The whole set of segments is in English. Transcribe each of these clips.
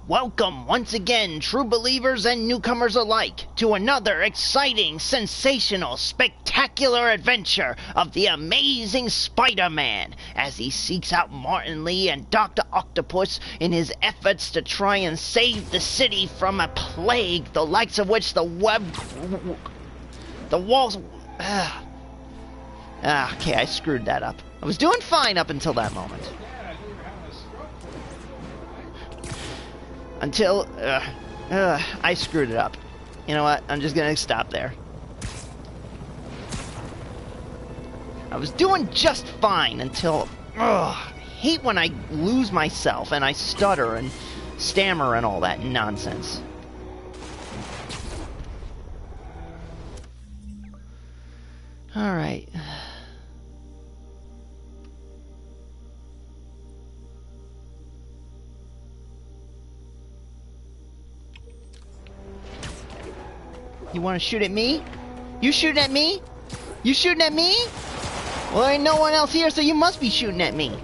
Welcome once again, true believers and newcomers alike, to another exciting, sensational, spectacular adventure of the amazing Spider-Man as he seeks out Martin Lee and Dr. Octopus in his efforts to try and save the city from a plague, the likes of which the walls... okay, I screwed that up. I was doing fine up until that moment. Until, I screwed it up. You know what? I'm just gonna stop there. I was doing just fine until, I hate when I lose myself and I stutter and stammer and all that nonsense. Alright. You want to shoot at me? You shooting at me? You shooting at me? Well, ain't no one else here, so you must be shooting at me.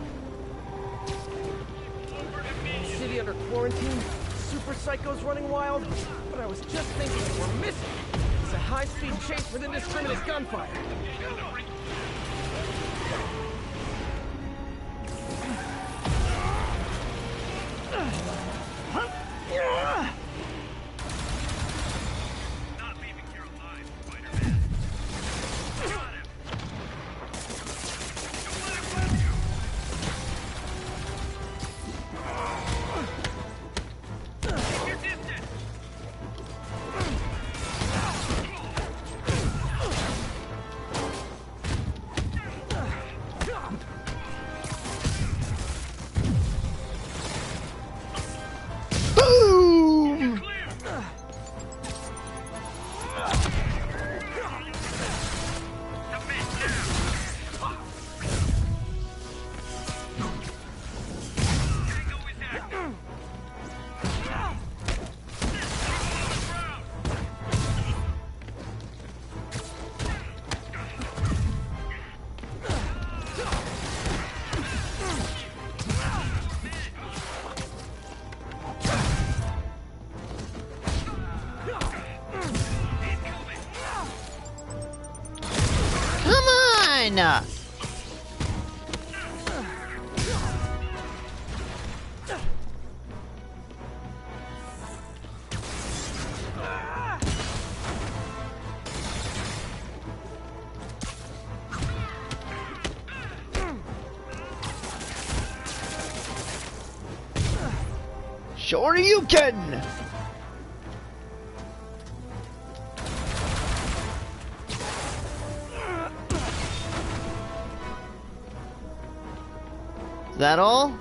City under quarantine, super psychos running wild. But I was just thinking that we're missing. It's a high-speed chase with indiscriminate gunfire. Sure you can! Is that all?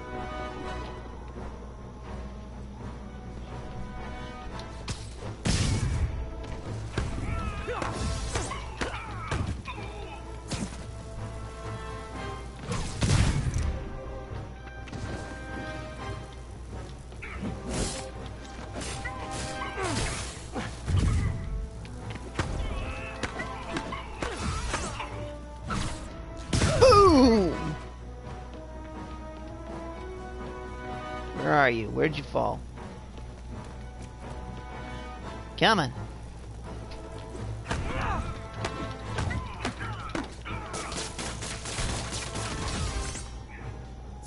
Where are you? Where'd you fall? Come on.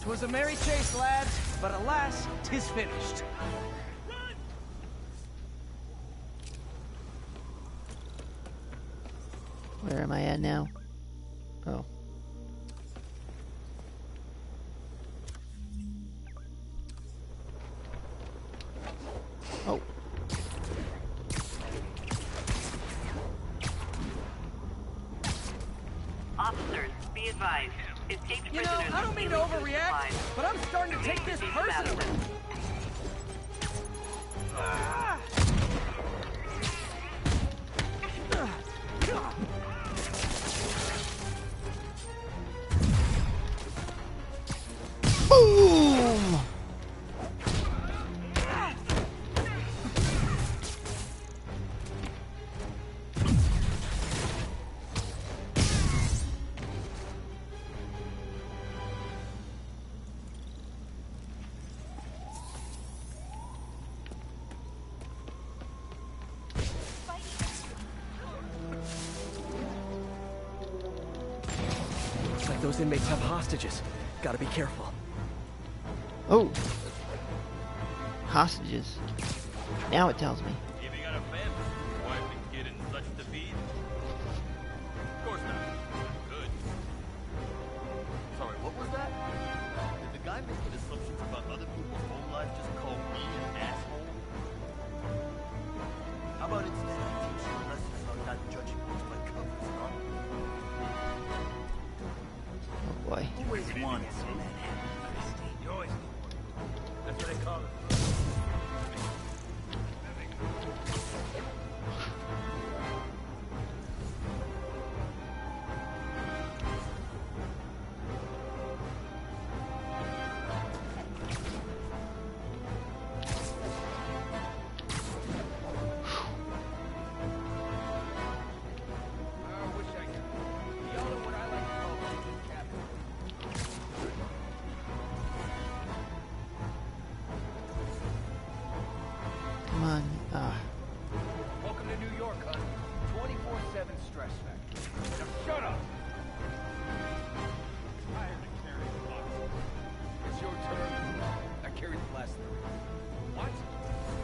"'Twas a merry chase, lads, but alas, 'tis finished." Where am I at now? Oh. Oh. Officers, be advised. Escaped You know, prisoners I don't mean to overreact, but I'm starting to take this personally. Boom! those inmates have hostages. Gotta be careful. Oh. Hostages. Now it tells me. Have you got a family? Wife and kid and such to feed? Of course not. Good. Sorry, what was that? Did the guy making assumptions about other people's home life just call me an asshole? How about instead I teach you a lesson about not judging books by covers, huh? Oh boy. Always wanted some Manhattan, Christie. You always need one. That's what they call it. Come on. Welcome to New York, hon. 24/7 stress factor. Now shut up! Tired of carrying boxes. It's your turn. I carried the last three. What?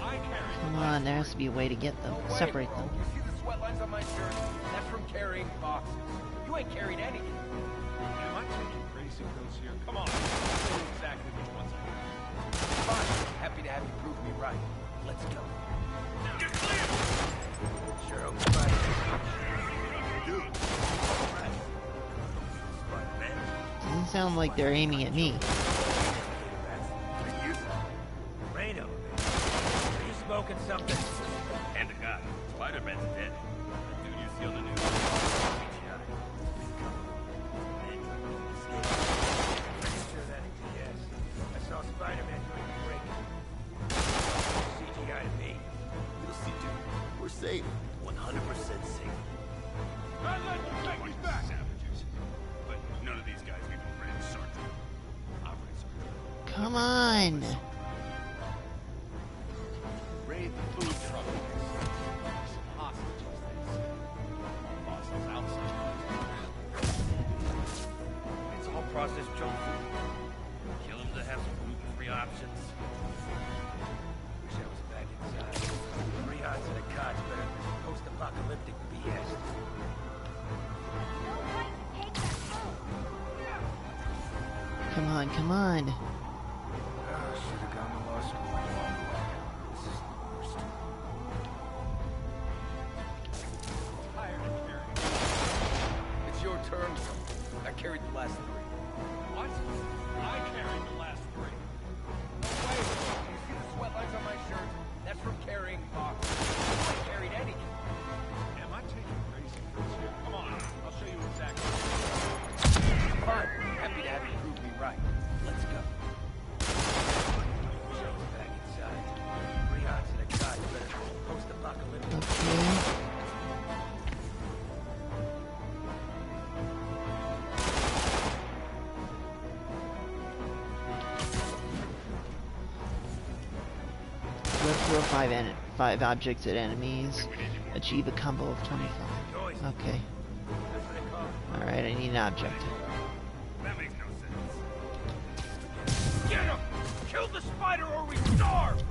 I carried Come on, there has to be a way to get them. No way, Separate bro. them. You see the sweat lines on my shirt? That's from carrying boxes. You ain't carried anything. Am I taking crazy pills here? Come on. I'll tell you exactly which ones I have. Fine. Happy to have you prove me right. Let's go. You're clear! Sure hope you're right. Dude. Right. Spider-Man. Doesn't sound like they're aiming at me. Rain over there. Are you smoking something? And a guy. Spider-Man's dead. The dude you see on the news. CGI. Pretty sure that ain't BS. I saw Spider-Man doing the break. CGI to me. You'll see, dude. We're safe. 100% safe. I'd like to take me back. Savages. But none of these guys even ran Sergeant. Operating Sergeant. Come on. Raid the food truck. Some hostages, they say. Our boss is outside. It's all processed junk food. Kill them to have some gluten-free options. Wish I was back inside. 3 odds in a cot's better than post-apocalyptic BS. Come on, come on. Should have gone to law school a long while ago. This is the worst. Tired of carrying. It's your turn. I carried the last three. What? I carried the last three. No way. You see the sweat lines on my shirt? That's from carrying boxes. I carried anything. Am I taking crazy pills here? Come on. I'll show you exactly. Fine. Happy to have you prove me right. Let's go. Show us back inside. 3 odds in a cot better than post-apocalyptic. Okay. Look through 5 objects at enemies. Achieve a combo of 25. Okay. Alright, I need an object. That makes no sense. Get him! Kill the spider or we starve!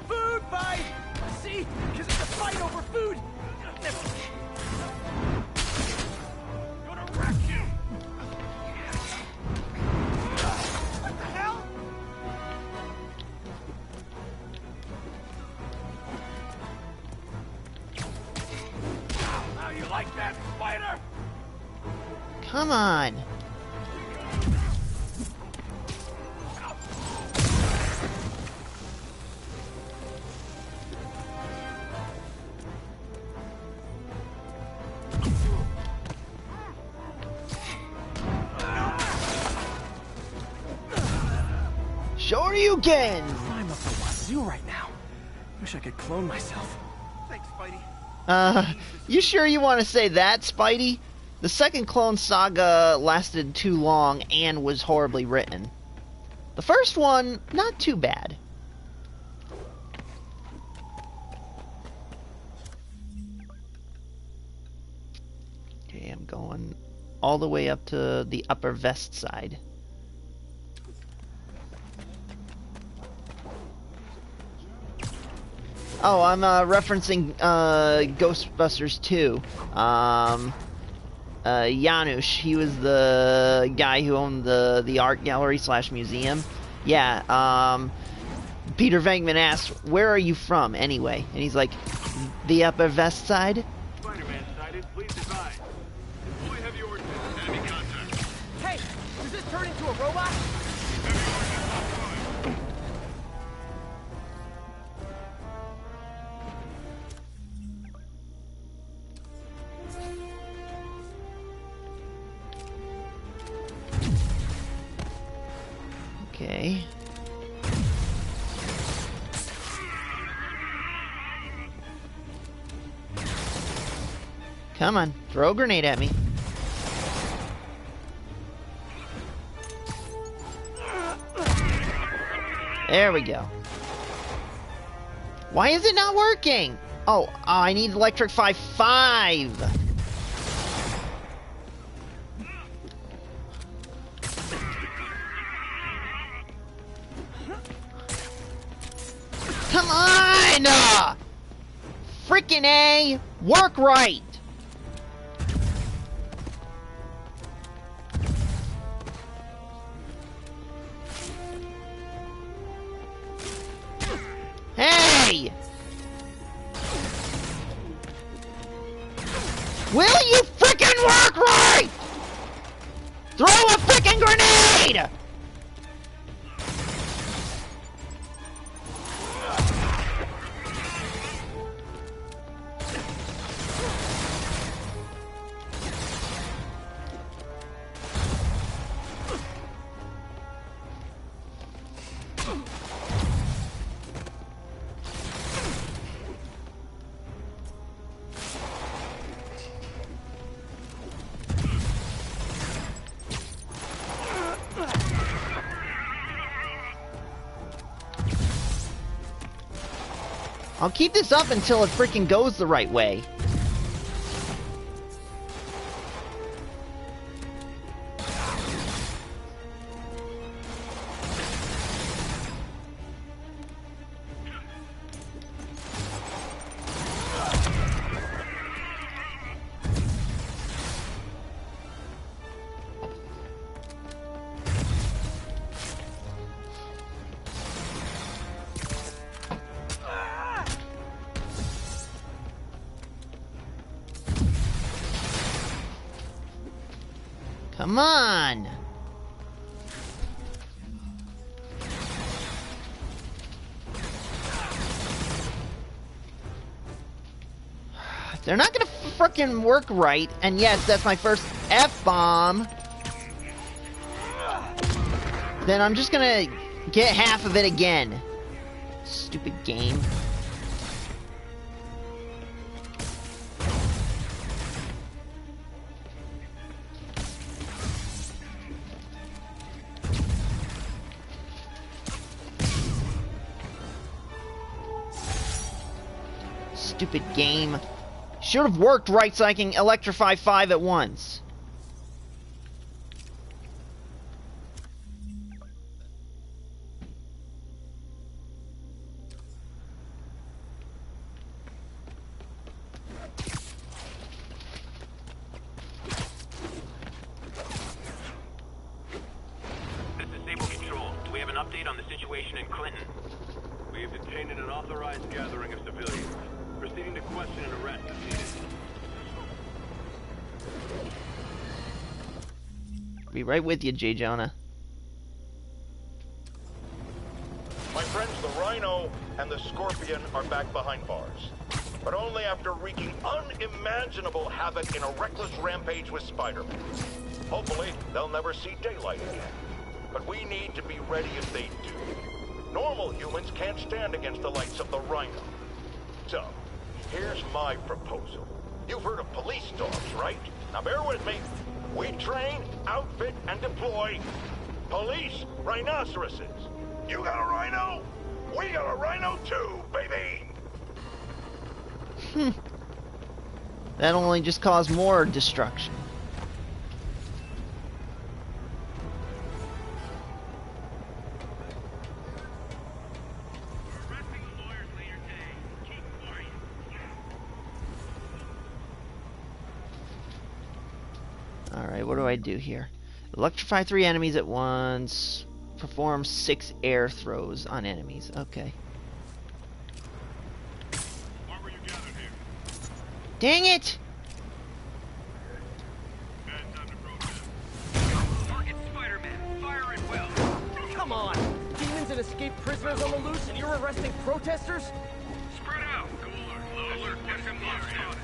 Food fight! See? Because it's a fight over food! Gonna wreck you! What the hell? How you like that, spider? Come on! Sure you can! I'm up the wazoo right now. Wish I could clone myself. Thanks, Spidey. You sure you want to say that, Spidey? The second Clone Saga lasted too long and was horribly written. The first one, not too bad. Okay, I'm going all the way up to the Upper West Side. Oh, I'm referencing Ghostbusters 2. Janusz, he was the guy who owned the art gallery / museum. Yeah, Peter Venkman asked, "Where are you from, anyway?" And he's like, "The Upper West Side." Spider-Man sighted. Please advise. Deploy heavy ordnance. Enemy contact. Hey, does this turn into a robot? Okay. Come on, throw a grenade at me. There we go. Why is it not working? Oh, I need Electrify 5. Come on! Frickin' A! Work right! Hey! Will you frickin' work right? Throw a frickin' grenade! I'll keep this up until it freaking goes the right way. Come on! They're not gonna frickin' work right, and yes, that's my first F-bomb. Then I'm just gonna get half of it again. Stupid game. Stupid game. Should have worked right so I can electrify 5 at once. This is Sable Control. Do we have an update on the situation in Clinton? We have detained an unauthorized gathering of civilians. Proceeding to question and arrest as needed. Be right with you, J. Jonah. My friends, the Rhino and the Scorpion are back behind bars. But only after wreaking unimaginable havoc in a reckless rampage with Spider-Man. Hopefully, they'll never see daylight again. But we need to be ready if they do. Normal humans can't stand against the likes of the Rhino. So, here's my proposal. You've heard of police dogs, right? Now bear with me. We train, outfit, and deploy police rhinoceroses. You got a rhino? We got a rhino too, baby! That'll only just cause more destruction. Alright, what do I do here? Electrify 3 enemies at once. Perform 6 air throws on enemies. Okay. Why were you gathered here? Dang it! Bad time to protest. Target Spider-Man. Fire at will. Come on! Demons and escaped prisoners on the loose, and you're arresting protesters? Spread out. Go alert. Low alert. SMG spotted.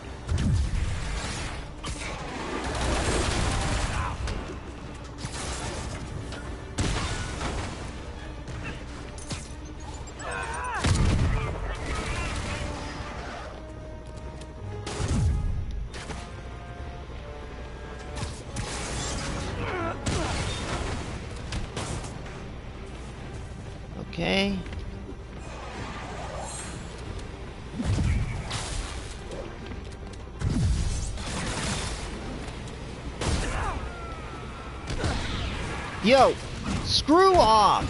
Okay. Yo, screw off.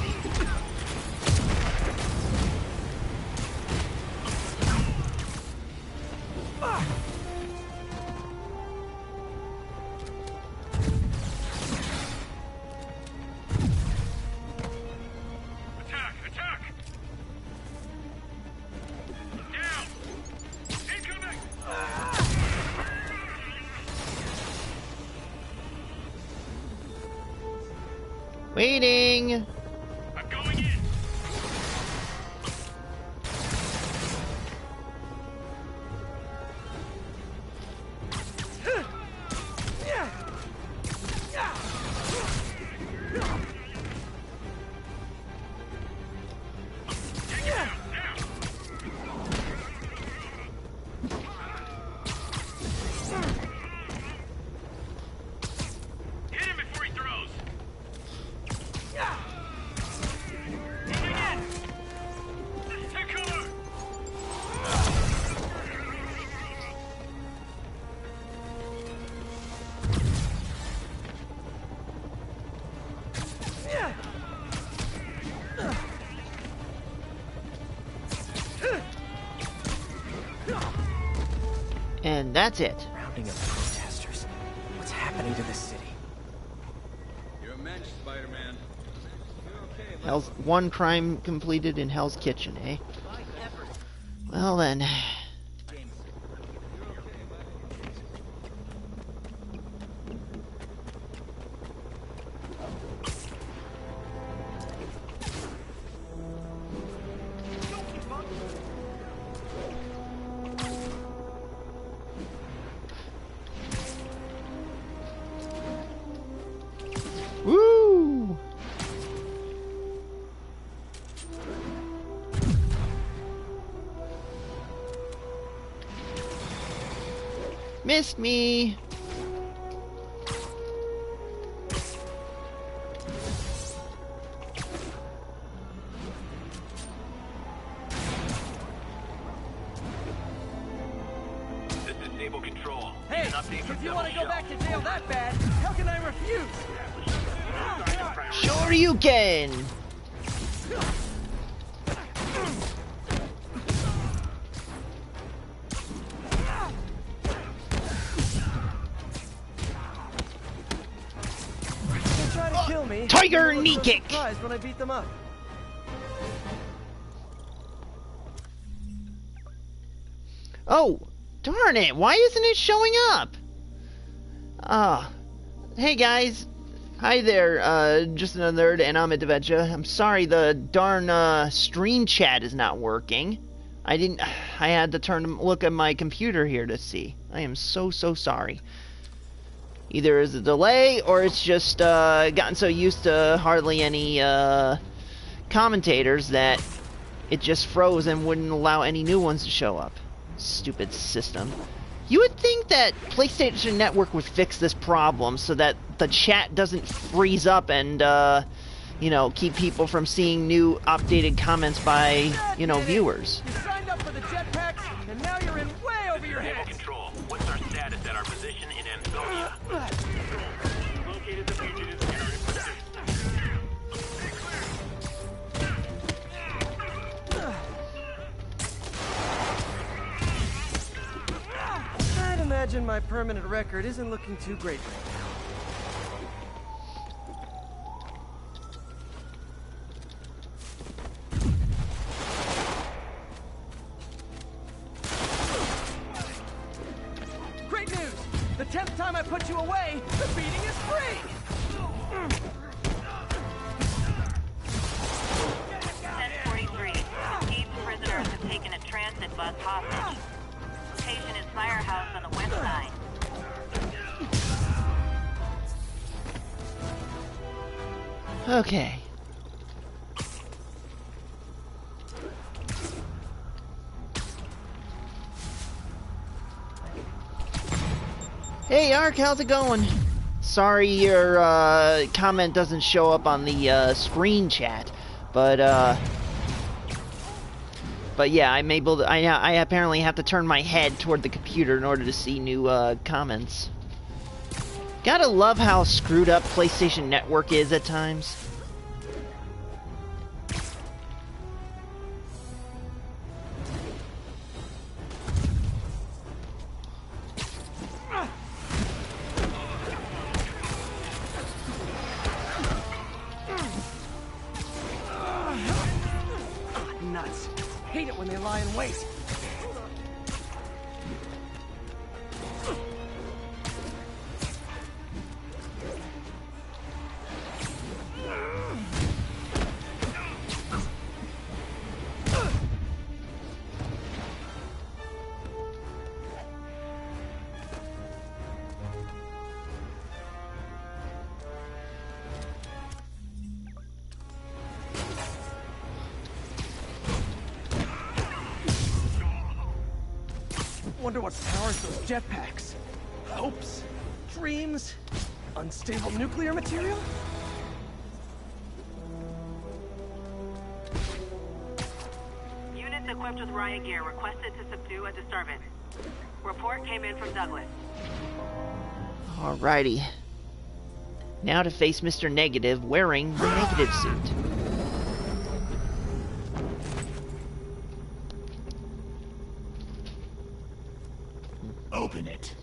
Attack! Attack! Down! Incoming! Waiting. I'm going in! Hit him before he throws! Moving in! Take cover! And that's it. Rounding up protesters. What's happening to this city? You're a mensch, Spider-Man. Hell's one crime completed in Hell's Kitchen, eh? Well then. Woo! Missed me. This is Stable Control. Hey, An update from if you want to go Double back to jail that bad, how can I refuse? Sure you can. They try to kill me. Tiger and they knee look so kick. surprised when I beat them up. Oh, darn it. Why isn't it showing up? Hey guys. Hi there, just another nerd, and I'm Adventure. I'm sorry the darn stream chat is not working. I had to look at my computer here to see. I am so sorry. Either it's a delay or it's just gotten so used to hardly any commentators that it just froze and wouldn't allow any new ones to show up. Stupid system. You would think that PlayStation Network would fix this problem so that the chat doesn't freeze up and, you know, keep people from seeing new updated comments by, you know, viewers. You signed up for the jetpacks, and now you're in way over your Stable head. Control. What's our status at our position in Ansonia? Located the fugitives and are in pursuit. I'd imagine my permanent record isn't looking too great right now. 10th time I put you away, the beating is free! 1043. Escaped prisoners have taken a transit bus hostage. Location is Firehouse on the west side. Okay. Hey Ark, how's it going? Sorry your comment doesn't show up on the screen chat, but yeah, I'm able to. I apparently have to turn my head toward the computer in order to see new comments. Gotta love how screwed up PlayStation Network is at times. Nuts. Hate it when they lie in wait. Wonder what powers those jetpacks. Hopes? Dreams? Unstable nuclear material? Units equipped with riot gear requested to subdue a disturbance. Report came in from Douglas. Alrighty. Now to face Mr. Negative wearing the negative suit. Open it.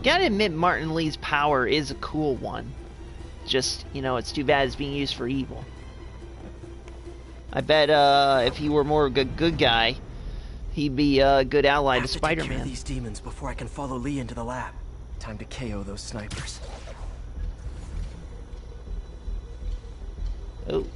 Gotta admit, Martin Lee's power is a cool one. Just, you know, it's too bad it's being used for evil. I bet if he were more of a good guy, he'd be a good ally to Spider-Man. Take care of these demons before I can follow Lee into the lab. Time to KO those snipers. Oh.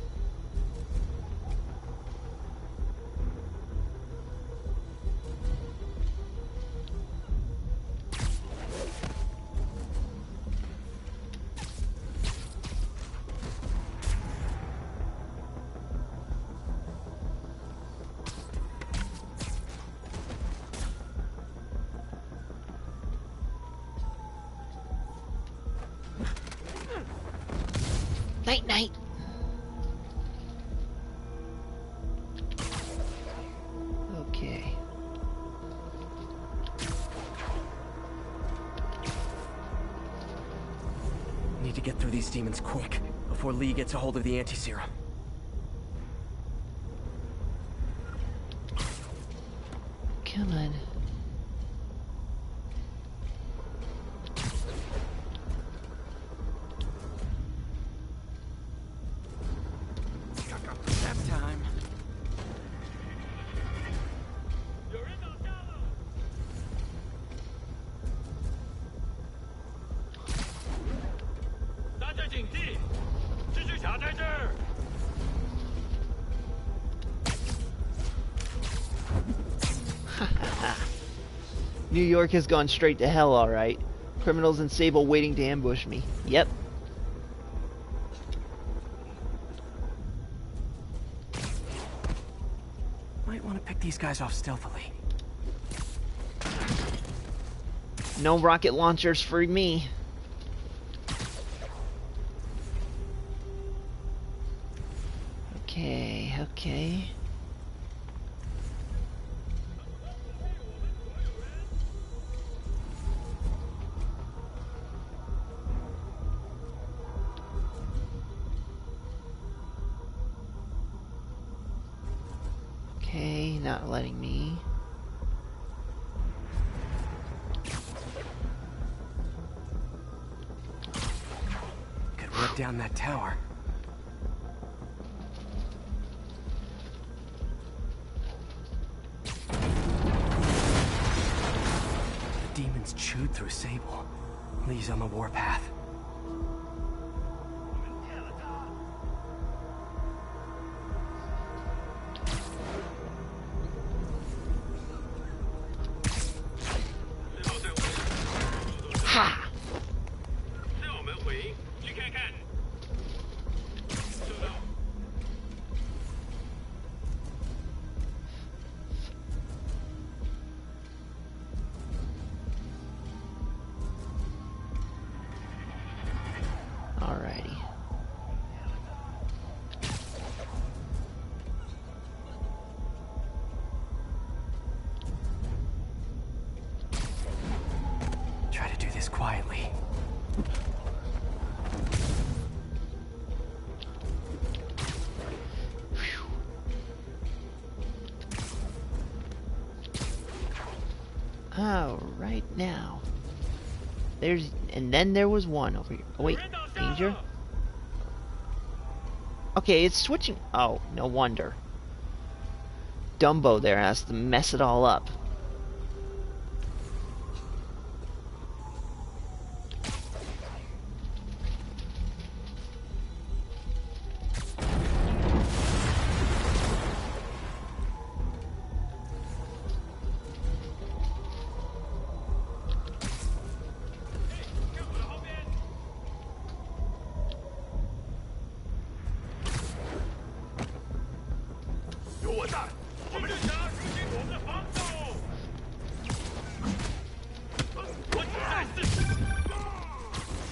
Night, night. Okay. Need to get through these demons quick, before Lee gets a hold of the anti-serum. Come on. Nap time. New York has gone straight to hell, alright. Criminals in Sable waiting to ambush me. Yep. Might want to pick these guys off stealthily. No rocket launchers for me. Okay, okay. Okay, not letting me. Could rip down that tower. demons chewed through Sable. Lee's on the warpath. Ha! Alrighty. Try to do this quietly. Oh, right now. And then there was one over here. Oh, wait, danger? Okay, it's switching. Oh, no wonder. Dumbo there has to mess it all up.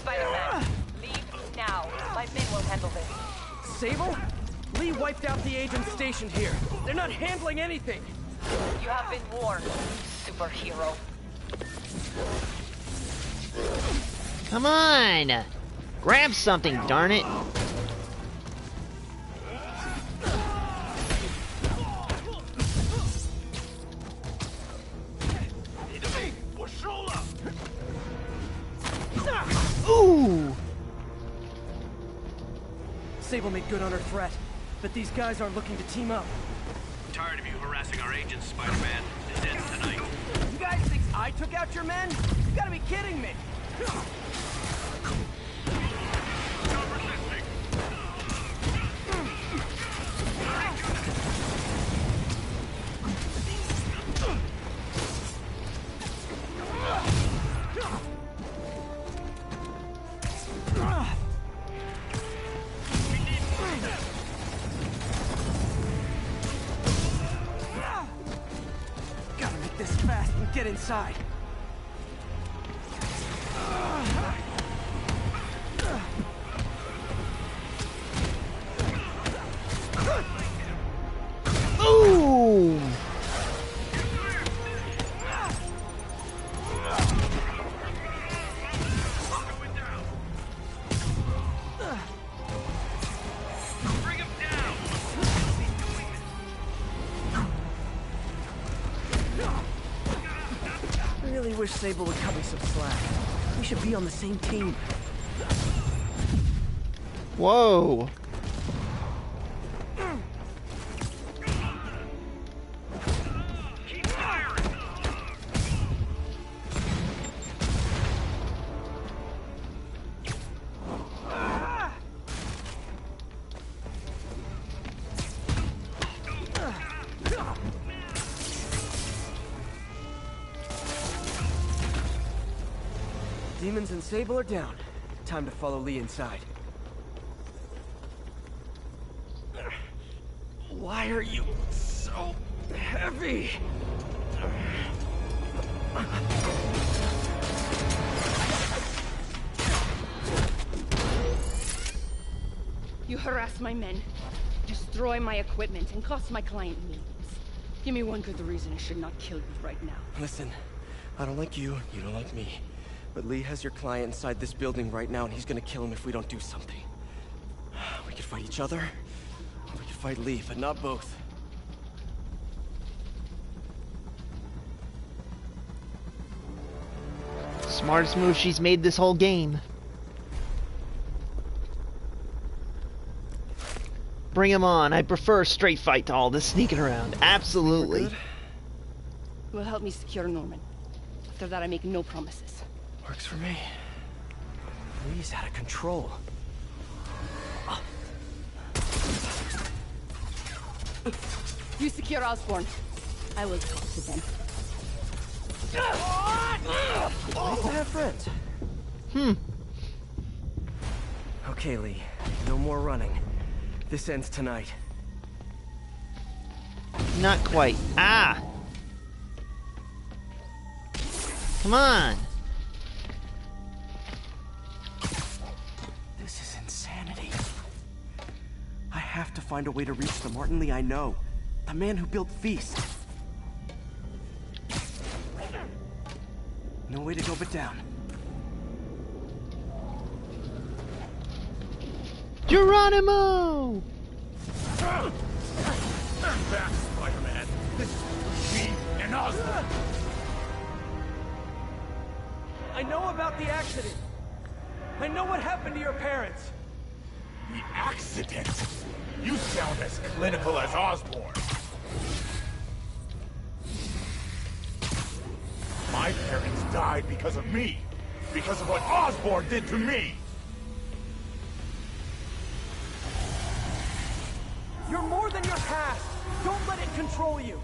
Spider-Man, leave now. My men will handle this. Sable? Lee wiped out the agents stationed here. They're not handling anything. You have been warned, superhero. Come on! Grab something, darn it! Ooh! Sable made good on her threat, but these guys aren't looking to team up. Tired of you harassing our agents, Spider-Man. It ends tonight. You guys think I took out your men? You gotta be kidding me! Gotta make this fast and get inside. Ooh! Bring him down! I really wish Sable would cut me some slack. We should be on the same team. Whoa! Keep firing! Demons and Sable are down. Time to follow Lee inside. Why are you so heavy? You harass my men, destroy my equipment, and cost my client millions. Give me one good reason I should not kill you right now. Listen, I don't like you, you don't like me. But Lee has your client inside this building right now, and he's gonna kill him if we don't do something. We could fight each other, or we could fight Lee, but not both. Smartest move she's made this whole game. Bring him on. I prefer a straight fight to all this sneaking around. Absolutely. Will help me secure Norman. After that, I make no promises. Works for me. Lee's out of control. You secure Osborn. I will talk to them. Nice to have friends. Okay, Lee. No more running. This ends tonight. Not quite. Ah! Come on! This is insanity. I have to find a way to reach the Martin Lee I know. The man who built Feast. No way to go but down. Geronimo! I'm back, Spider-Man. This is me and Osborn. I know about the accident. I know what happened to your parents. The accident? You sound as clinical as Osborn. My parents died because of me. Because of what Osborn did to me. You're more than your past. Don't let it control you.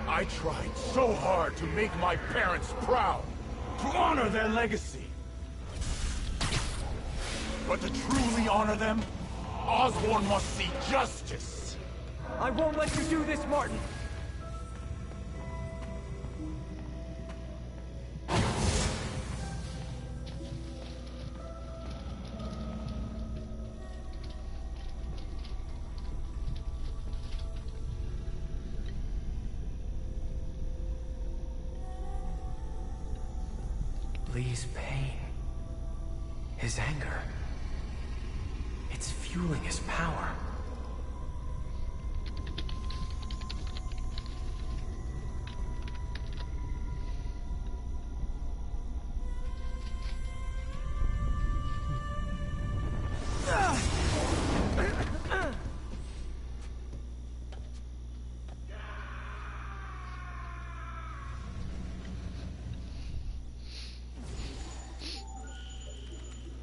I tried so hard to make my parents proud, to honor their legacy. But to truly honor them, Osborn must see justice. I won't let you do this, Martin. Lee's pain, his anger, it's fueling his power.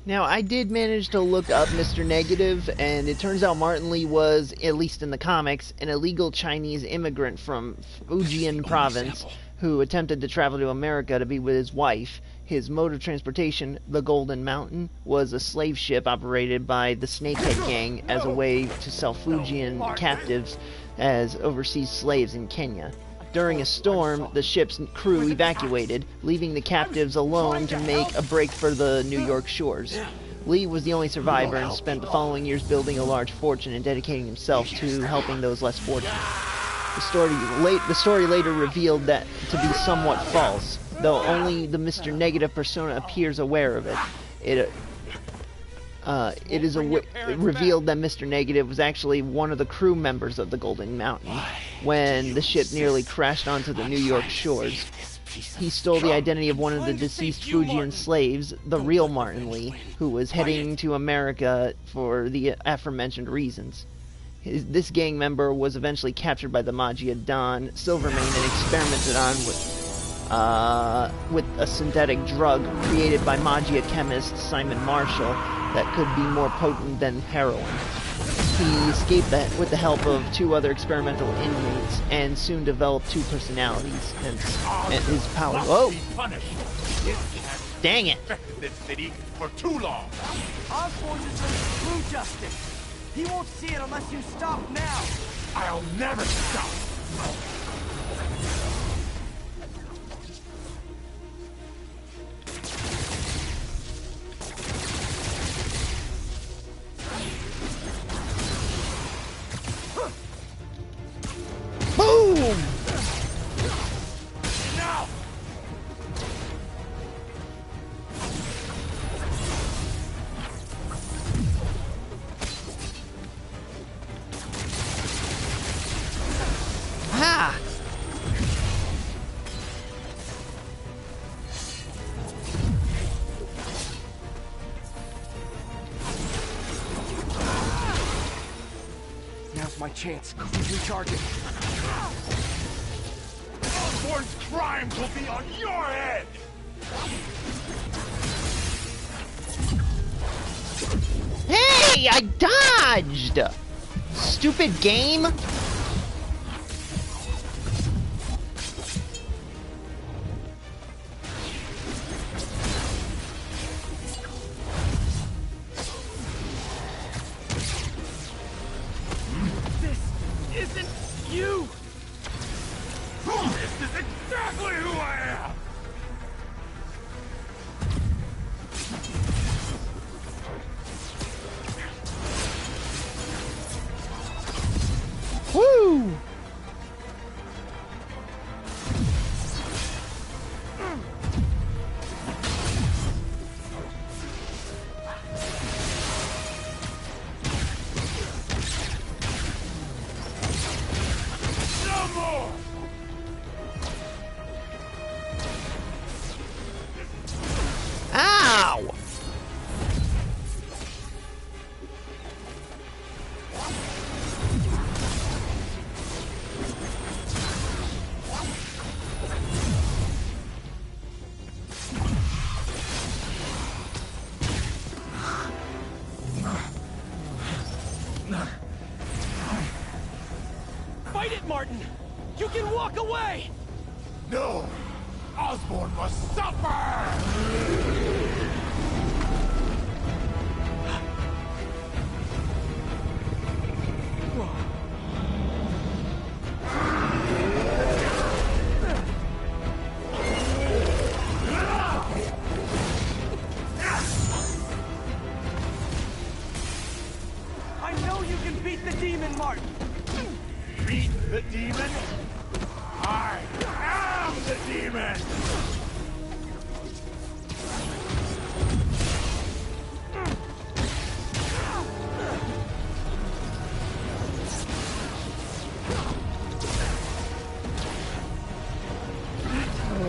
Now, I did manage to look up Mr. Negative, and it turns out Martin Lee was, at least in the comics, an illegal Chinese immigrant from Fujian province who attempted to travel to America to be with his wife. His mode of transportation, the Golden Mountain, was a slave ship operated by the Snakehead Gang as a way to sell Fujian captives as overseas slaves in Kenya. During a storm, the ship's crew evacuated, leaving the captives alone to make a break for the New York shores. Lee was the only survivor and spent the following years building a large fortune and dedicating himself to helping those less fortunate. The story later revealed that to be somewhat false, though only the Mr. Negative persona appears aware of it. It is revealed that Mr. Negative was actually one of the crew members of the Golden Mountain when the ship nearly crashed onto the New York shores. He stole the identity of one of the deceased Fujian slaves, the real Martin Lee, who was heading to America for the aforementioned reasons. This gang member was eventually captured by the Mafia Don Silvermane and experimented on with a synthetic drug created by Mafia chemist Simon Marshall that could be more potent than heroin. He escaped that with the help of two other experimental inmates and soon developed two personalities, hence his power. Whoa! Dang it! This city for too long. Osborn is true justice. He won't see it unless you stop now. I'll never stop. Boom! Now! Ha! Now's my chance. He's recharging. Osborn's crimes will be on your head! Hey, I dodged! Stupid game! This isn't you! This is exactly who I am! Woo! No more! Ow! Fight it, Martin! You can walk away! No! Osborn must suffer! I know you can beat the demon, Martin! Beat the demon? I am the demon!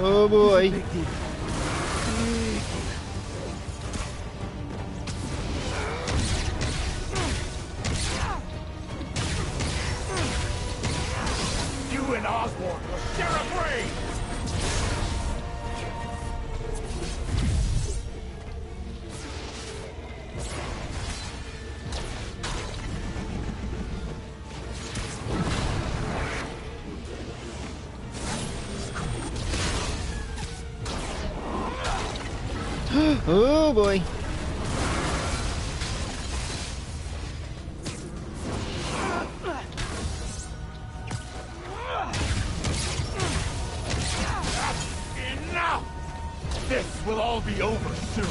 Oh boy. You and Osborn will share a brain! Oh boy. Enough! This will all be over soon.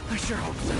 I sure hope so.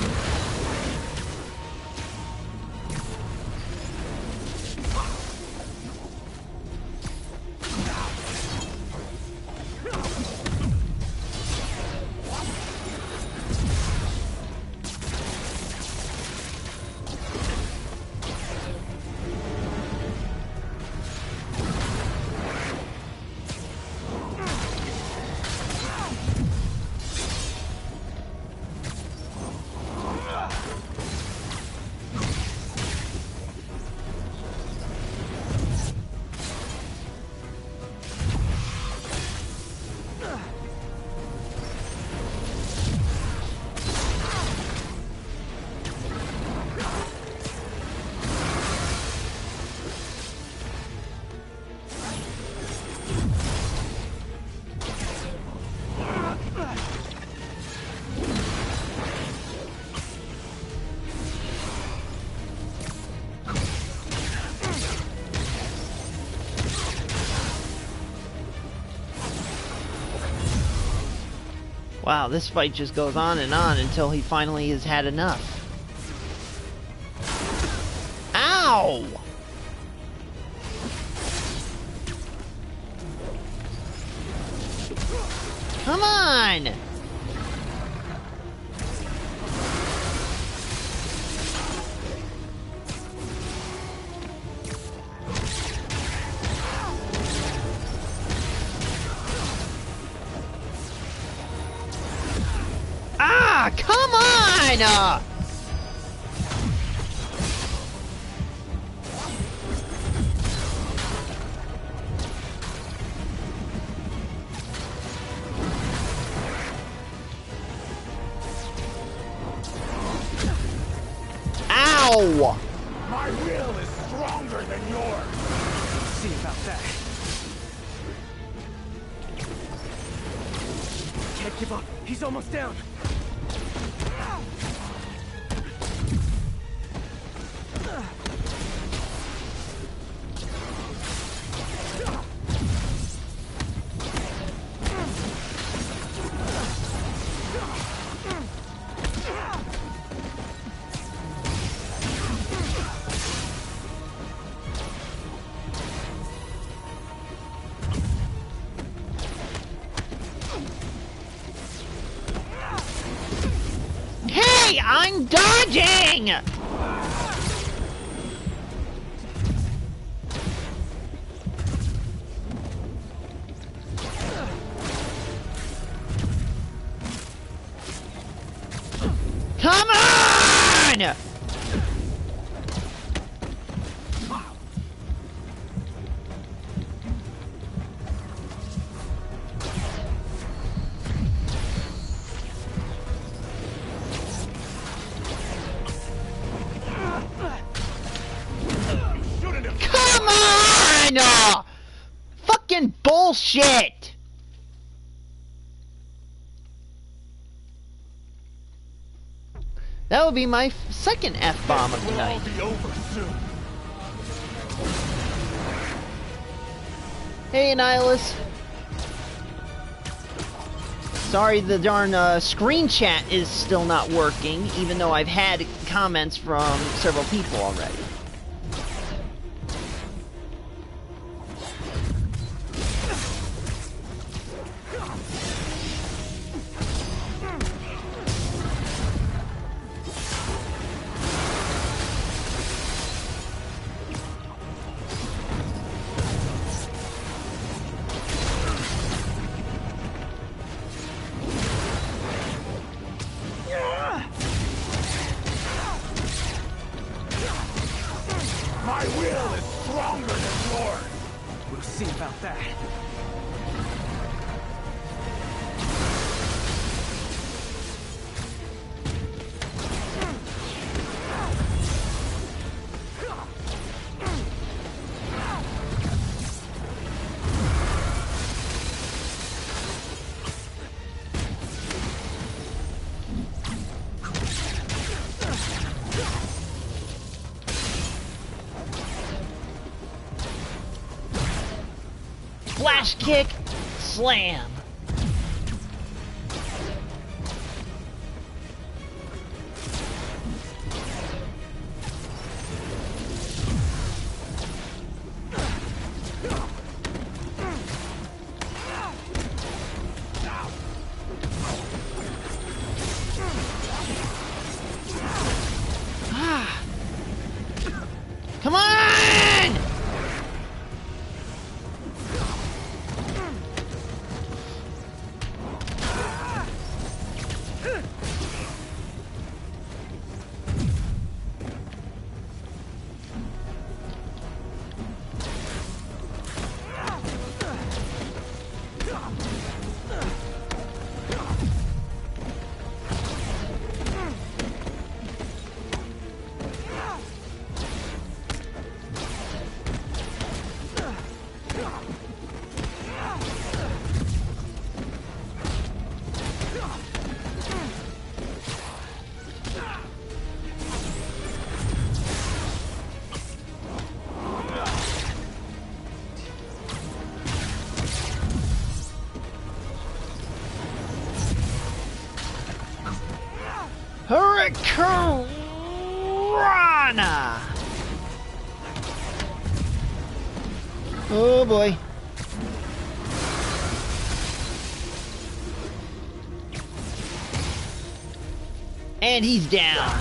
Wow, this fight just goes on until he finally has had enough. Ow! Come on! Ah, come on! Ow! My will is stronger than yours. See about that. Can't give up. He's almost down. Hey, I'm dodging! Come on! Come on! Fucking bullshit! That would be my second F-bomb of the night. Be over soon. Hey, Annihilus. Sorry the darn screen chat is still not working, even though I've had comments from several people already. My will is stronger than yours. We'll see about that. Flash kick, slam. Come on! Hurricanrana! Oh boy. And he's down.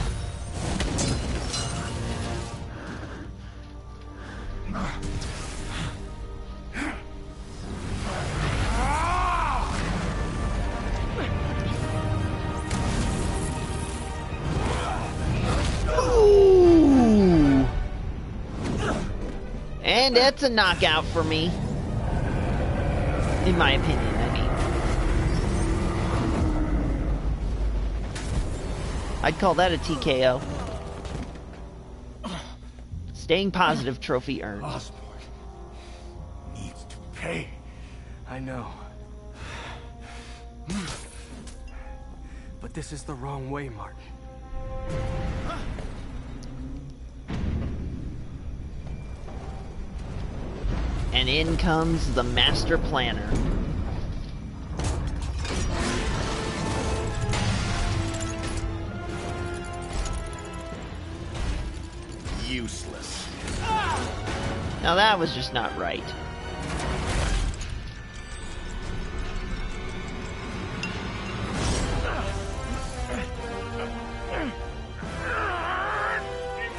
Ooh. And that's a knockout for me. In my opinion, I mean. I'd call that a TKO. Staying positive trophy earned. Osborn needs to pay. I know. But this is the wrong way, Martin. And in comes the master planner. Useless. Now that was just not right.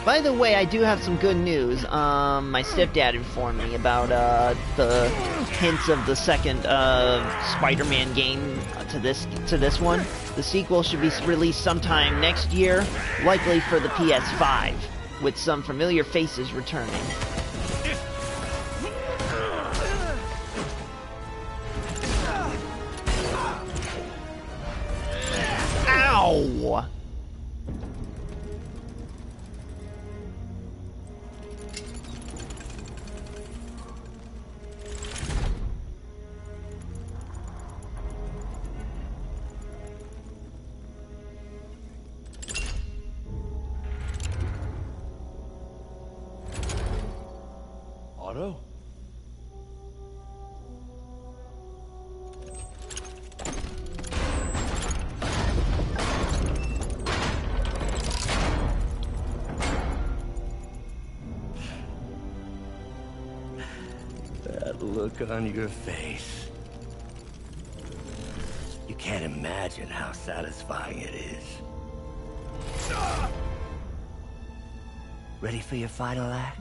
By the way, I do have some good news. My stepdad informed me about the hints of the second Spider-Man game to this one. The sequel should be released sometime next year, likely for the PS5, with some familiar faces returning. Ow! Otto? That look on your face. You can't imagine how satisfying it is. Ready for your final act?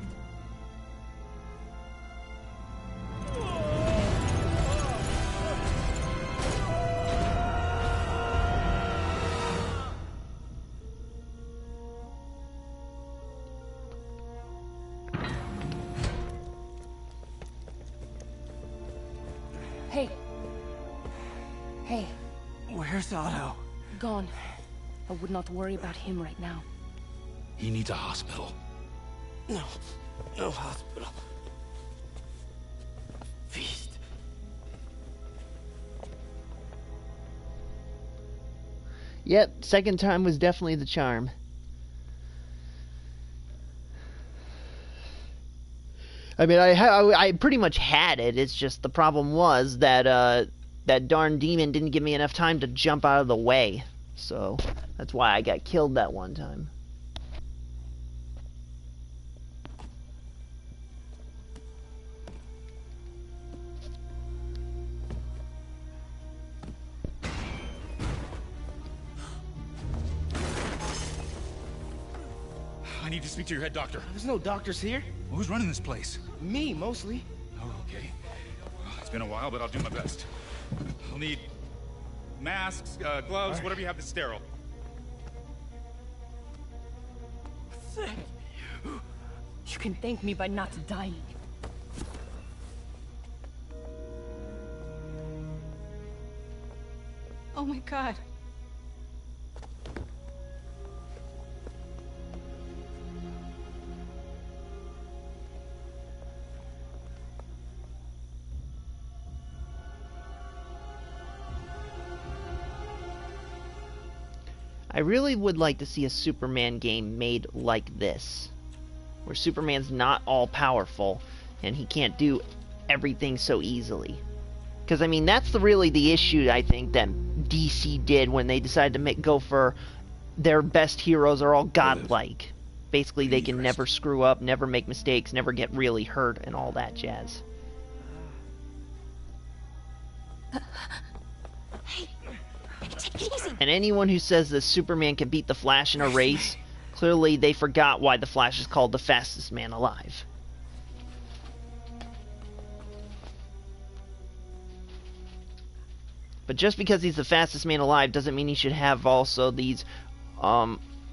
Hey. Hey. Where's Otto? Gone. I would not worry about him right now. He needs a hospital. No. No hospital. Feast. Yep, second time was definitely the charm. I mean, I pretty much had it. It's just the problem was that that darn demon didn't give me enough time to jump out of the way. So that's why I got killed that one time. I need to speak to your head doctor. There's no doctors here. Well, who's running this place? Me, mostly. Oh, okay. Well, it's been a while, but I'll do my best. I'll need masks, gloves, whatever you have that's sterile. Thank you. You can thank me by not dying. Oh my God. I really would like to see a Superman game made like this, where Superman's not all powerful and he can't do everything so easily. Because I mean, that's really the issue I think that DC did when they decided to go for their best heroes are all godlike. Basically, they can never screw up, never make mistakes, never get really hurt, and all that jazz. And anyone who says that Superman can beat the Flash in a race, clearly they forgot why the Flash is called the fastest man alive. But just because he's the fastest man alive doesn't mean he should have also these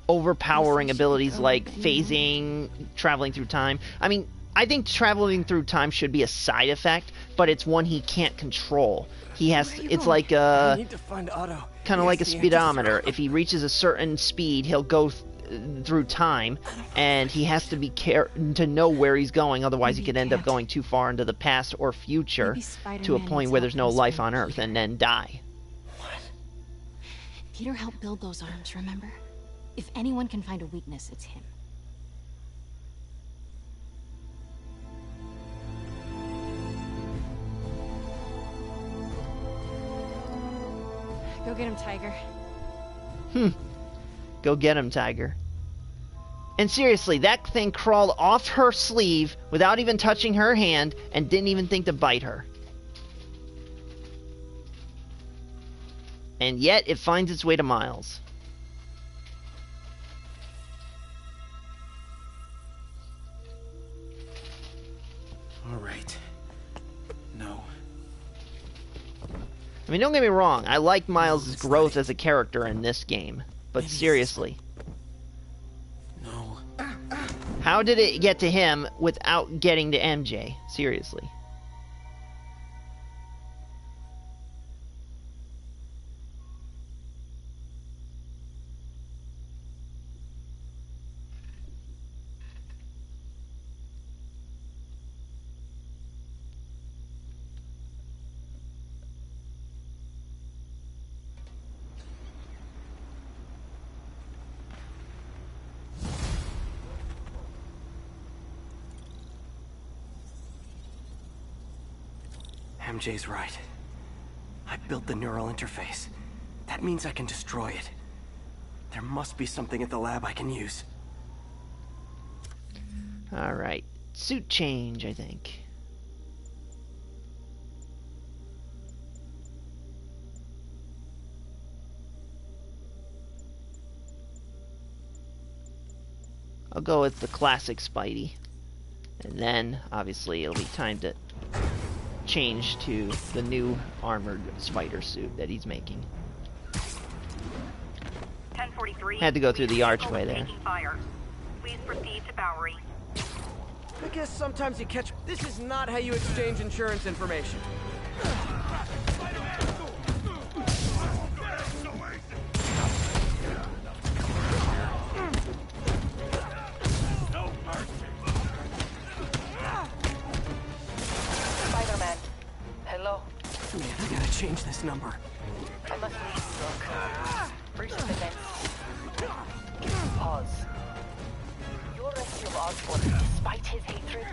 overpowering abilities like phasing, traveling through time. I mean, I think traveling through time should be a side effect, but it's one he can't control. He has to, it's like I need to find Otto. kind of like a speedometer. If he reaches a certain speed, he'll go through time, and he has to be to know where he's going, otherwise he could end up going too far into the past or future to a point where there's no life on Earth and then die. Peter helped build those arms, remember? If anyone can find a weakness, it's him. Go get him, Tiger. Go get him, Tiger. And seriously, that thing crawled off her sleeve without even touching her hand and didn't even think to bite her. And yet, it finds its way to Miles. All right. No. I mean, don't get me wrong, I like Miles' growth as a character in this game. But seriously. No. How did it get to him without getting to MJ? Seriously. MJ's right. I built the neural interface. That means I can destroy it. There must be something at the lab I can use. Alright. Suit change, I think. I'll go with the classic Spidey. And then, obviously, it'll be time to change to the new armored spider suit that he's making. 1043. Had to go through the archway there. Please proceed to Bowery. I guess sometimes you catch... This is not how you exchange insurance information. Spider-Man. Hello. Man, I gotta change this number. I must leave, look. Recent events. Pause. Your rescue of Osborn, despite his hatred,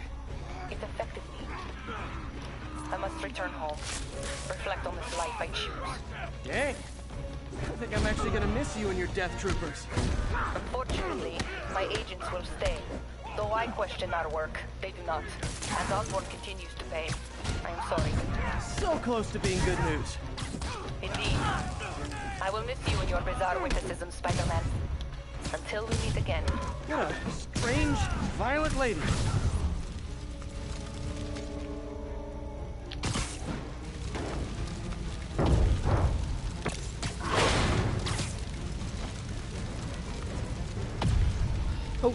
it affected me. I must return home. Reflect on this life I choose. Dang. I think I'm actually gonna miss you and your death troopers. Unfortunately, my agents will stay. Though I question our work, they do not. And Osborn continues to pay. I am sorry. So close to being good news. Indeed. I will miss you and your bizarre witticism, Spider-Man. Until we meet again. What a strange, violent lady. Oh.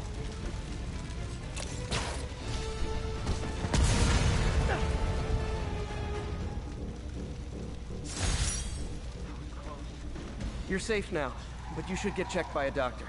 You're safe now, but you should get checked by a doctor.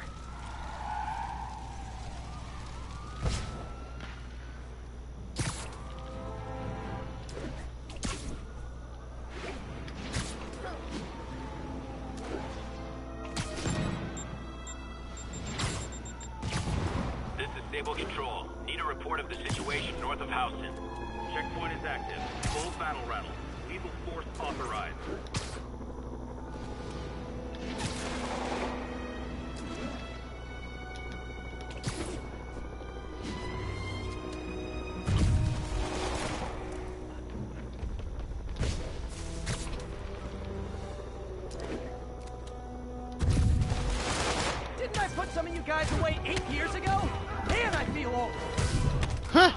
This is Stable Control. Need a report of the situation north of Houston. Checkpoint is active. Full battle rattle. Lethal force authorized. Didn't I put some of you guys away 8 years ago? Man, I feel old. Huh.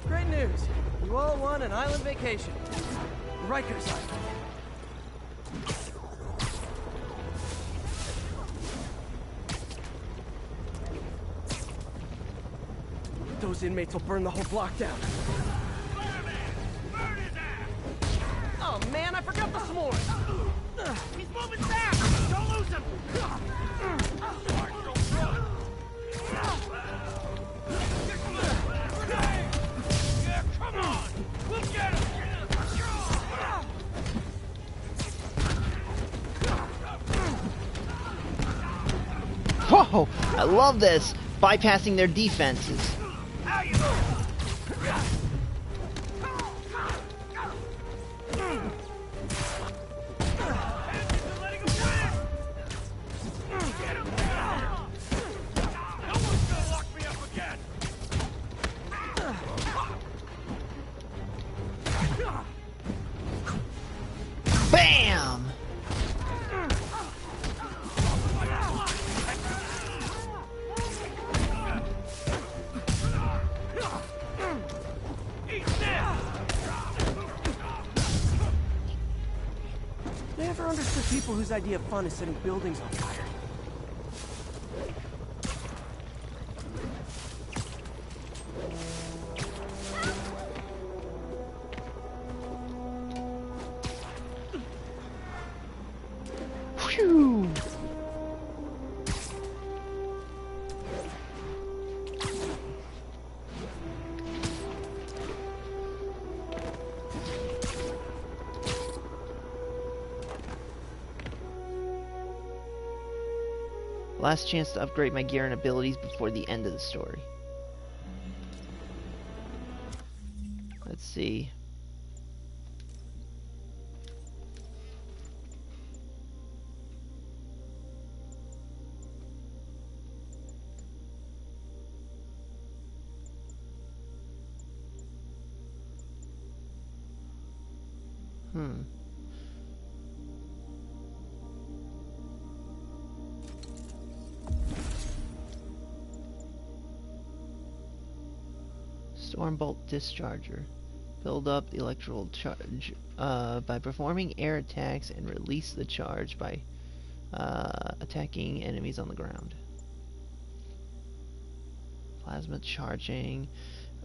Great news. You all won an island vacation. Rikers Island. Those inmates will burn the whole block down. Oh man, I forgot the s'mores! He's moving fast! Don't lose him! Yeah, come on! We'll get him! Whoa! I love this! Bypassing their defenses. Bam! Never understood people whose idea of fun is setting buildings on fire. Phew! Last chance to upgrade my gear and abilities before the end of the story. Let's see. Stormbolt discharger. Build up the electrical charge by performing air attacks and release the charge by attacking enemies on the ground. Plasma charging.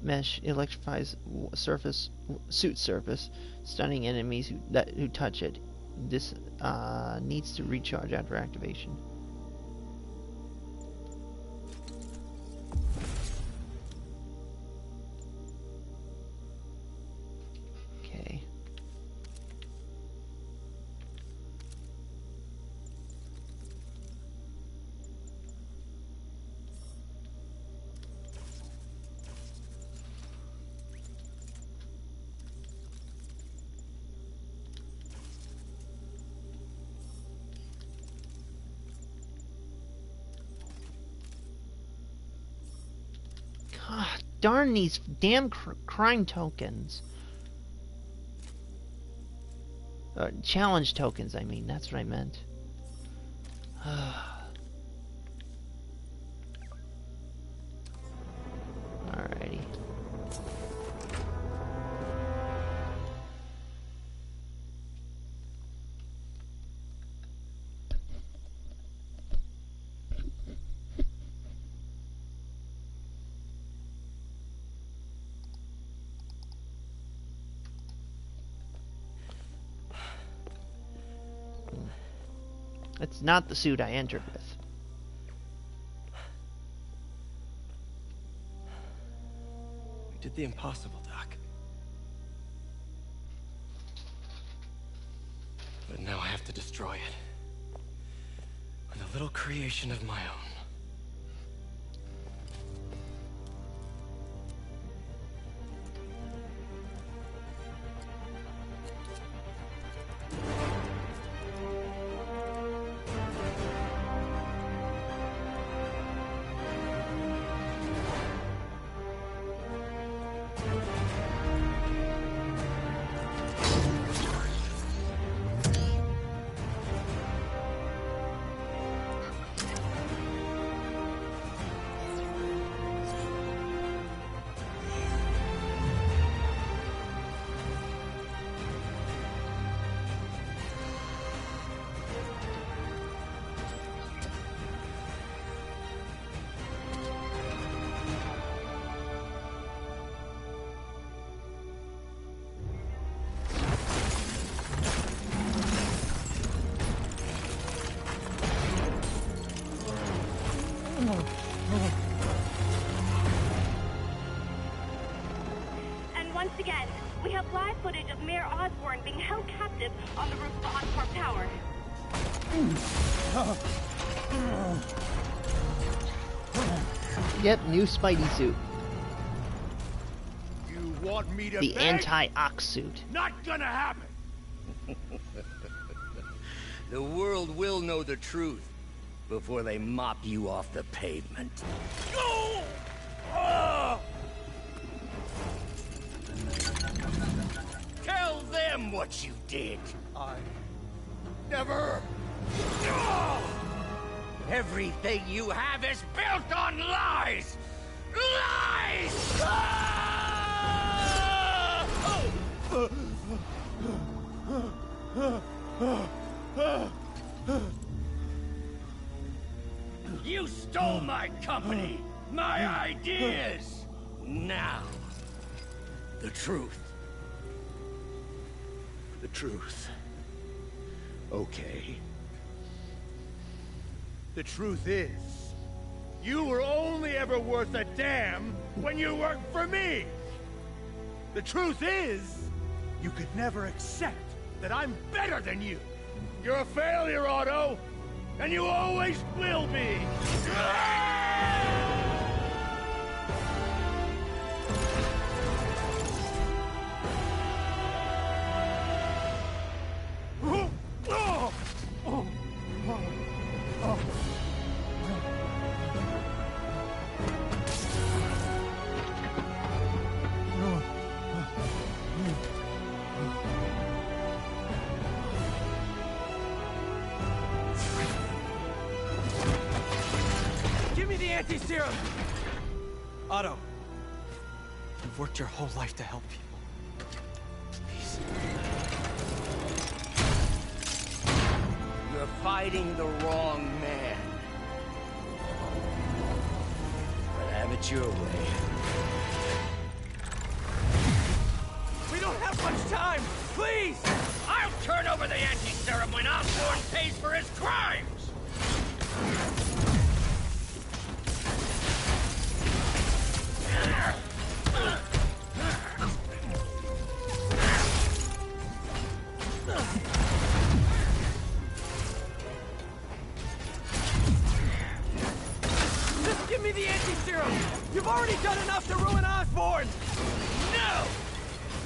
Mesh electrifies suit surface, stunning enemies who touch it. This needs to recharge after activation. Okay. God darn these damn crime tokens. Challenge tokens, I mean. That's what I meant. Alrighty. It's not the suit I entered with. We did the impossible, Doc. But now I have to destroy it. With a little creation of my own. once again, we have live footage of Mayor Osborn being held captive on the roof of the Oscorp Tower. Yep, new Spidey suit. You want me to The beg? anti-ox suit. Not gonna happen! The world will know the truth before they mop you off the pavement. Go! Ah! Tell them what you did. I never... Everything you have is built on lies! Lies! You stole my company, my ideas! Now, the truth. The truth. Okay. The truth is, you were only ever worth a damn when you worked for me! The truth is, you could never accept that I'm better than you! You're a failure, Otto! And you always will be! Give me the anti-serum! Otto, you've worked your whole life to help people. Please. You're fighting the wrong man. But have it your way. We don't have much time! Please! I'll turn over the anti-serum when Osborn pays for his crimes! Just give me the anti-serum! You've already done enough to ruin Osborn! No!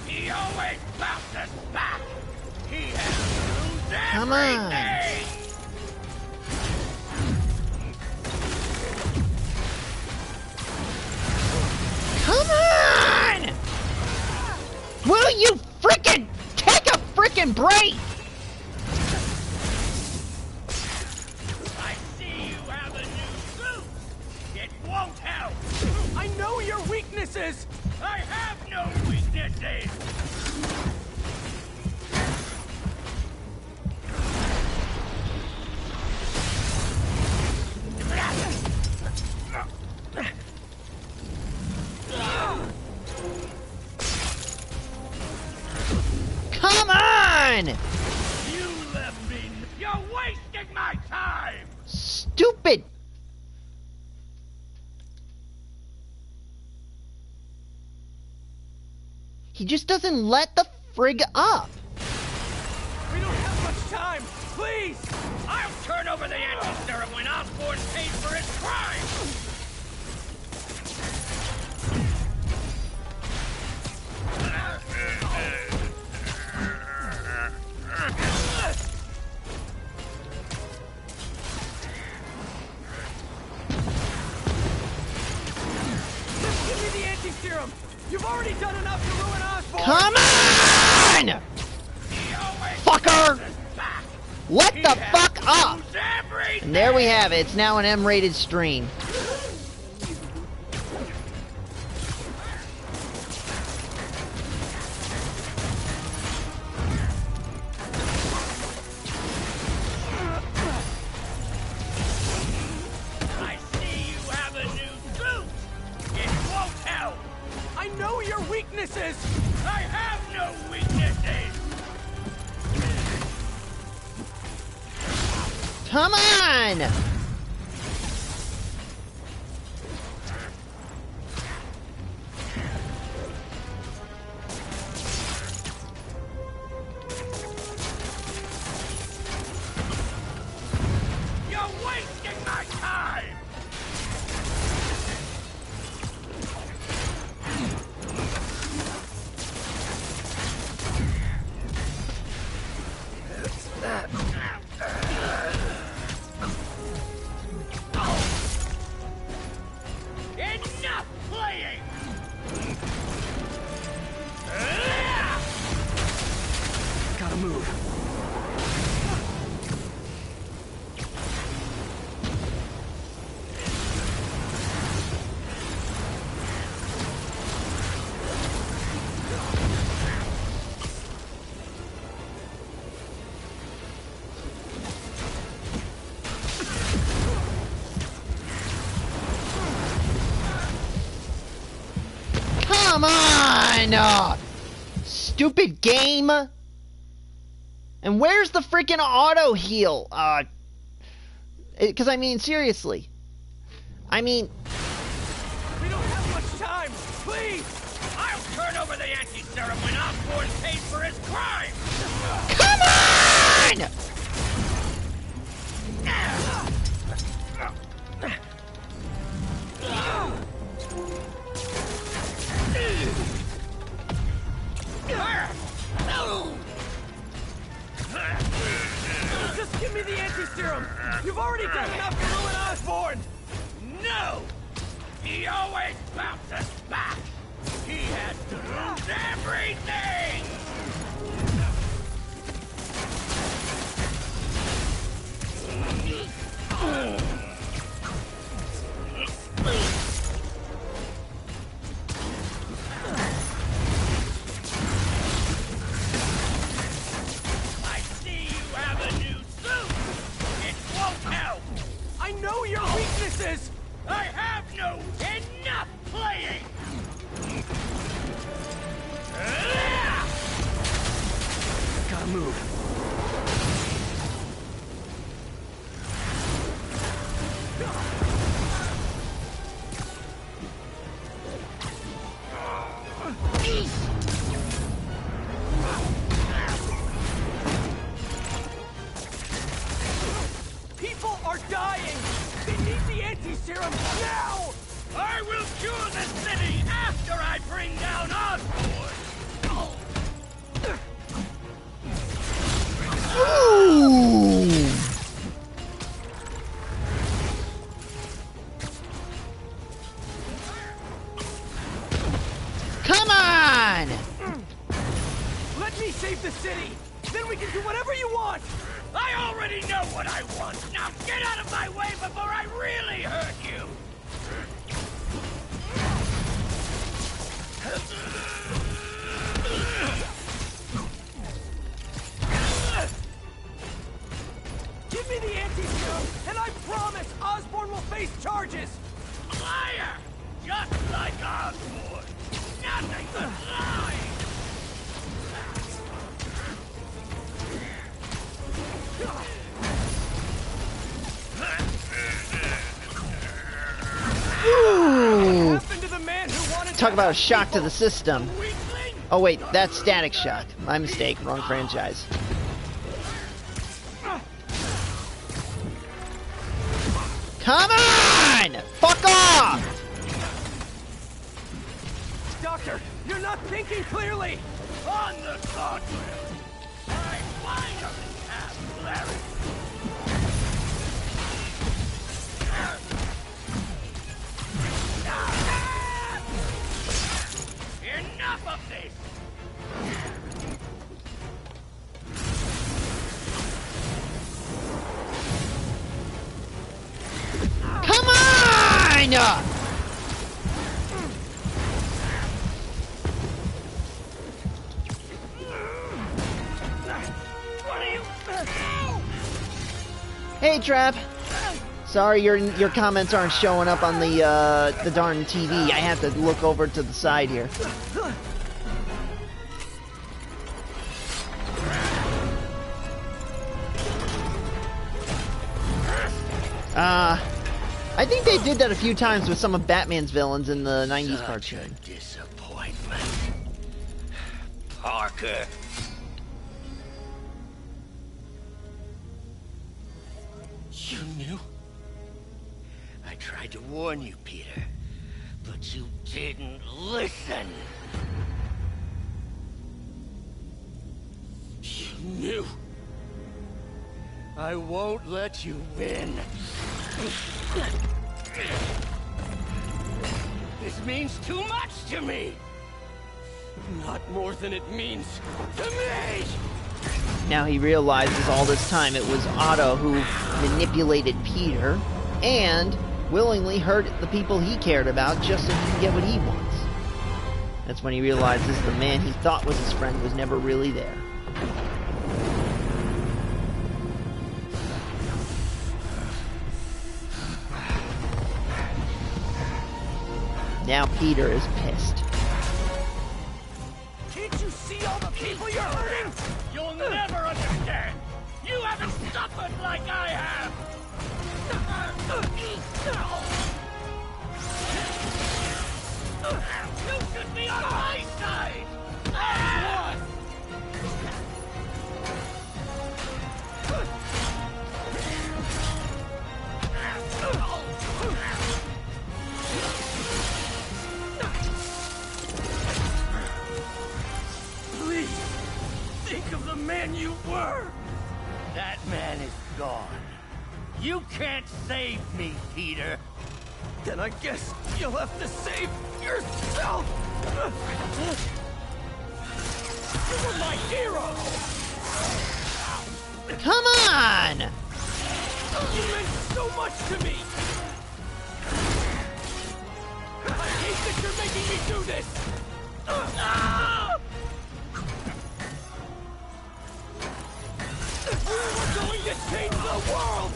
He always bounces back! He has to lose Come on. everything! Come on! Will you frickin' take a frickin' break? I see you have a new suit! It won't help! I know your weaknesses! I have no weaknesses! Come on! You left me... You're wasting my time! Stupid! He just doesn't let the frig up. We don't have much time! Please! I'll turn over the anti-serum when Osborn pays for his crimes! Just give me the anti-serum! You've already done enough to ruin Osborn! Come on! Fucker! Let the fuck up! And there we have it. It's now an M-rated stream. I see you have a new suit! It won't help! I know your weaknesses! I have no weaknesses! Come on! on! Stupid game! And where's the freaking auto heal? Because I mean, seriously. I mean... We don't have much time! Please! I'll turn over the anti-serum when Osborn pays for his crime! Come on! Just give me the anti-serum! You've already done enough to ruin Osborn! No! He always bounces back! He has to lose everything! I see you have a new suit! It won't help! I know your weaknesses! I have no enough playing! Gotta move. People are dying! They need the anti-serum now! I will cure the city after I bring down Osborn! Ooh. Come on! Let me save the city! Then we can do whatever you want! I already know what I want! Now get out of my way before I really hurt you! Give me the anti-serum, and I promise Osborn will face charges! Liar! Just like Osborn! Nothing but lies! Ooh. Talk about a shock to the system. Oh wait, that's Static Shock. My mistake, wrong franchise. Come on! Fuck off! Doctor, you're not thinking clearly! On the contrary, I finally have clarity. Enough of this! Come on! Hey, Trap. Sorry, your comments aren't showing up on the darn TV. I have to look over to the side here. I think they did that a few times with some of Batman's villains in the 90s cartoon. Disappointment. Parker. You knew? I tried to warn you, Peter, but you didn't listen. You knew. I won't let you win. This means too much to me. Not more than it means to me. Now he realizes all this time it was Otto who manipulated Peter and willingly hurt the people he cared about just so he can get what he wants. That's when he realizes the man he thought was his friend was never really there. Now Peter is pissed. Don't you see all the people you're hurting? You'll never understand! You haven't suffered like I have! You should be on my side! As one! Please, think of the man you were! That man is gone. You can't save me, Peter. Then I guess you'll have to save yourself! You were my hero! Come on! You meant so much to me! I hate that you're making me do this! We're going to change the world!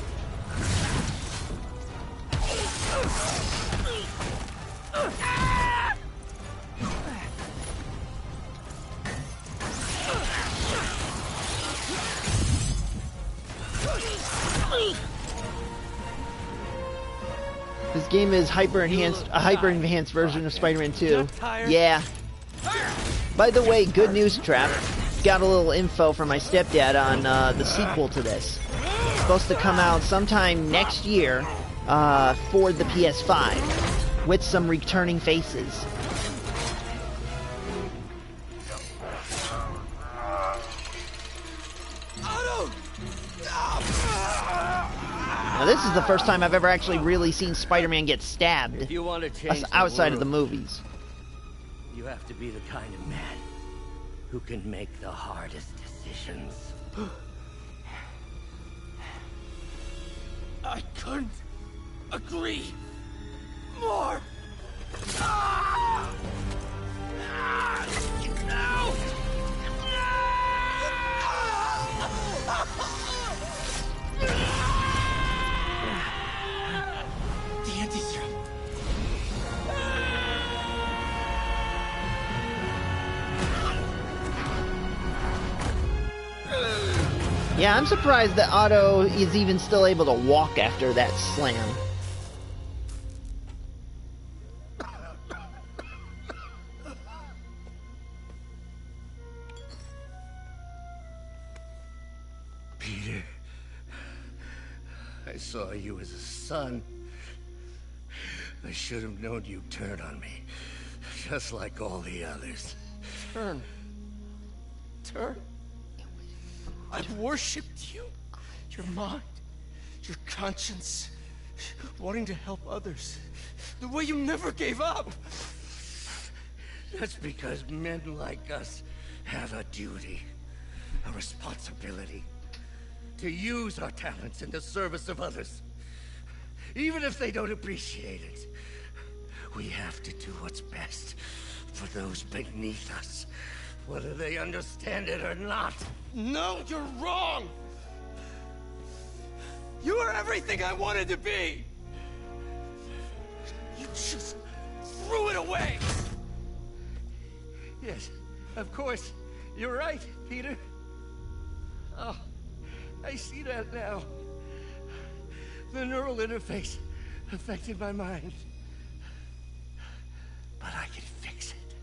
This game is a hyper enhanced version of Spider-Man 2. Yeah. By the way, good news, Trap. Got a little info from my stepdad on the sequel to this. It's supposed to come out sometime next year for the PS5 with some returning faces. Now, this is the first time I've ever actually really seen Spider-Man get stabbed If you want to change outside of the the movies. You have to be the kind of man who can make the hardest decisions. I couldn't agree more. No! The anti-serum. Yeah, I'm surprised that Otto is even still able to walk after that slam. Peter, I saw you as a son. I should have known you'd turn on me, just like all the others. Turn. I've worshipped you. Your mind, your conscience, wanting to help others. The way you never gave up. That's because men like us have a duty, a responsibility, to use our talents in the service of others. Even if they don't appreciate it, we have to do what's best for those beneath us, whether they understand it or not. No, you're wrong! You are everything I wanted to be! You just threw it away! Yes, of course. You're right, Peter. Oh, I see that now. The neural interface affected my mind. But I can fix it.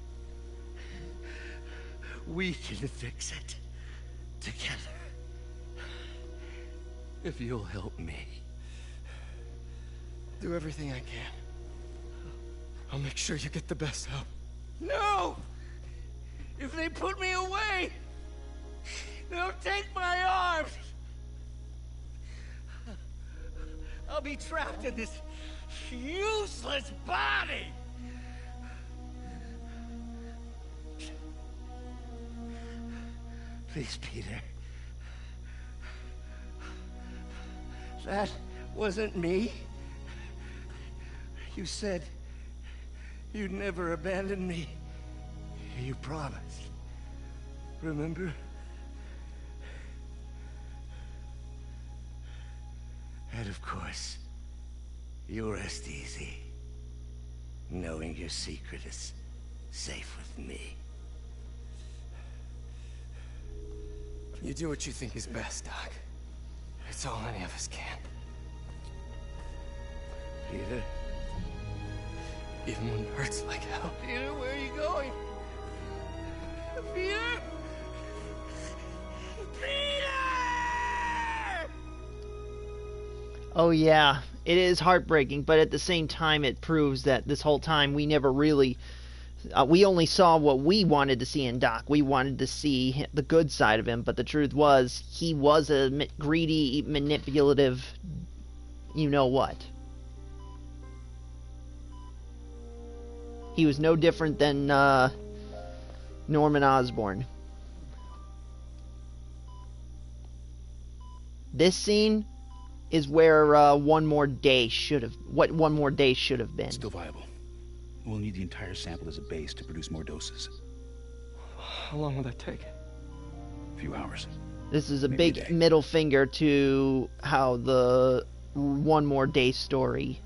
We can fix it. Together. If you'll help me. Do everything I can. I'll make sure you get the best help. No! If they put me away, they'll take my arms. I'll be trapped in this useless body. Please, Peter. That wasn't me. You said you'd never abandon me. You promised. Remember? And of course, you rest easy, knowing your secret is safe with me. You do what you think is best, Doc. It's all any of us can. Peter. Even when it hurts like hell. Peter, where are you going? Peter! Peter! Oh yeah, it is heartbreaking, but at the same time it proves that this whole time we never really... we only saw what we wanted to see in Doc. We wanted to see the good side of him, but the truth was, he was a greedy, manipulative, you-know-what. He was no different than Norman Osborn. This scene is where One More Day should have been. Still viable. We'll need the entire sample as a base to produce more doses. How long will that take? A few hours. This is a big middle finger to how the One More Day story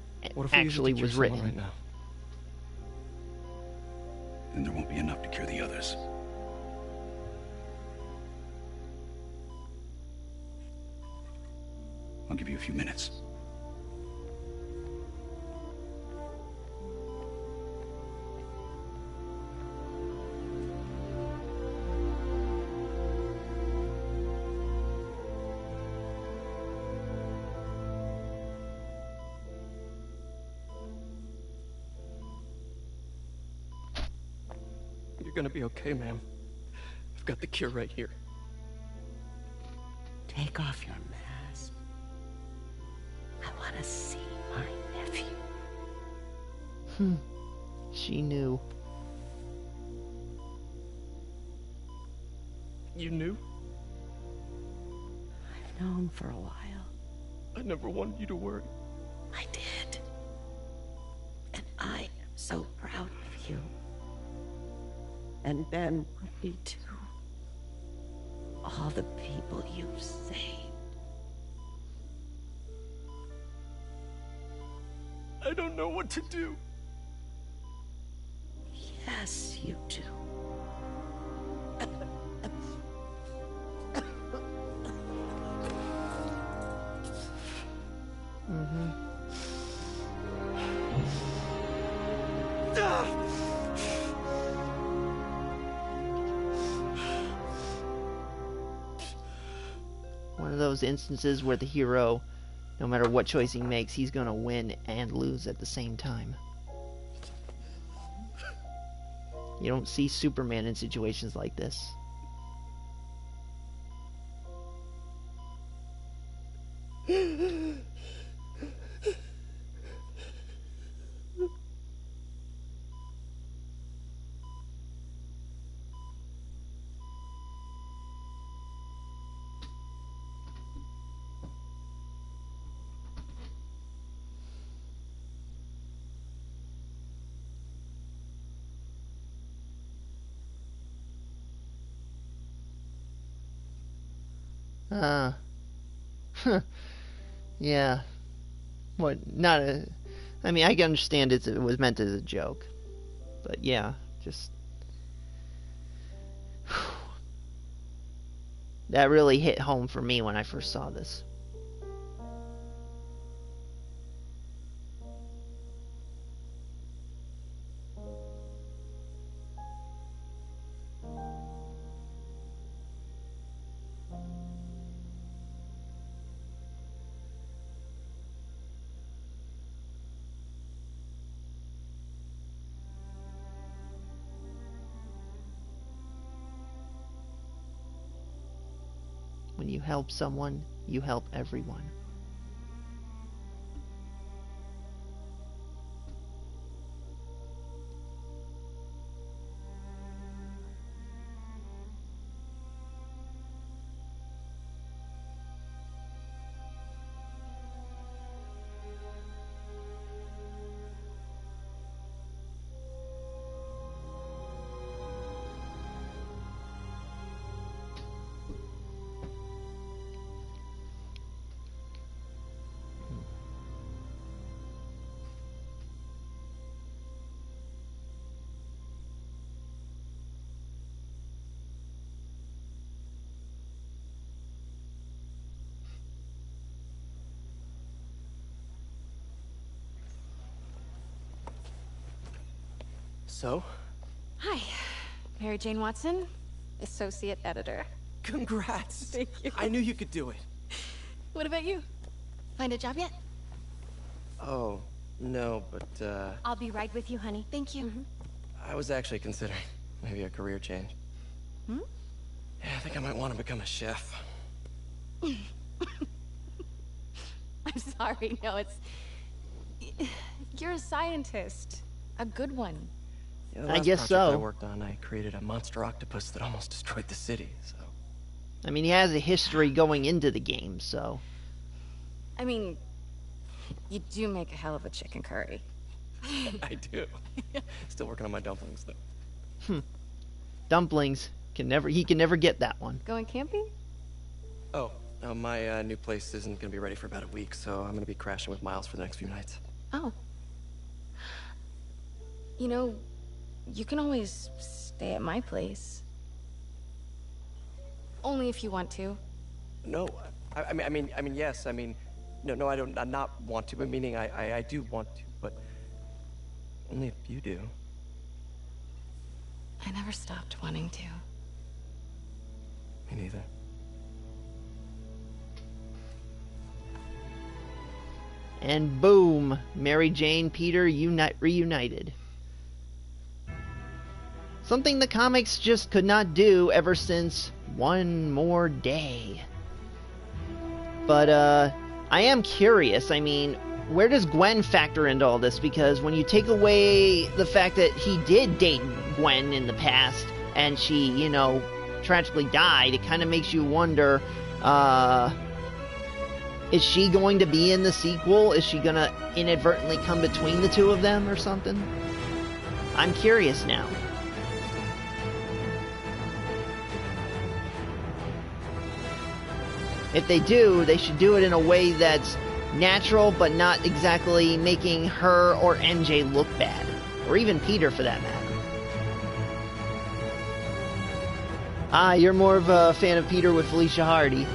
actually was written. Right now? Then there won't be enough to cure the others. I'll give you a few minutes. You're gonna be okay, ma'am. I've got the cure right here. Take off your mask. I want to see my nephew. She knew. You knew? I've known for a while. I never wanted you to worry. I did. And I am so proud of you. And Ben would be too. All the people you've saved. I don't know what to do. Yes, you do. One of those instances where the hero, no matter what choice he makes, he's gonna win and lose at the same time. You don't see Superman in situations like this. Yeah. What, not a... I mean, I can understand it was meant as a joke. But yeah, just... That really hit home for me when I first saw this. When you help someone, you help everyone. So? Hi, Mary Jane Watson, associate editor. Congrats! Thank you. I knew you could do it. What about you? Find a job yet? Oh, no, but, I'll be right with you, honey. Thank you. I was actually considering maybe a career change. Hmm? Yeah, I think I might want to become a chef. I'm sorry, no, it's... You're a scientist. A good one. Yeah, the I last guess project I so. worked on, I created a monster octopus that almost destroyed the city, so... I mean, he has a history going into the game, so... I mean, you do make a hell of a chicken curry. I do. Still working on my dumplings, though. Dumplings. He can never get that one. Going camping? Oh, my new place isn't gonna be ready for about a week, so I'm gonna be crashing with Miles for the next few nights. Oh. You know, you can always stay at my place. Only if you want to. No, I mean, yes, I mean, no, I don't, not want to, but meaning I do want to, but only if you do. I never stopped wanting to. Me neither. And boom, Mary Jane, Peter reunited. Something the comics just could not do ever since One More Day. But, I am curious, I mean, where does Gwen factor into all this? Because when you take away the fact that he did date Gwen in the past, and she, you know, tragically died, it kind of makes you wonder, is she going to be in the sequel? Is she gonna inadvertently come between the two of them or something? I'm curious now. If they do, they should do it in a way that's natural, but not exactly making her or MJ look bad. Or even Peter, for that matter. Ah, you're more of a fan of Peter with Felicia Hardy.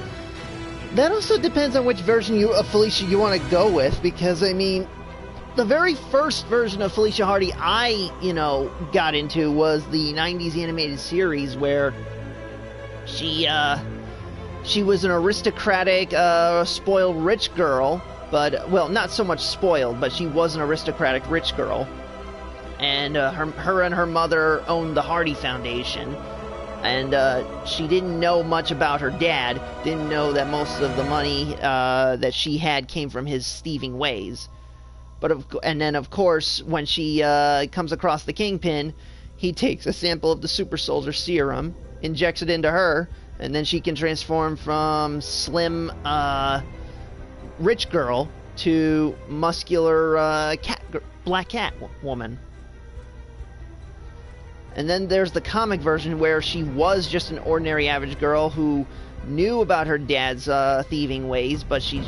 That also depends on which version of Felicia you want to go with, because, I mean, the very first version of Felicia Hardy I, got into was the 90s animated series where she was an aristocratic, spoiled rich girl, but, well, not so much spoiled, but she was an aristocratic rich girl. And her and her mother owned the Hardy Foundation. And she didn't know much about her dad, didn't know that most of the money that she had came from his thieving ways. And then, of course, when she comes across the Kingpin, he takes a sample of the super soldier serum, injects it into her, and then she can transform from slim, rich girl to muscular black cat woman. And then there's the comic version where she was just an ordinary average girl who knew about her dad's thieving ways, but she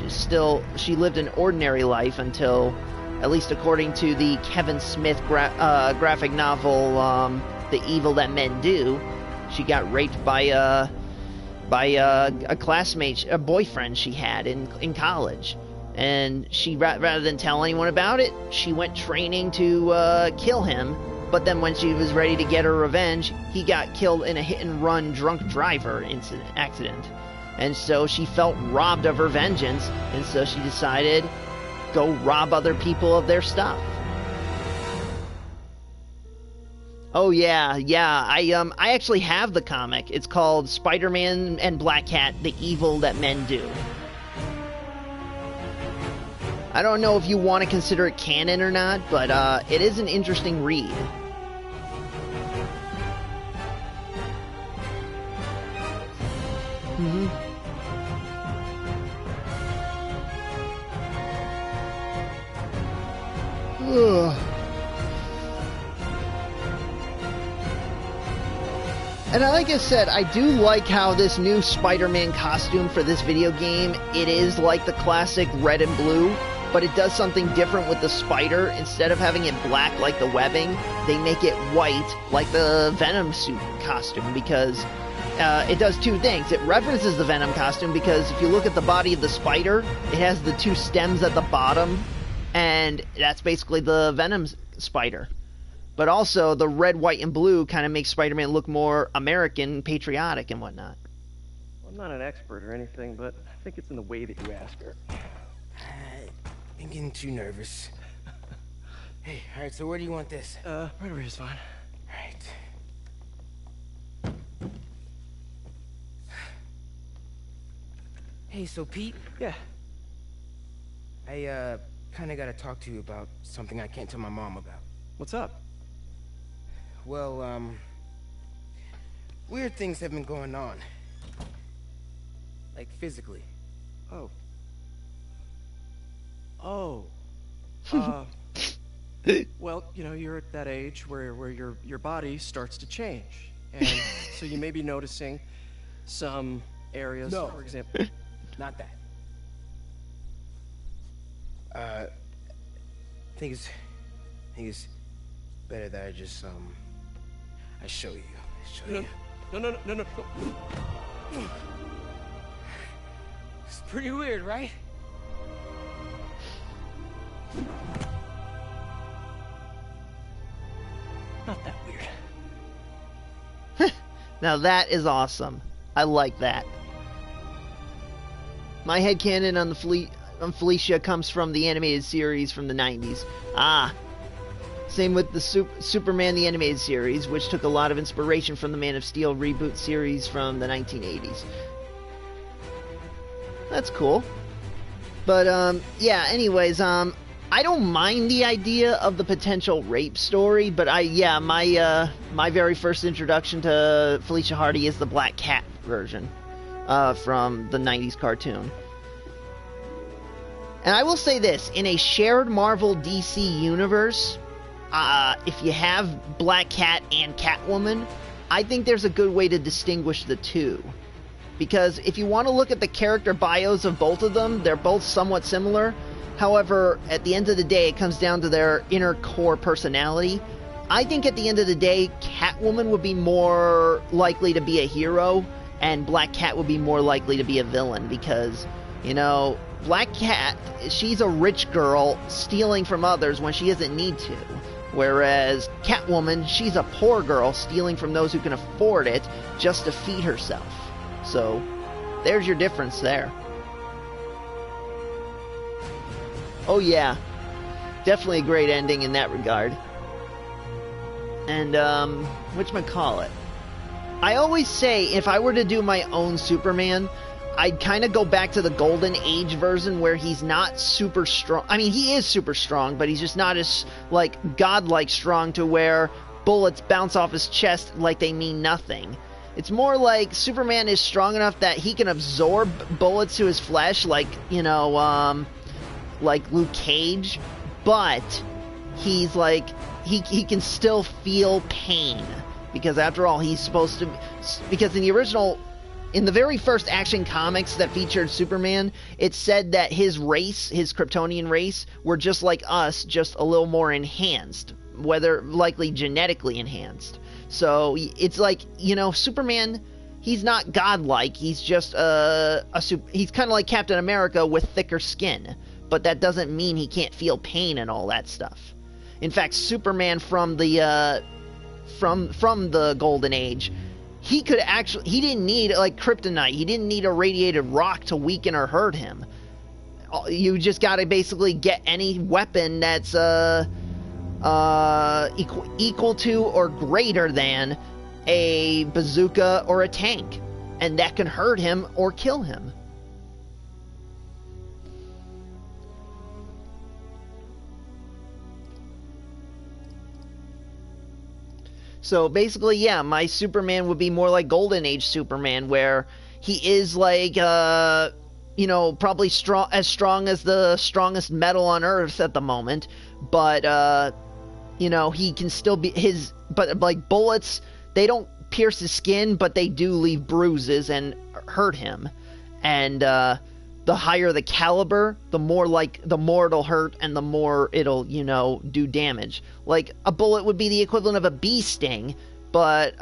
lived an ordinary life until, at least according to the Kevin Smith graphic novel, The Evil That Men Do, she got raped by a classmate, a boyfriend she had in college. And she, rather than tell anyone about it, she went training to kill him. But then when she was ready to get her revenge, he got killed in a hit-and-run drunk driver accident. And so she felt robbed of her vengeance, and so she decided, go rob other people of their stuff. Oh yeah, I actually have the comic. It's called Spider-Man and Black Cat, The Evil That Men Do. I don't know if you want to consider it canon or not, but it is an interesting read. And like I said, I do like how this new Spider-Man costume for this video game, it is like the classic red and blue, but it does something different with the spider. Instead of having it black like the webbing, they make it white like the Venom suit costume, because it does two things. It references the Venom costume because if you look at the body of the spider, it has the two stems at the bottom, and that's basically the Venom spider. But also, the red, white, and blue kind of makes Spider-Man look more American, patriotic, and whatnot. Well, I'm not an expert or anything, but I think it's in the way that you ask her. I'm getting too nervous. Hey, alright, so where do you want this? Right over here is fine. Alright. Hey, so Pete? Yeah? I, kinda gotta talk to you about something I can't tell my mom about. What's up? Well, weird things have been going on. Like, physically. Oh. Oh. Well, you know, you're at that age where your body starts to change. And so you may be noticing some areas, No. for example. Not that. I think it's better that I just, I show you. No. It's pretty weird, right? Not that weird. Now that is awesome. I like that. My headcanon on Felicia comes from the animated series from the 90s. Same with the Superman the Animated Series, which took a lot of inspiration from the Man of Steel reboot series from the 1980s. That's cool. But, yeah, anyways, I don't mind the idea of the potential rape story, but my very first introduction to Felicia Hardy is the Black Cat version from the 90s cartoon. And I will say this, in a shared Marvel DC universe, if you have Black Cat and Catwoman, I think there's a good way to distinguish the two. Because if you want to look at the character bios of both of them, they're both somewhat similar. However, at the end of the day, it comes down to their inner core personality. I think at the end of the day, Catwoman would be more likely to be a hero, and Black Cat would be more likely to be a villain, because, you know, Black Cat, she's a rich girl stealing from others when she doesn't need to. Whereas Catwoman, she's a poor girl stealing from those who can afford it just to feed herself. So, there's your difference there. Oh yeah, definitely a great ending in that regard. And, whatchamacallit? I always say, if I were to do my own Superman, I'd kind of go back to the Golden Age version where he's not super strong. I mean, he is super strong, but he's just not as, like, godlike strong to where bullets bounce off his chest like they mean nothing. It's more like Superman is strong enough that he can absorb bullets to his flesh, like, you know, like Luke Cage, but he's like, he can still feel pain. Because after all, he's supposed to... Because in the original... In the very first Action Comics that featured Superman, it said that his race, his Kryptonian race, were just like us, just a little more enhanced. Whether likely genetically enhanced. So, it's like, you know, Superman, he's not godlike. He's just he's kind of like Captain America with thicker skin. But that doesn't mean he can't feel pain and all that stuff. In fact, Superman from the from the Golden Age, he didn't need, like, kryptonite. He didn't need a radiated rock to weaken or hurt him. You just gotta basically get any weapon that's equal to or greater than a bazooka or a tank, and that can hurt him or kill him. So basically, yeah, my Superman would be more like Golden Age Superman, where he is like, you know, probably as strong as the strongest metal on Earth at the moment, but, you know, he can still be but like bullets, they don't pierce his skin, but they do leave bruises and hurt him. And, the higher the caliber, the more it'll hurt and the more it'll, you know, do damage. Like, a bullet would be the equivalent of a bee sting, but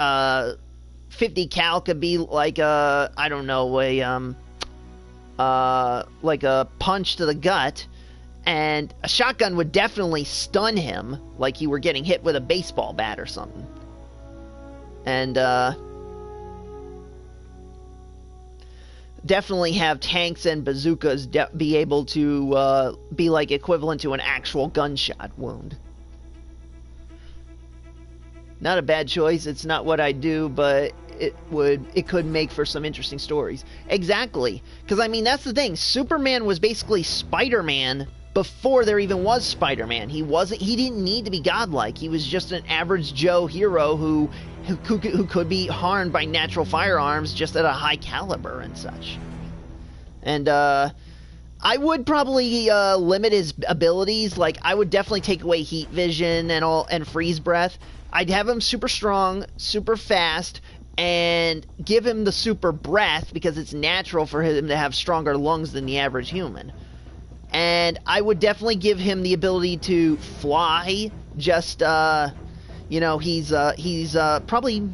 50 cal could be like a, I don't know, like a punch to the gut, And a shotgun would definitely stun him, like he were getting hit with a baseball bat or something. And definitely have tanks and bazookas be able to be like equivalent to an actual gunshot wound. Not a bad choice. It's not what I do, but it could make for some interesting stories. Exactly. Because, I mean, that's the thing. Superman was basically Spider-Man before there even was Spider-Man. He didn't need to be godlike. He was just an average Joe hero who could be harmed by natural firearms just at a high caliber and such. And I would probably limit his abilities. Like, I would definitely take away heat vision and freeze breath. I'd have him super strong, super fast, and give him the super breath because it's natural for him to have stronger lungs than the average human. And I would definitely give him the ability to fly. Just, you know, he's probably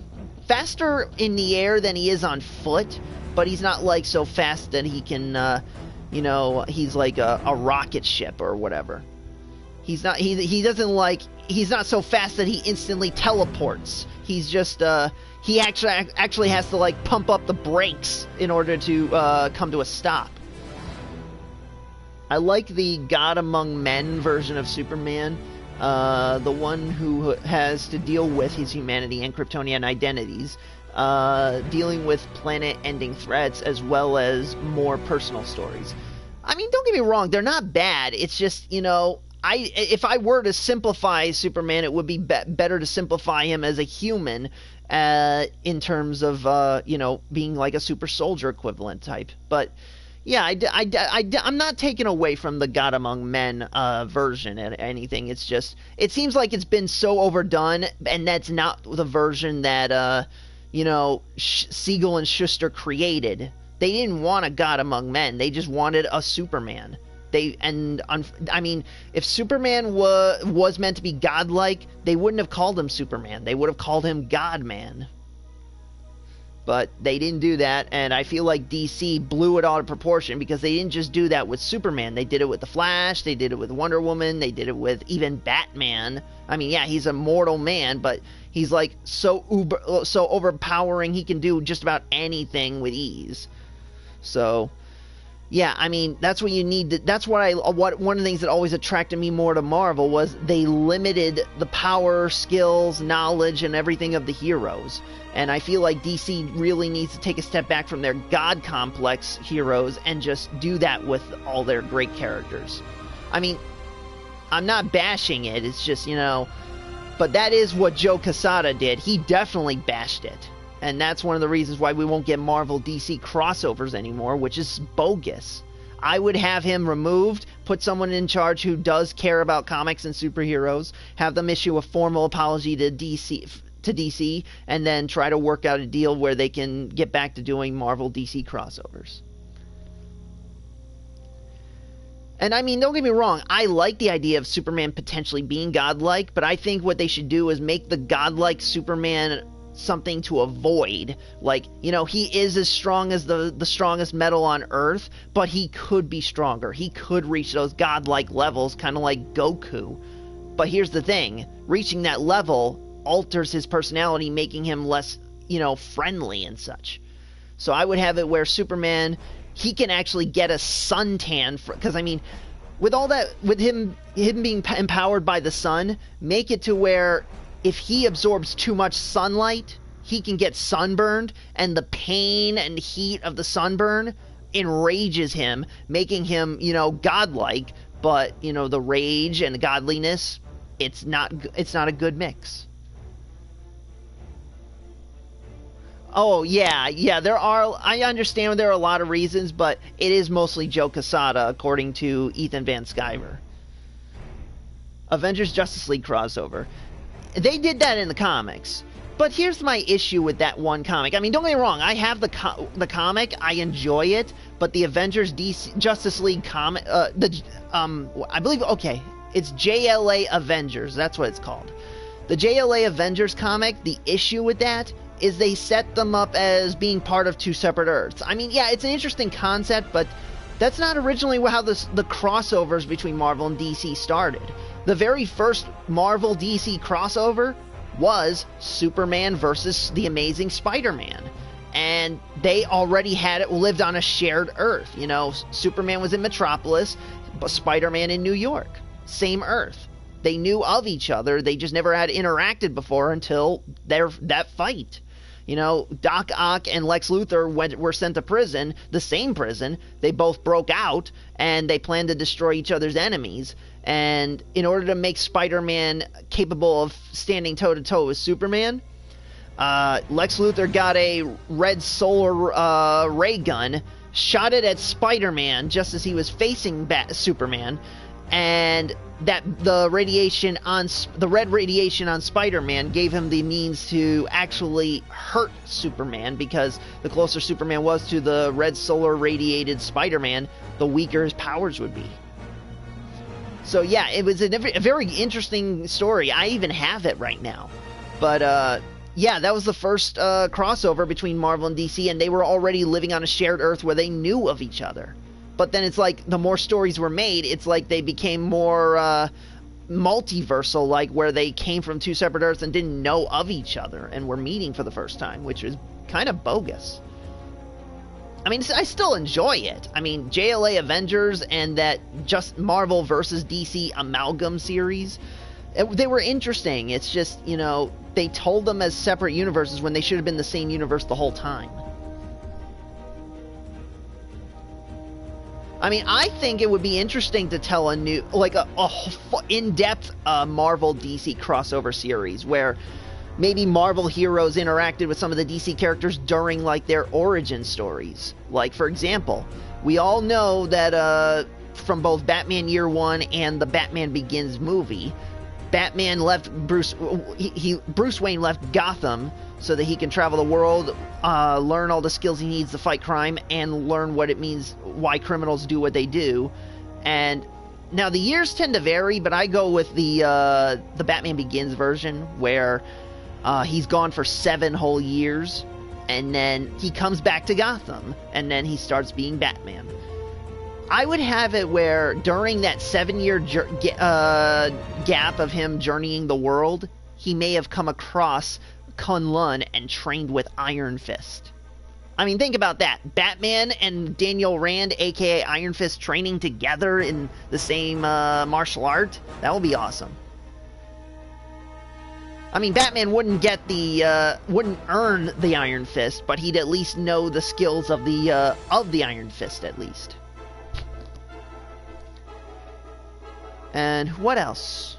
faster in the air than he is on foot, but he's not like so fast that he can, you know, he's like a rocket ship or whatever. He's not. He doesn't like. He's not so fast that he instantly teleports. He's just. He actually has to like pump up the brakes in order to come to a stop. I like the God Among Men version of Superman, the one who has to deal with his humanity and Kryptonian identities, dealing with planet-ending threats as well as more personal stories. I mean, don't get me wrong, they're not bad. It's just, you know, if I were to simplify Superman, it would be better to simplify him as a human in terms of, you know, being like a super soldier equivalent type. But yeah, I'm not taking away from the God Among Men version or anything. It's just, it seems like it's been so overdone, and that's not the version that, you know, Siegel and Schuster created. They didn't want a God Among Men. They just wanted a Superman. I mean, if Superman was meant to be godlike, they wouldn't have called him Superman. They would have called him God-Man. But they didn't do that, and I feel like DC blew it out of proportion because they didn't just do that with Superman. They did it with The Flash, they did it with Wonder Woman, they did it with even Batman. I mean, yeah, he's a mortal man, but he's like so overpowering he can do just about anything with ease. So, yeah, I mean, that's what you need. That's one of the things that always attracted me more to Marvel was they limited the power, skills, knowledge, and everything of the heroes. And I feel like DC really needs to take a step back from their god complex heroes and just do that with all their great characters. I mean, I'm not bashing it. It's just, you know, but that is what Joe Quesada did. He definitely bashed it. And that's one of the reasons why we won't get Marvel DC crossovers anymore, which is bogus. I would have him removed, put someone in charge who does care about comics and superheroes, have them issue a formal apology to DC, and then try to work out a deal where they can get back to doing Marvel DC crossovers. And I mean, don't get me wrong, I like the idea of Superman potentially being godlike, but I think what they should do is make the godlike Superman something to avoid. Like, you know, he is as strong as the strongest metal on Earth, but he could be stronger. He could reach those godlike levels, kind of like Goku. But here's the thing, reaching that level alters his personality, making him less, you know, friendly and such. So I would have it where Superman, he can actually get a suntan, because I mean, with all that, with him being empowered by the sun, make it to where if he absorbs too much sunlight, he can get sunburned, and the pain and heat of the sunburn enrages him, making him, you know, godlike, but, you know, the rage and the godliness, it's not a good mix. Oh, yeah, I understand there are a lot of reasons, but it is mostly Joe Quesada, according to Ethan Van Sciver. Avengers Justice League crossover. They did that in the comics. But here's my issue with that one comic. I mean, don't get me wrong, I have the comic, I enjoy it, but the Avengers Justice League comic, I believe, okay, it's JLA Avengers, that's what it's called. The JLA Avengers comic, the issue with that is they set them up as being part of two separate Earths. I mean, yeah, it's an interesting concept, but That's not originally how the crossovers between Marvel and DC started. The very first Marvel DC crossover was Superman versus the Amazing Spider-Man. And they already lived on a shared Earth. You know, Superman was in Metropolis, but Spider-Man in New York. Same Earth. They knew of each other. They just never had interacted before until that fight. You know, Doc Ock and Lex Luthor were sent to prison, the same prison. They both broke out, and they planned to destroy each other's enemies. And in order to make Spider-Man capable of standing toe-to-toe with Superman, Lex Luthor got a red solar ray gun, shot it at Spider-Man just as he was facing Superman, and the red radiation on Spider-Man gave him the means to actually hurt Superman, because the closer Superman was to the red solar radiated Spider-Man, the weaker his powers would be. So yeah, it was a very interesting story. I even have it right now. But yeah, that was the first crossover between Marvel and DC, and they were already living on a shared Earth where they knew of each other. But then it's like the more stories were made, it's like they became more multiversal, like where they came from two separate Earths and didn't know of each other and were meeting for the first time, which is kind of bogus. I mean, I still enjoy it. I mean, JLA Avengers and that just Marvel versus DC amalgam series, they were interesting. It's just, you know, they told them as separate universes when they should have been the same universe the whole time. I mean, I think it would be interesting to tell a new, like a in-depth Marvel DC crossover series where maybe Marvel heroes interacted with some of the DC characters during like their origin stories. Like, for example, we all know that from both Batman Year One and the Batman Begins movie, Batman left Bruce Wayne left Gotham so that he can travel the world, learn all the skills he needs to fight crime, and learn what it means, why criminals do what they do. And now the years tend to vary, but I go with the Batman Begins version, where he's gone for 7 whole years, and then he comes back to Gotham, and then he starts being Batman. I would have it where during that 7-year gap of him journeying the world, he may have come across Kunlun and trained with Iron Fist. I mean, think about that. Batman and Daniel Rand, aka Iron Fist, training together in the same martial art. That would be awesome. I mean, Batman wouldn't earn the Iron Fist, but he'd at least know the skills of the Iron Fist, at least. And what else?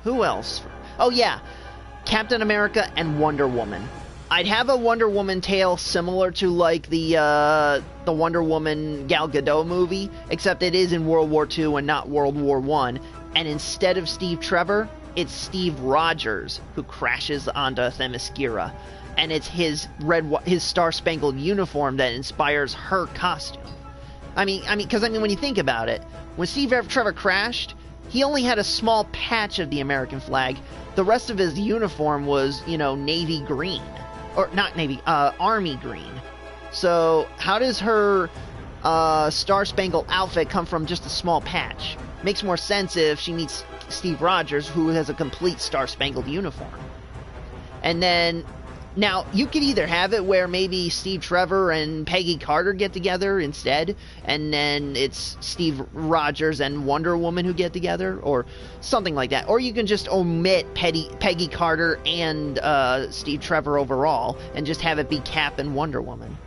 Who else? Oh yeah, Captain America and Wonder Woman. I'd have a Wonder Woman tale similar to like the Wonder Woman Gal Gadot movie, except it is in World War II and not World War I. And instead of Steve Trevor, it's Steve Rogers who crashes onto Themyscira, and it's his Star-Spangled uniform that inspires her costume. I mean, because when you think about it, when Steve Trevor crashed, he only had a small patch of the American flag. The rest of his uniform was, you know, navy green. Or not navy, army green. So how does her Star-Spangled outfit come from just a small patch? Makes more sense if she meets Steve Rogers, who has a complete Star-Spangled uniform. And then, now, you could either have it where maybe Steve Trevor and Peggy Carter get together instead, and then it's Steve Rogers and Wonder Woman who get together, or something like that. Or you can just omit Peggy Carter and Steve Trevor overall, and just have it be Cap and Wonder Woman.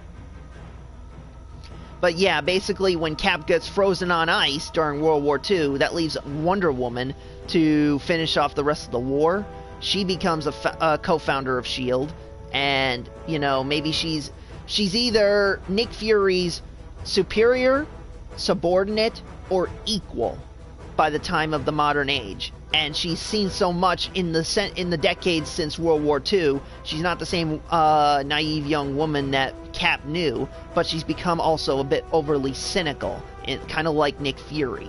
But yeah, basically when Cap gets frozen on ice during World War II, that leaves Wonder Woman to finish off the rest of the war. She becomes a co-founder of S.H.I.E.L.D., and, you know, maybe she's either Nick Fury's superior, subordinate, or equal by the time of the modern age. And she's seen so much in the decades since World War II. She's not the same naive young woman that Cap knew, but she's become also a bit overly cynical, kind of like Nick Fury.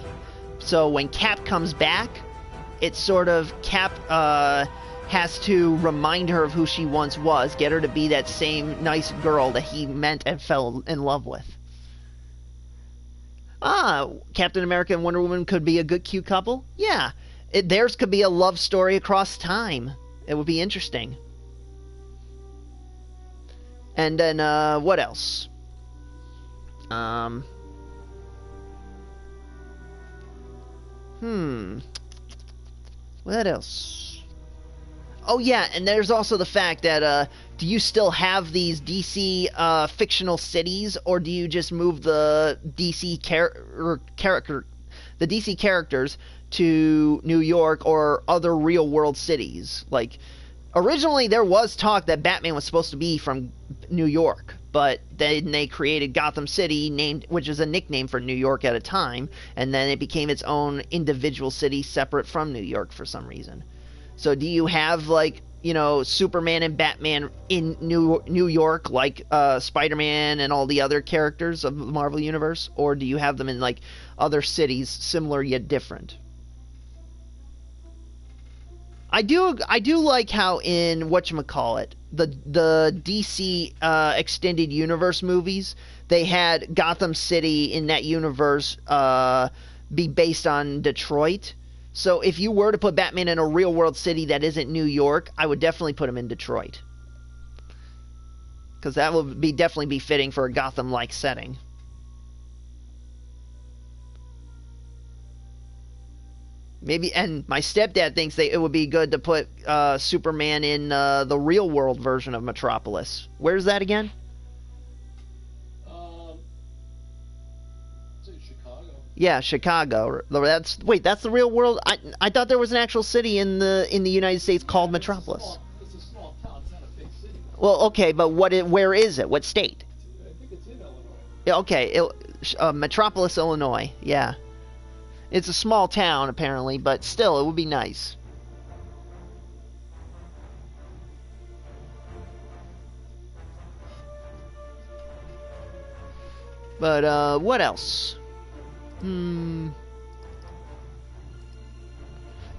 So when Cap comes back, it's sort of Cap has to remind her of who she once was, get her to be that same nice girl that he met and fell in love with. Captain America and Wonder Woman could be a good, cute couple? Yeah. Theirs could be a love story across time. It would be interesting. And then, what else? What else? Oh yeah, and there's also the fact that, do you still have these DC fictional cities, or do you just move the DC the DC characters to New York or other real-world cities? Like, originally there was talk that Batman was supposed to be from New York, but then they created Gotham City, which is a nickname for New York at a time, and then it became its own individual city separate from New York for some reason. So do you have, like, you know, Superman and Batman in New York, like Spider-Man and all the other characters of the Marvel Universe? Or do you have them in, like, other cities, similar yet different? I do like how in whatchamacallit, the DC extended universe movies, they had Gotham City in that universe be based on Detroit. So if you were to put Batman in a real-world city that isn't New York, I would definitely put him in Detroit. Because that would definitely be fitting for a Gotham-like setting. Maybe, and my stepdad thinks it would be good to put Superman in the real-world version of Metropolis. Where's that again? Yeah, Chicago. That's the real world. I thought there was an actual city in the United States called Metropolis. It's a small town. It's not a big city. Well, okay, but where is it? What state? I think it's in Illinois. Yeah, okay, Metropolis, Illinois. Yeah, it's a small town apparently, but still, it would be nice. But what else? And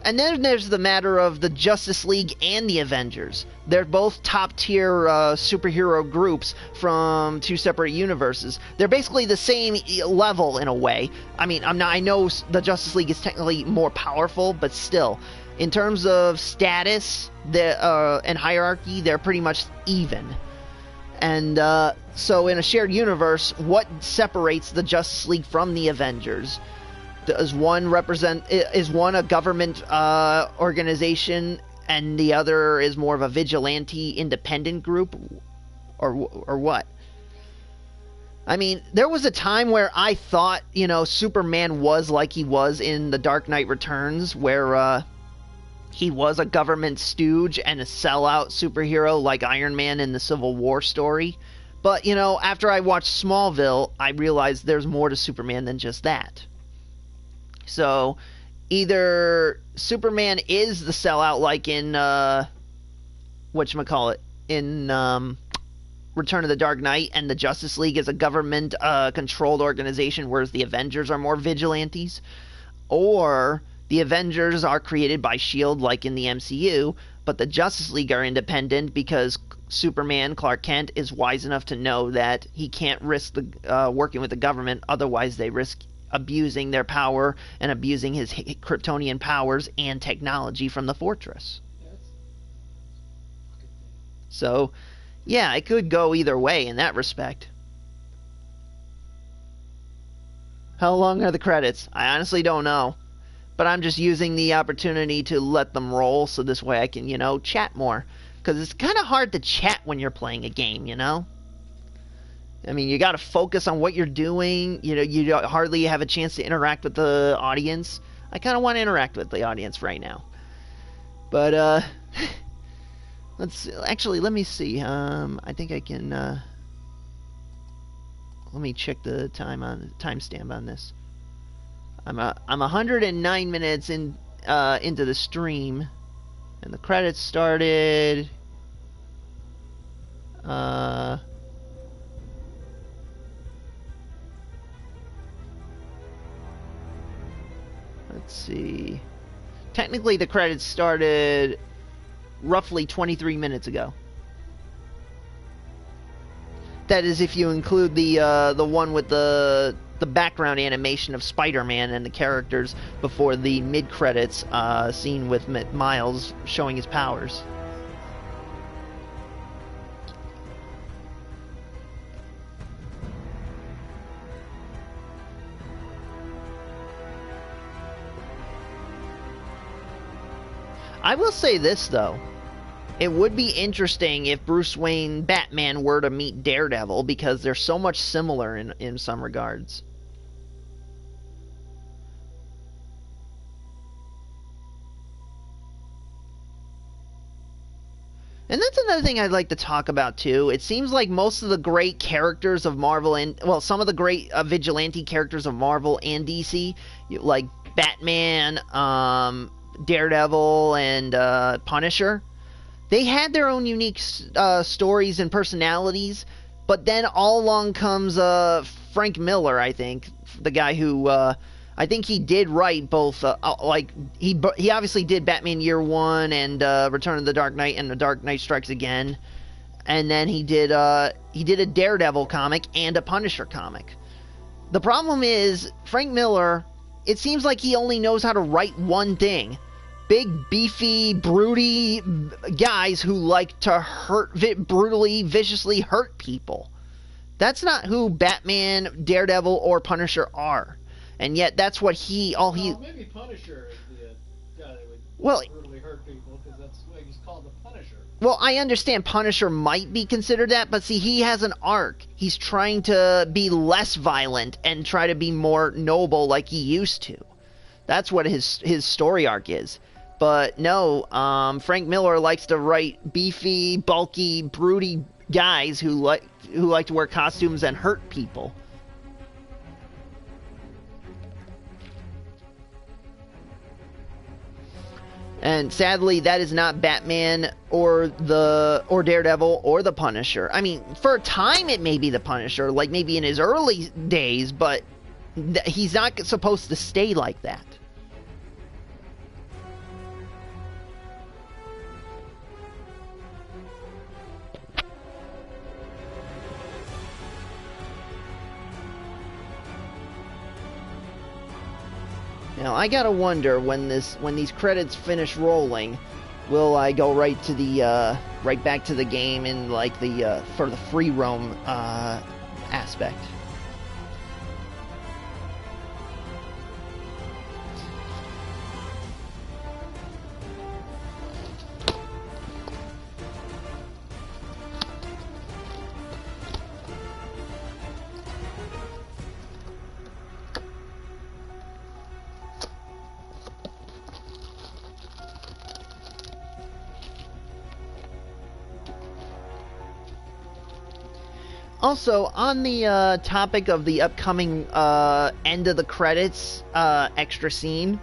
then there's the matter of the Justice League and the Avengers. They're both top-tier superhero groups from two separate universes. They're basically the same level in a way. I mean, I know the Justice League is technically more powerful, but still, in terms of status and hierarchy, they're pretty much even. And so in a shared universe, what separates the Justice League from the Avengers? Is one a government organization and the other is more of a vigilante independent group, or what? I mean, there was a time where I thought, you know, Superman was like he was in The Dark Knight Returns, where he was a government stooge and a sellout superhero like Iron Man in the Civil War story. But, you know, after I watched Smallville, I realized there's more to Superman than just that. So, either Superman is the sellout like in, in Return of the Dark Knight, and the Justice League is a government-controlled organization, whereas the Avengers are more vigilantes. Or the Avengers are created by S.H.I.E.L.D. like in the MCU, but the Justice League are independent because Superman, Clark Kent, is wise enough to know that he can't risk working with the government, otherwise they risk abusing their power and abusing his Kryptonian powers and technology from the Fortress. So, yeah, it could go either way in that respect. How long are the credits? I honestly don't know. But I'm just using the opportunity to let them roll so this way I can, you know, chat more. Because it's kind of hard to chat when you're playing a game, you know? I mean, you got to focus on what you're doing. You know, you hardly have a chance to interact with the audience. I kind of want to interact with the audience right now. But, let me see. I think I can, let me check the timestamp on this. I'm 109 minutes into the stream, and the credits started. Let's see. Technically, the credits started roughly 23 minutes ago. That is, if you include the one with the background animation of Spider-Man and the characters before the mid-credits scene with Miles showing his powers. I will say this, though. It would be interesting if Bruce Wayne Batman were to meet Daredevil, because they're so much similar in some regards. And that's another thing I'd like to talk about, too. It seems like most of the great characters of Marvel and, well, some of the great vigilante characters of Marvel and DC, like Batman, Daredevil, and Punisher, they had their own unique stories and personalities, but then all along comes Frank Miller, I think, the guy who I think he did write both. Like he obviously did Batman Year One and Return of the Dark Knight and The Dark Knight Strikes Again, and then he did a Daredevil comic and a Punisher comic. The problem is Frank Miller. It seems like he only knows how to write one thing. Big, beefy, broody guys who like to brutally, viciously hurt people. That's not who Batman, Daredevil, or Punisher are. And yet, that's what maybe Punisher is the guy that would brutally hurt people, because that's why he's called the Punisher. Well, I understand Punisher might be considered that, but see, he has an arc. He's trying to be less violent and try to be more noble like he used to. That's what his story arc is. But no, Frank Miller likes to write beefy, bulky, broody guys who like to wear costumes and hurt people. And sadly, that is not Batman or Daredevil or the Punisher. I mean, for a time it may be the Punisher, like maybe in his early days, but he's not supposed to stay like that. Now I gotta wonder when these credits finish rolling, will I go right to the right back to the game in like the for the free roam aspect? Also, on the topic of the upcoming end of the credits extra scene,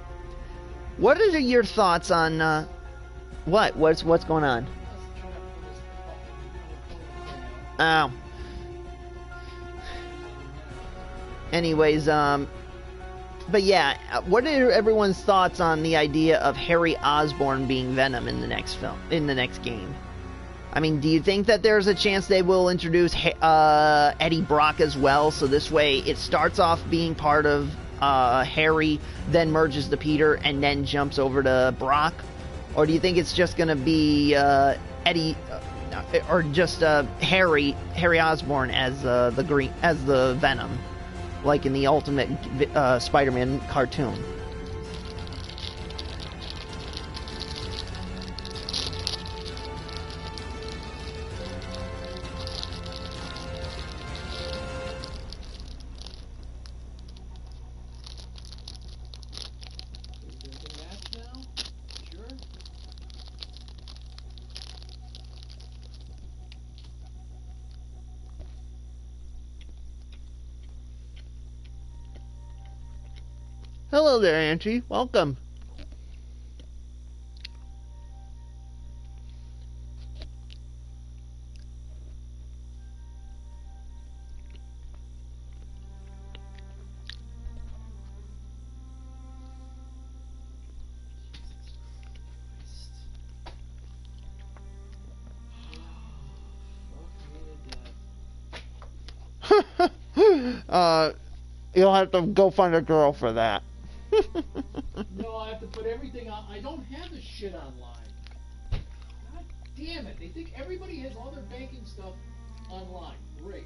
what are your thoughts on what's going on? Oh. Anyways, but yeah, what are everyone's thoughts on the idea of Harry Osborn being Venom in the next game? I mean, do you think that there's a chance they will introduce Eddie Brock as well? So this way it starts off being part of Harry, then merges to Peter, and then jumps over to Brock? Or do you think it's just going to be Eddie, or just Harry Osborn as the Venom, like in the Ultimate Spider-Man cartoon? Hello there, Auntie. Welcome. You'll have to go find a girl for that. No, I have to put everything on. I don't have this shit online. God damn it. They think everybody has all their banking stuff online. Great.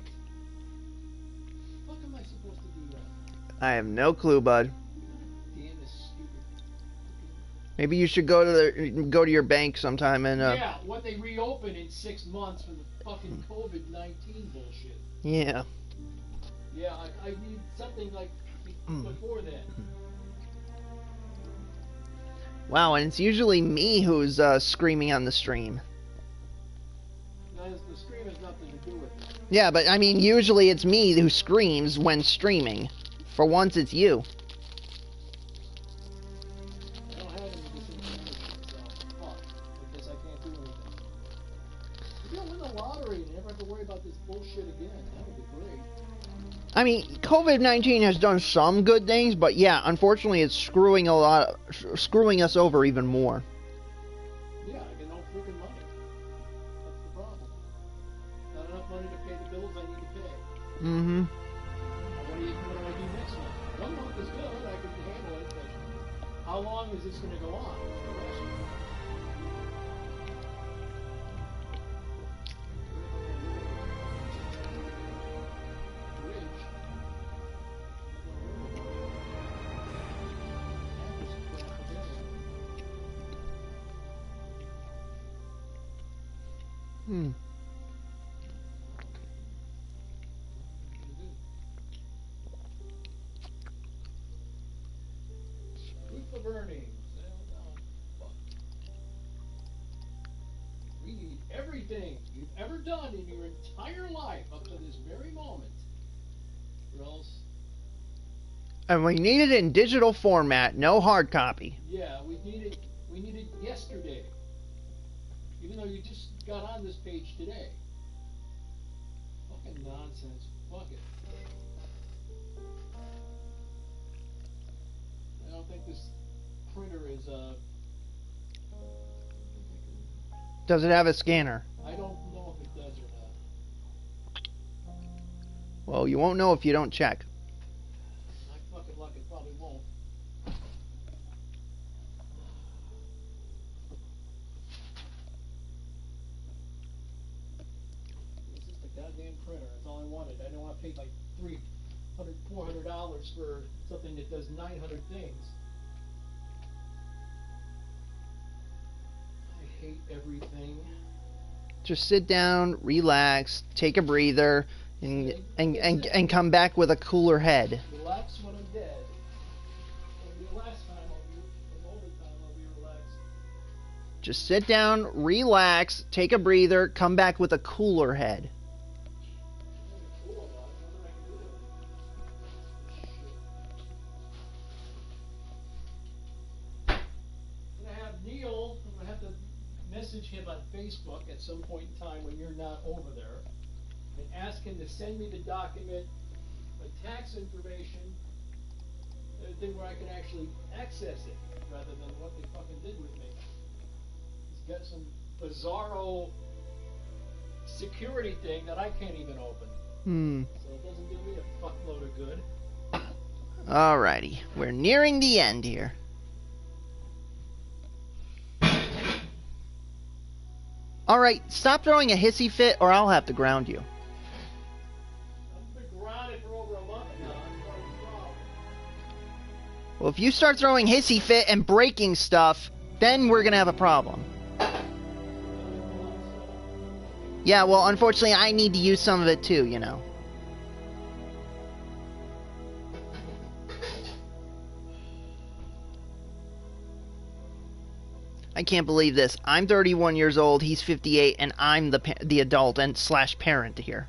What the fuck am I supposed to do that? I have no clue, bud. Damn this stupid. Maybe you should go to your bank sometime and Yeah, what they reopen in 6 months for the fucking COVID-19 bullshit. Yeah. Yeah, I need something like before that. Wow, and it's usually me who's screaming on the stream. No, the stream has nothing to do with it. Yeah, but I mean, usually it's me who screams when streaming. For once, it's you. I don't have any of this information, so fuck. I guess I can't do anything. If you don't win the lottery and never have to worry about this bullshit again, that would be great. I mean, COVID-19 has done some good things, but yeah, unfortunately, it's screwing us over even more. Yeah, I get no freaking money. That's the problem. Not enough money to pay the bills I need to pay. Mm-hmm. What do I do next month? 1 month is good, I can handle it, but how long is this going to go on? We need everything you've ever done in your entire life up to this very moment. Or else... And we need it in digital format, no hard copy. Yeah, we need it yesterday. Even though you just got on this page today. Fucking nonsense. Fuck it. I don't think this printer is Does it have a scanner? I don't know if it does or not. Well, you won't know if you don't check. My fucking luck, it probably won't. It's just a goddamn printer. That's all I wanted. I don't want to pay like $300, $400 for something that does 900 things. I hate everything. Just sit down, relax, take a breather, and come back with a cooler head. Relax when I'm dead. And the last time the older time I'll be relaxed. Just sit down, relax, take a breather, come back with a cooler head. Message him on Facebook at some point in time when you're not over there and ask him to send me the document, my tax information, a thing where I can actually access it rather than what they fucking did with me. He's got some bizarro security thing that I can't even open. So it doesn't do me a fuckload of good. Alrighty, we're nearing the end here. Alright, stop throwing a hissy fit or I'll have to ground you. I've been grounded for over a month now. Well, if you start throwing hissy fit and breaking stuff, then we're gonna have a problem. Yeah, well, unfortunately, I need to use some of it too, you know. I can't believe this. I'm 31 years old, he's 58, and I'm the adult and / parent here.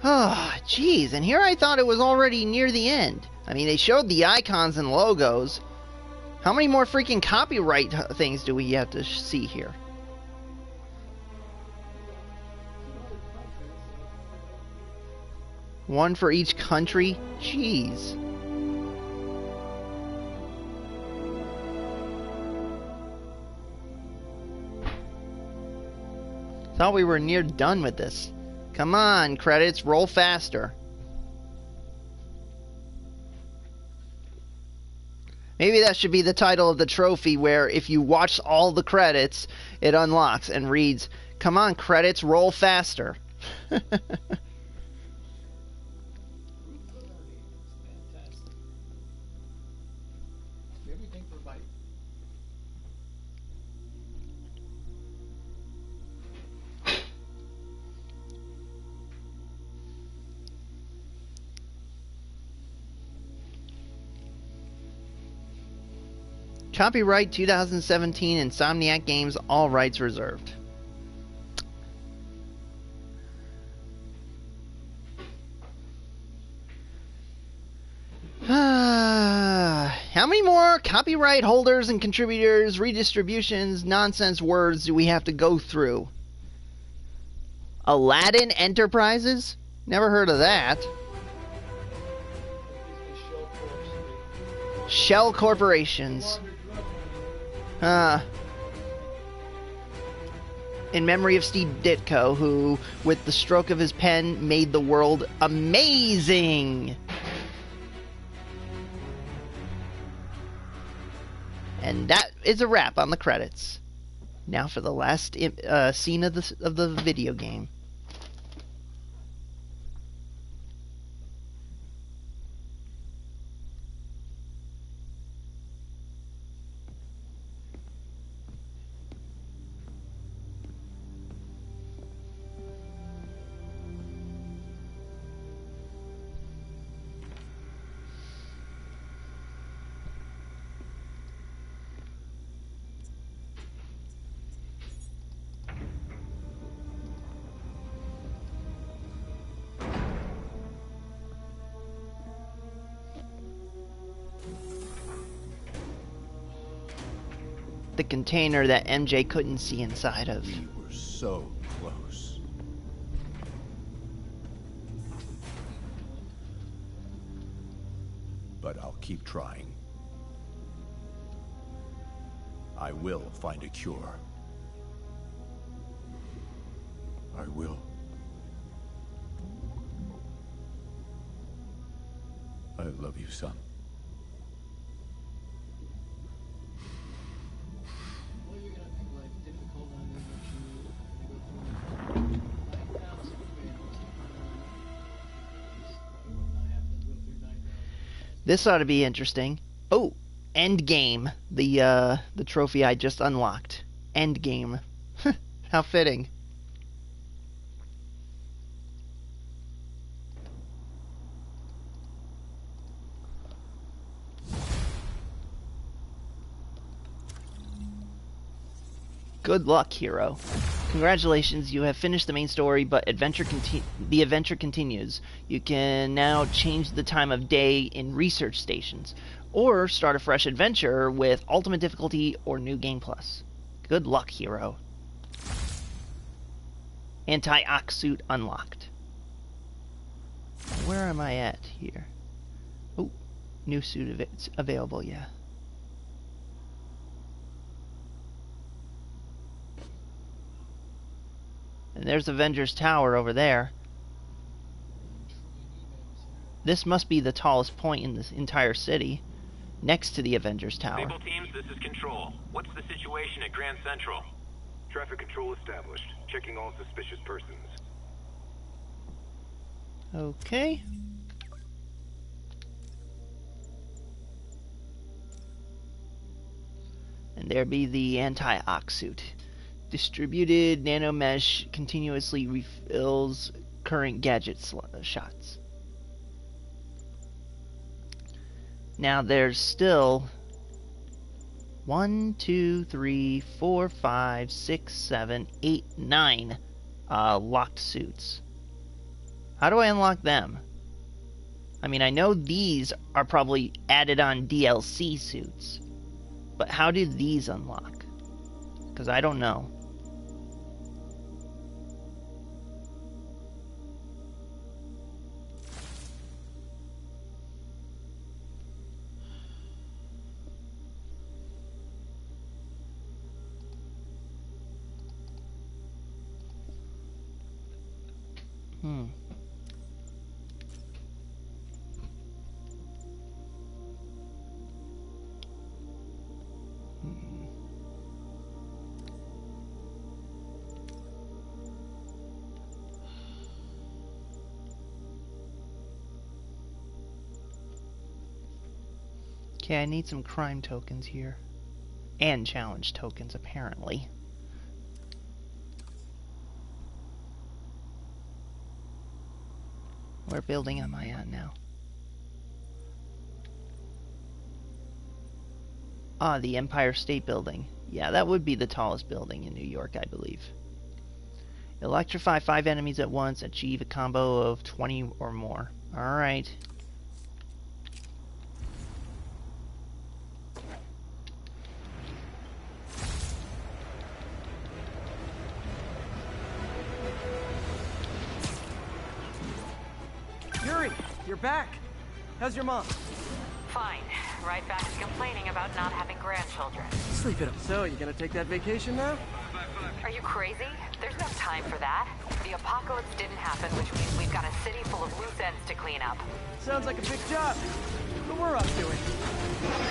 Oh, jeez, and here I thought it was already near the end. I mean, they showed the icons and logos. How many more freaking copyright things do we have to see here? One for each country? Jeez. Thought we were near done with this. Come on, credits, roll faster. Maybe that should be the title of the trophy, where if you watch all the credits, it unlocks and reads, "Come on, credits, roll faster." Everything for bite. Copyright 2017 Insomniac Games, all rights reserved. How many more copyright holders and contributors, redistributions, nonsense words do we have to go through? Aladdin Enterprises? Never heard of that. Shell Corporations. In memory of Steve Ditko, who, with the stroke of his pen, made the world amazing. And that is a wrap on the credits. Now for the last scene of the video game. The container that MJ couldn't see inside of. We were so close. But I'll keep trying. I will find a cure. I will. I love you, son. This ought to be interesting. Oh, Endgame, the trophy I just unlocked. Endgame. How fitting. Good luck, hero. Congratulations, you have finished the main story, but the adventure continues. You can now change the time of day in research stations, or start a fresh adventure with ultimate difficulty or new game plus. Good luck, hero. Anti-Ox suit unlocked. Where am I at here? Oh, new suit available, yeah. And there's Avengers Tower over there. This must be the tallest point in this entire city, next to the Avengers Tower. Sable teams, this is Control. What's the situation at Grand Central? Traffic control established. Checking all suspicious persons. Okay. And there be the anti-Ox suit. Distributed nanomesh continuously refills current gadget shots. Now there's still 1, 2, 3, 4, 5, 6, 7, 8, 9 locked suits. How do I unlock them? I mean, I know these are probably added on DLC suits, but how do these unlock? Because I don't know. Okay, I need some crime tokens here. And challenge tokens, apparently. What building am I on now? Ah, the Empire State Building. Yeah, that would be the tallest building in New York, I believe. Electrify 5 enemies at once. Achieve a combo of 20 or more. Alright. Yuri, you're back. How's your mom? Fine. Right back to complaining about not having grandchildren. Sleep it up. So, you gonna take that vacation now? Are you crazy? There's no time for that. The apocalypse didn't happen, which means we've got a city full of loose ends to clean up. Sounds like a big job. But we're up to it.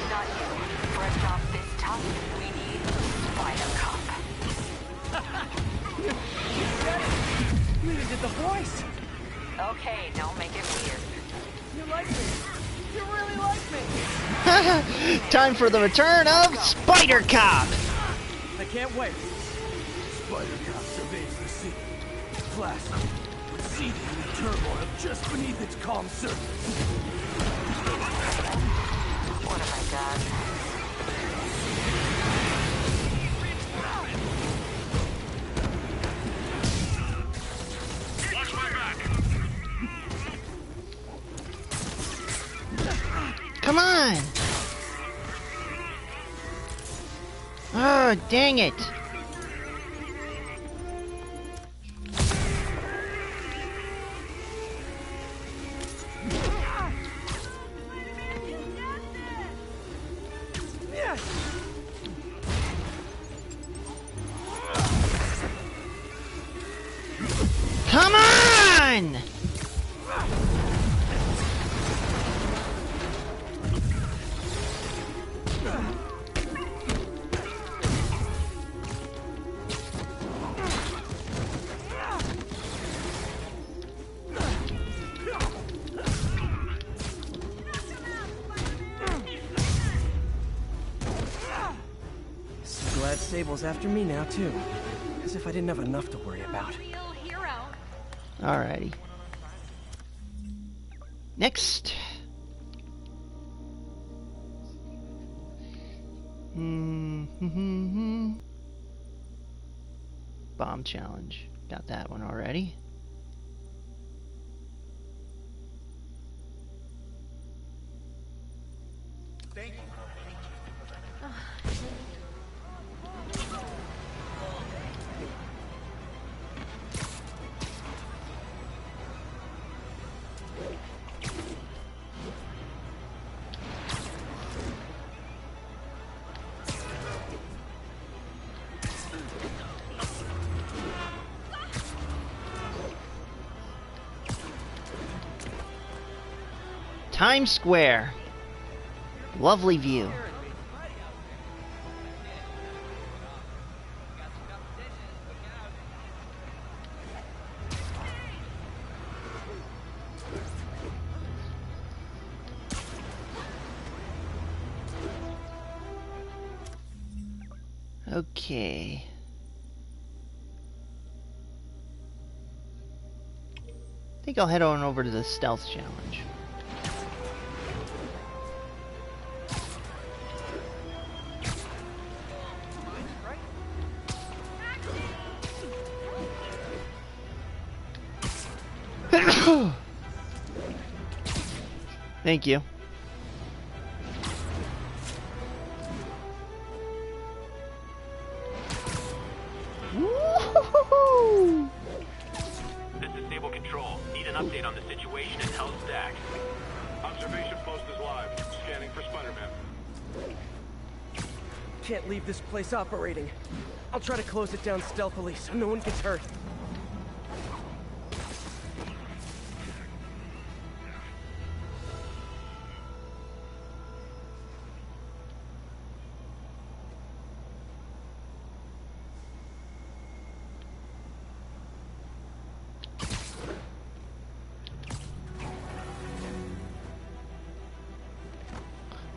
Not you. For a job this tough, we need Spider Cop. You even did the voice. Okay, don't make it weird. You like me. You really like me. Time for the return of Spider Cop! I can't wait. Spider Cop surveys the city. Flash, seething in turmoil just beneath its calm surface. What have I done? Watch my back. Come on! Oh, dang it! Come on! So glad Sable's after me now, too. As if I didn't have enough to worry about. Alrighty. Next. Bomb challenge. Got that one already. Thank you. Times Square. Lovely view. Okay. I think I'll head on over to the stealth challenge. Thank you. Woo-hoo-hoo-hoo! This is Sable Control. Need an update on the situation in Hell's Stack. Observation post is live. Scanning for Spider-Man. Can't leave this place operating. I'll try to close it down stealthily so no one gets hurt.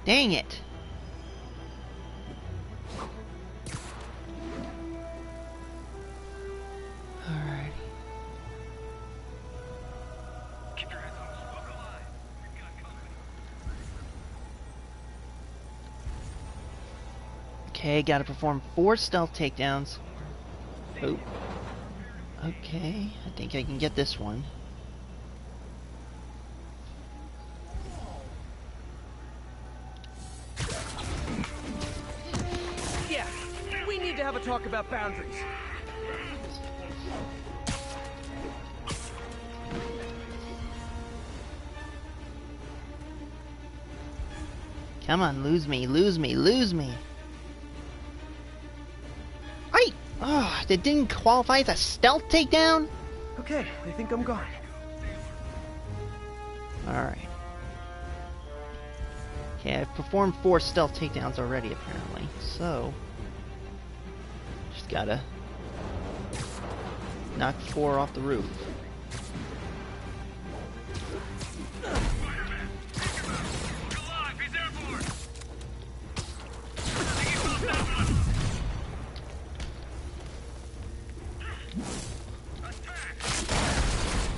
Dang it. Alright. Keep your heads on the smoke alive. We've got company. Okay, gotta perform 4 stealth takedowns. Oh. Okay, I think I can get this one. Yeah, we need to have a talk about boundaries. Come on, lose me, lose me, lose me. Oh, that didn't qualify as a stealth takedown? Okay, I think I'm gone. Alright. Okay, I've performed 4 stealth takedowns already, apparently. So, just gotta knock 4 off the roof.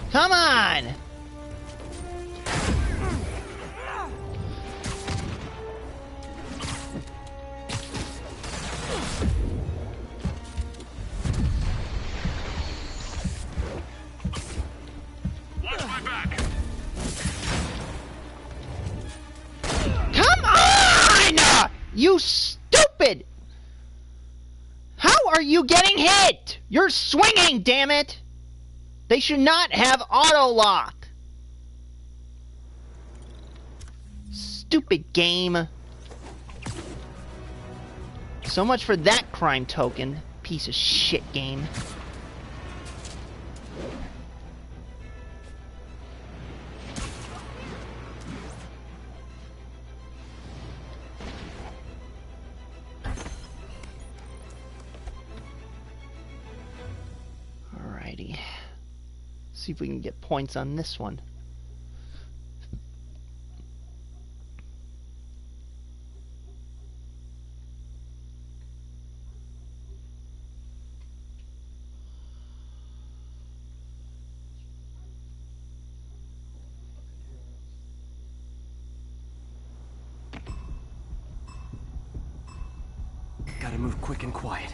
Come on! Watch my back. Come on! You stupid! How are you getting hit? You're swinging, damn it! They should not have auto lock. Stupid game. So much for that crime token. Piece of shit game. Alrighty. See if we can get points on this one. Gotta move quick and quiet.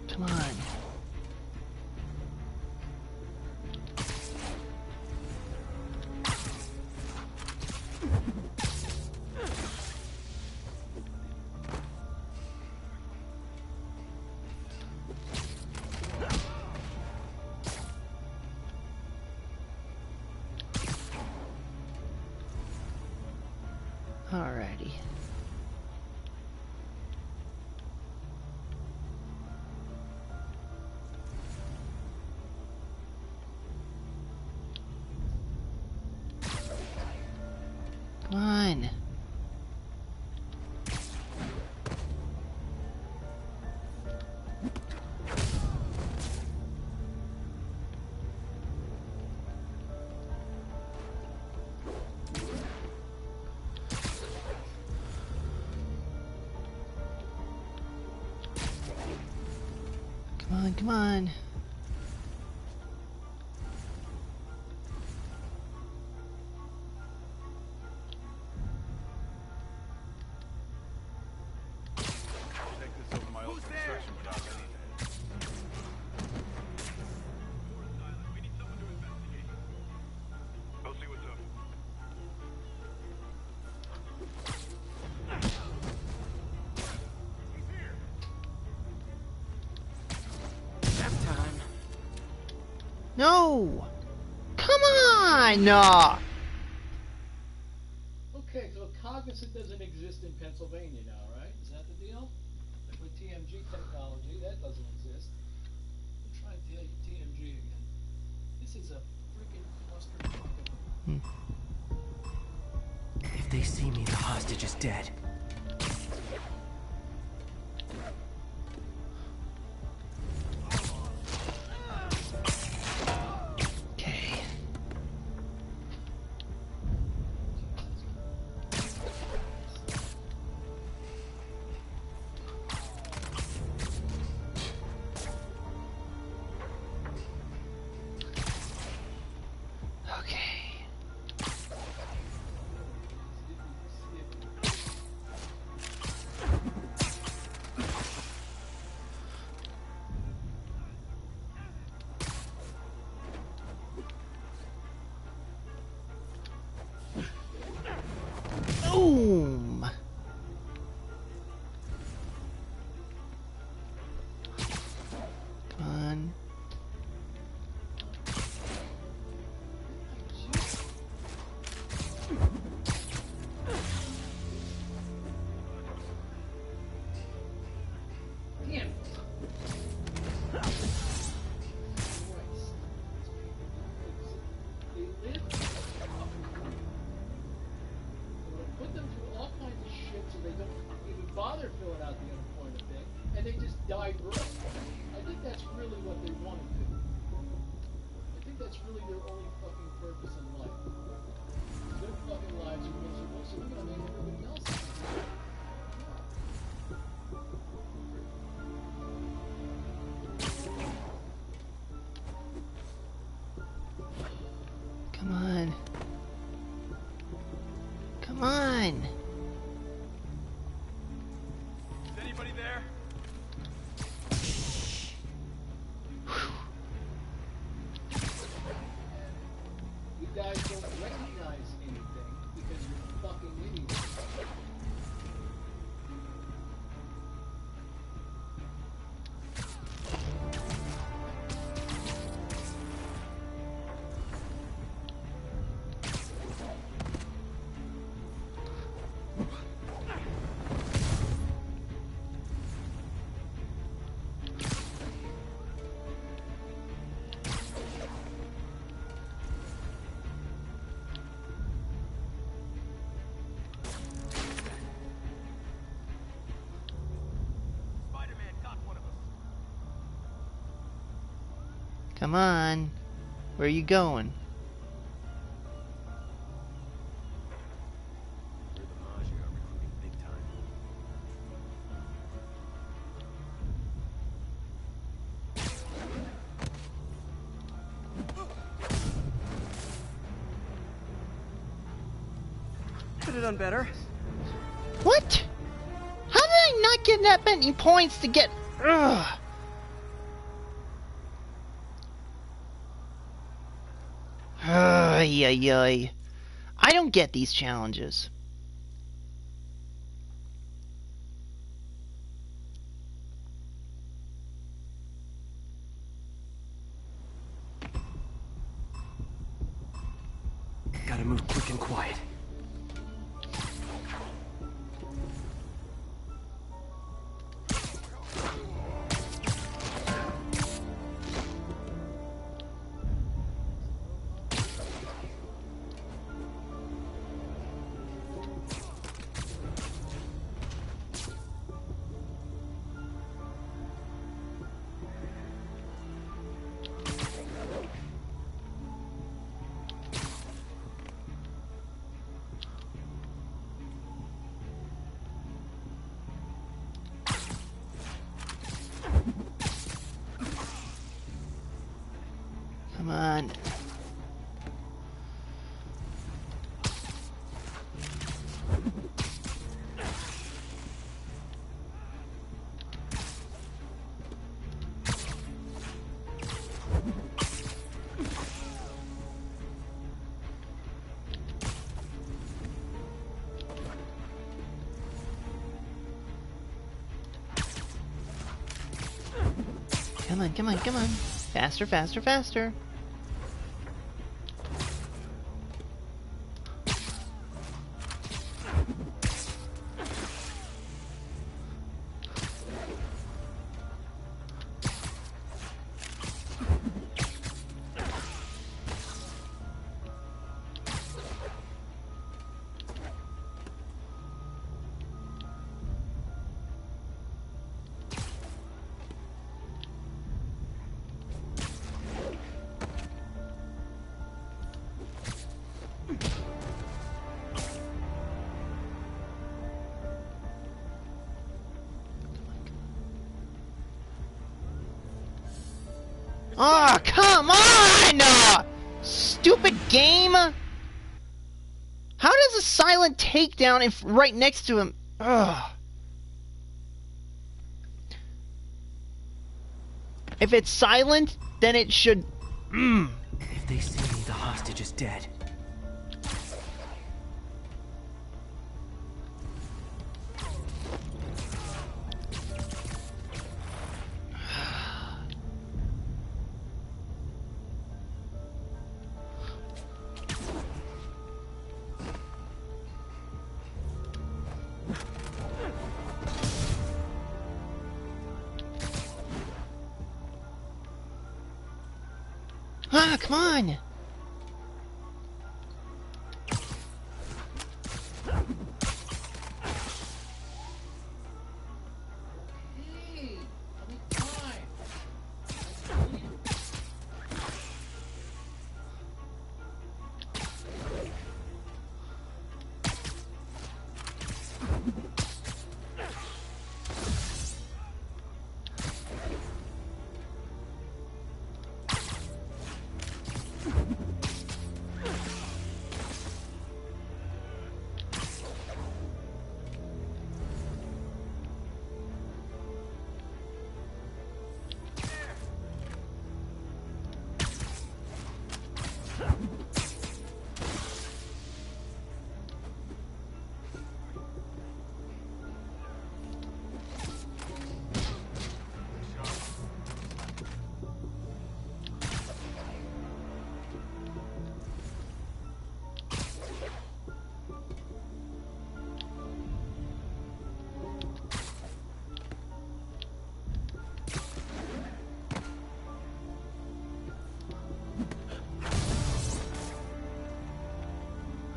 Come on. Alrighty. Come on. Come on, come on. No! Come on! No! Okay, so Cognizant doesn't exist in Pennsylvania now, right? Is that the deal? Like with TMG technology, that doesn't exist. I'm trying to tell you TMG again. This is a freaking clusterfuck of a... If they see me, the hostage is dead. Okay. Okay. Boom! Come on. Damn. They live. Put them through all kinds of shit so they don't even bother filling out the unemployment thing, and they just die broke. I think that's really what they want to do. I think that's really their only fucking purpose in life. Their fucking lives are miserable, so we're gonna make everybody else miserable. Come on. Come on. Is anybody there? You guys don't recognize anything because you're fucking idiots. Spider-Man got one of us. Come on. Where are you going? You're the Mafia are recruiting big time. Could have done better. What? How did I not get that many points to get... Ugh. Ay, ay, ay. I don't get these challenges. Gotta move quick and quiet. Come on. Come on, come on, come on. Faster, faster, faster. Oh, come on! Stupid game! How does a silent takedown right next to him? Ugh. If it's silent, then it should... If they see me, the hostage is dead. Ah, come on!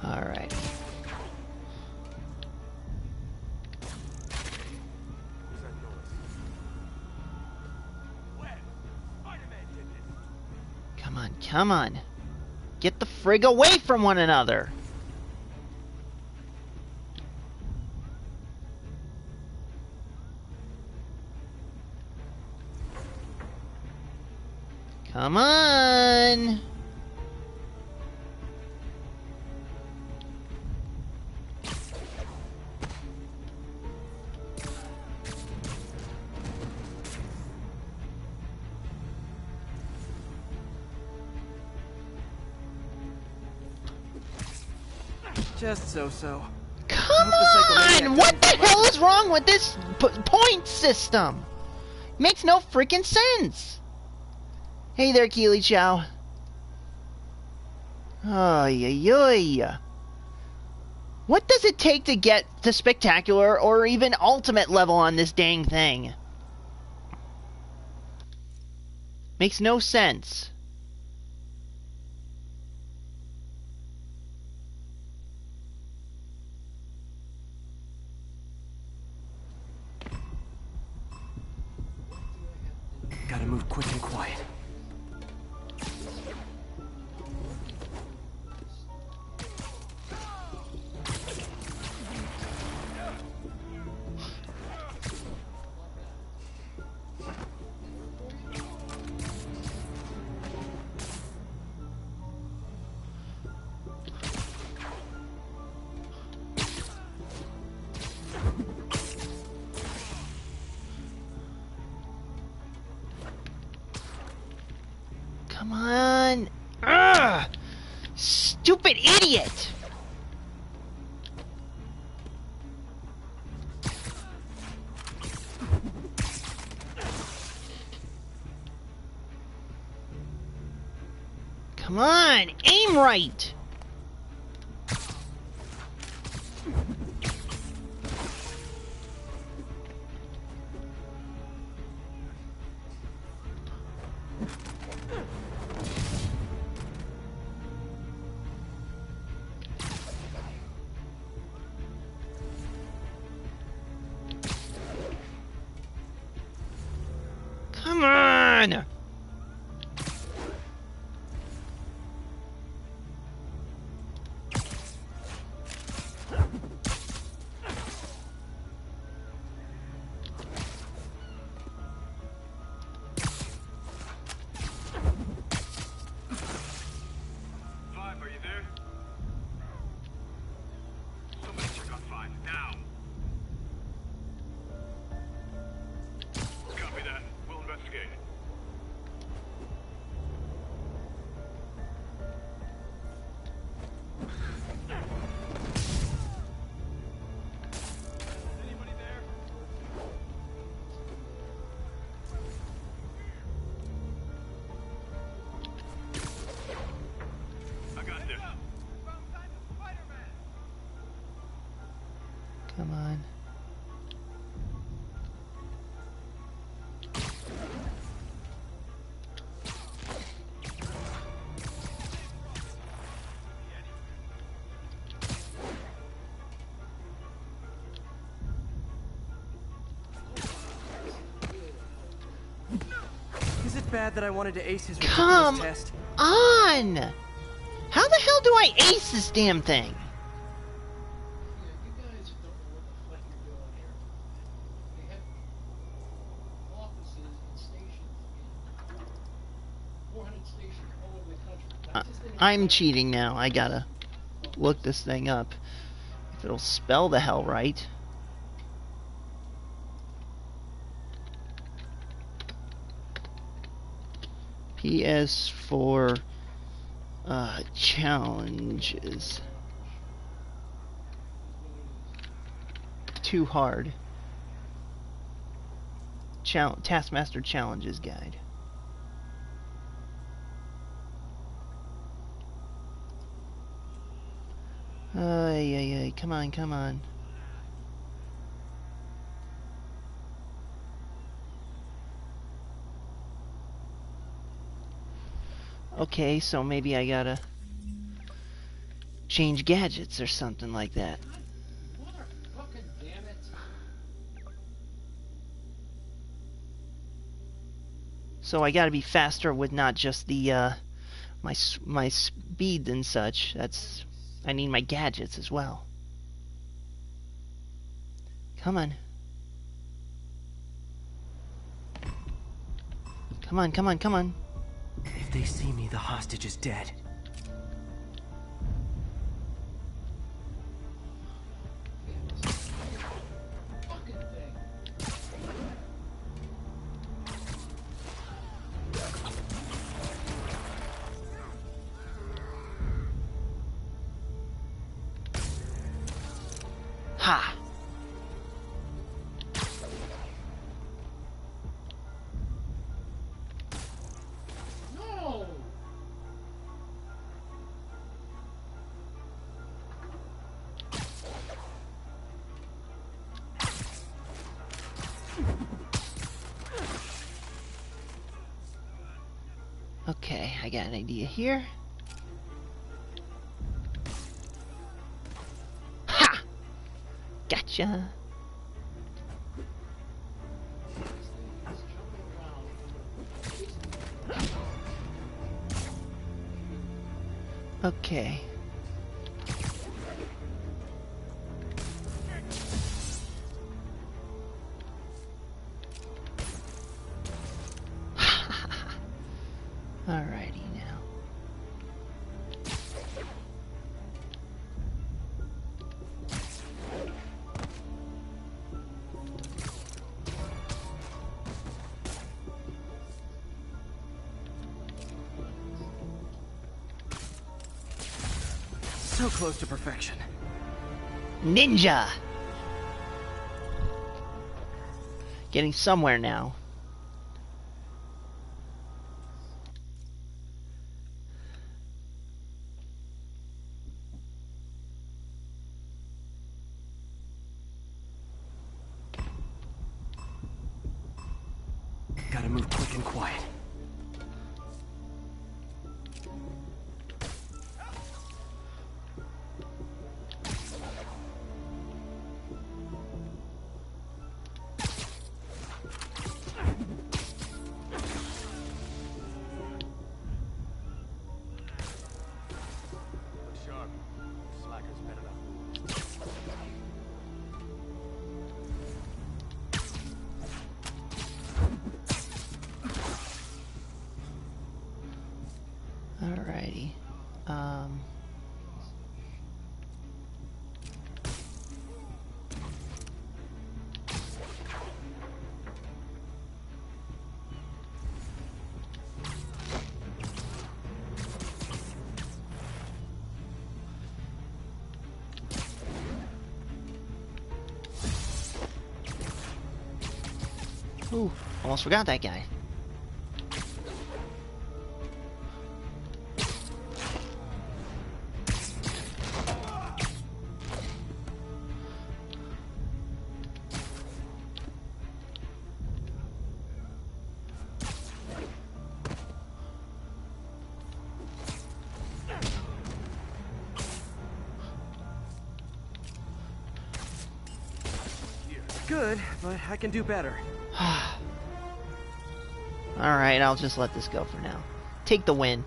Alright. Come on, come on. Get the frig away from one another. Come on. Just so-so. Come on! What the hell is wrong with this point system? Makes no freaking sense. Hey there, Keely Chow. Oh, yeah. What does it take to get to spectacular or even ultimate level on this dang thing? Makes no sense. Gotta move quick and quiet. Come on. Ugh! Stupid idiot! Come on, aim right! Come on! Come on. Is it bad that I wanted to ace his Come ridiculous test? on! How the hell do I ace this damn thing? I'm cheating now. I gotta look this thing up. If it'll spell the hell right. PS4 challenges. Too hard. Taskmaster challenges guide. Ay, come on, come on. Okay, so maybe I gotta change gadgets or something like that. So I gotta be faster with not just the my speed and such. I need my gadgets as well. Come on. Come on, come on, come on. If they see me, the hostage is dead. Ha! No! Okay, I got an idea here. Ha! Gotcha. Okay. Alrighty now. So close to perfection. Ninja! Getting somewhere now. Gotta move quick and quiet. Sharp. Slacker's better enough. Alrighty. Ooh, almost forgot that guy. good, but I can do better. Alright, I'll just let this go for now. Take the win.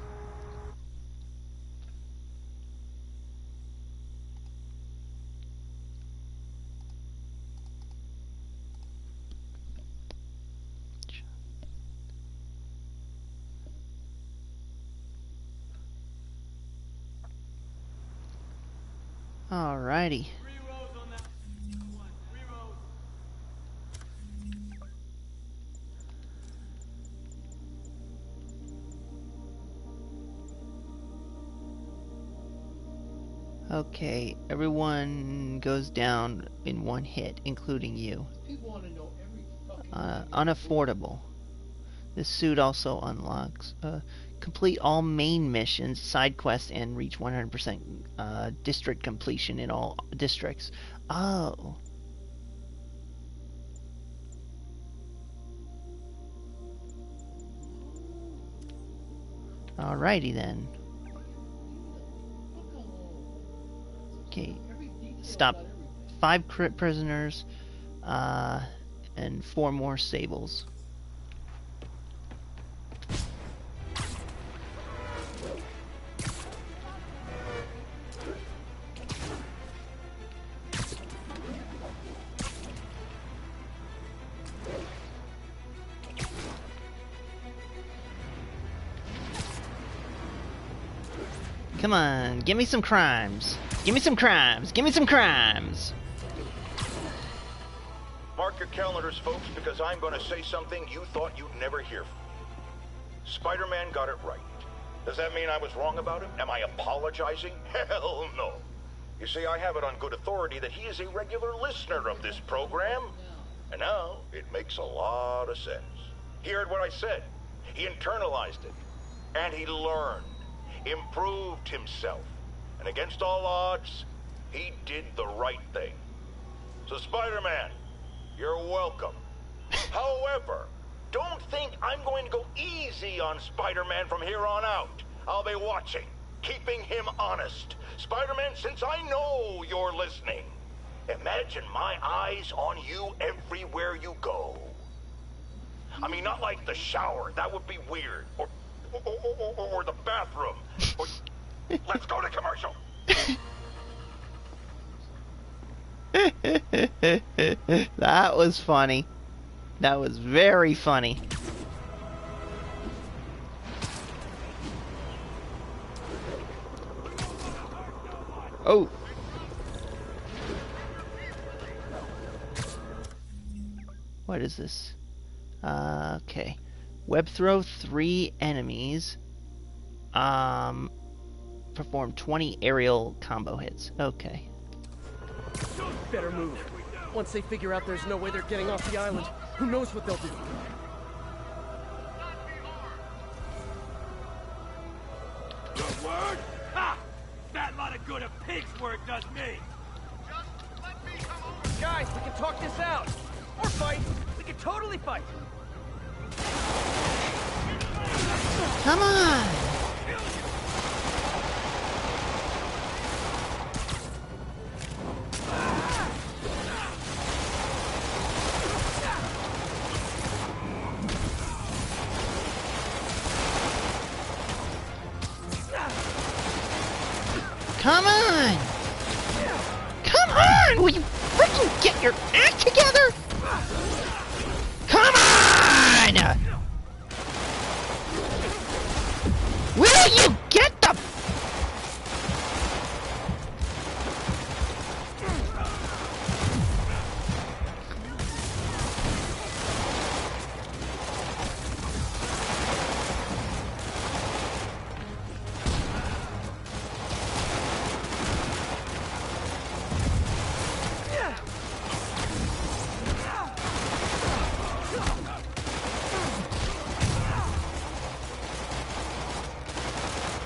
Alrighty. Okay, everyone goes down in one hit, including you. People want to know every fucking Unaffordable. This suit also unlocks complete all main missions, side quests, and reach 100% district completion in all districts. Oh. Alrighty then. Okay. Stop 5 prisoners and 4 more stables. Come on, give me some crimes. Give me some crimes. Give me some crimes. Mark your calendars, folks, because I'm going to say something you thought you'd never hear. Spider-Man got it right. Does that mean I was wrong about him? Am I apologizing? Hell no. You see, I have it on good authority that he is a regular listener of this program. And now, it makes a lot of sense. He heard what I said. He internalized it. And he learned. Improved himself. And against all odds, he did the right thing. So Spider-Man, you're welcome. However, don't think I'm going to go easy on Spider-Man from here on out. I'll be watching, keeping him honest. Spider-Man, since I know you're listening, imagine my eyes on you everywhere you go. I mean, not like the shower. That would be weird. Or the bathroom. Or, let's go to commercial. That was funny. That was very funny. Oh. What is this? Okay. Web throw 3 enemies. Perform 20 aerial combo hits. Okay. Better move. Once they figure out there's no way they're getting off the island, who knows what they'll do? Good word? Ha! That lot of good a pig's word does me. Guys, we can talk this out. Or fight. We can totally fight. Come on! Come on! Come on! Will you freaking get your act together? Come on! Will you get the...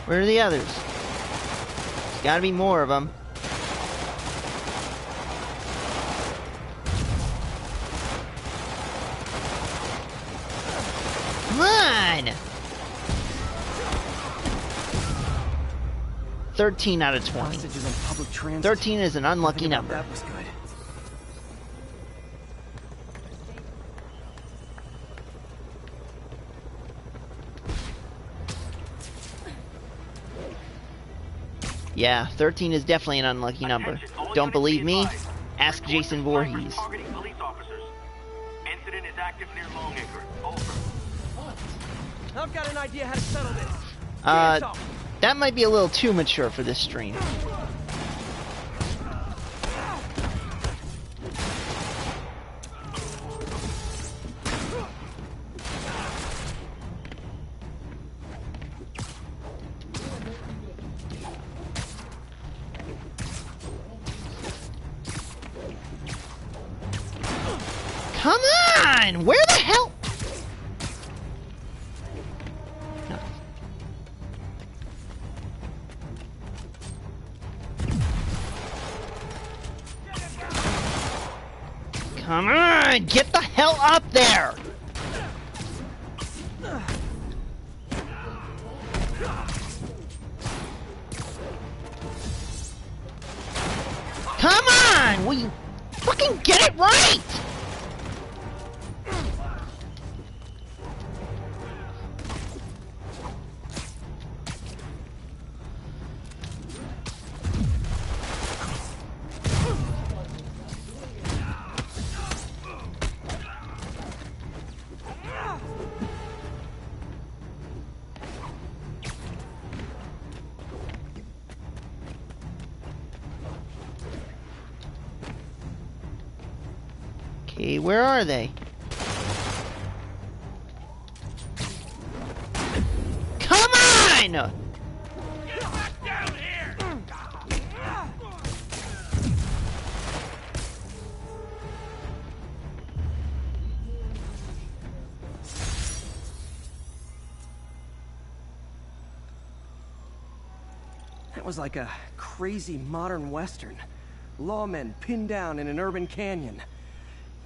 Where are the others? There's gotta be more of them. Come on! 13 out of 20. 13 is an unlucky number. That was good. Yeah, 13 is definitely an unlucky number. Don't believe me? Ask Jason Voorhees. Targeting police officers. Incident is active near Longacre. Over. I've got an idea how to settle this. That might be a little too mature for this stream. Come on! Where the hell? Come on! Get the hell up there! Come on! Will you fucking get it right? Okay, where are they? Come on! That was like a crazy modern western. Lawmen pinned down in an urban canyon.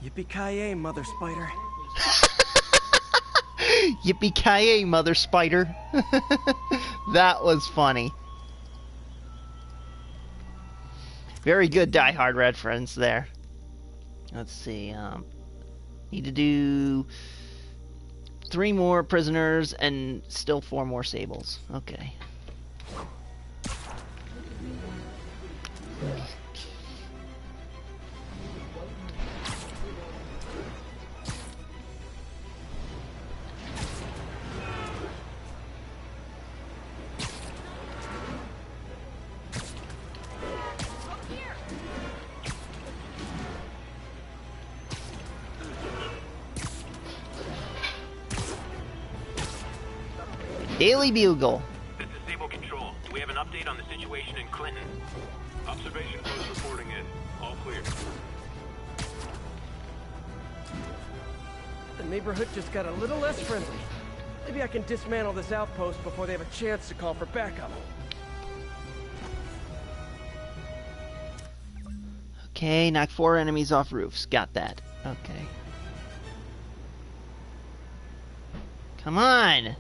Yippee-ki-yay, Mother Spider. Yippee-ki-yay, Mother Spider. That was funny. Very good Die Hard reference there. Let's see. Need to do 3 more prisoners and still 4 more sables. Okay. Daily Bugle. This is Sable Control. Do we have an update on the situation in Clinton? Observation post reporting in. All clear. The neighborhood just got a little less friendly. Maybe I can dismantle this outpost before they have a chance to call for backup. Okay, knock 4 enemies off roofs. Got that. Okay. Come on!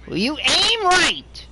Will you aim right?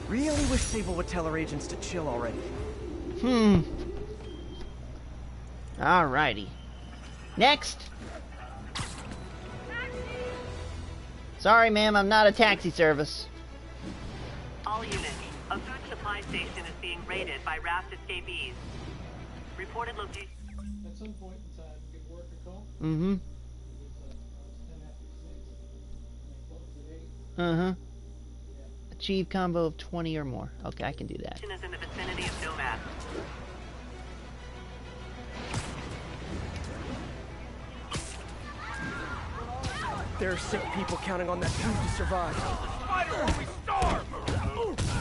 Really wish Sable would tell her agents to chill already. Alrighty. Next. Sorry, ma'am, I'm not a taxi service. All units, a food supply station is being raided by raft escapees. Reported location. At some point in time, we can work a call. Mm-hmm. It's 10 after 6. And they close at 8. Uh-huh. Achieve combo of 20 or more. Okay, I can do that. Is in the vicinity of Nomad. There are sick people counting on that food to survive. Spider always starve!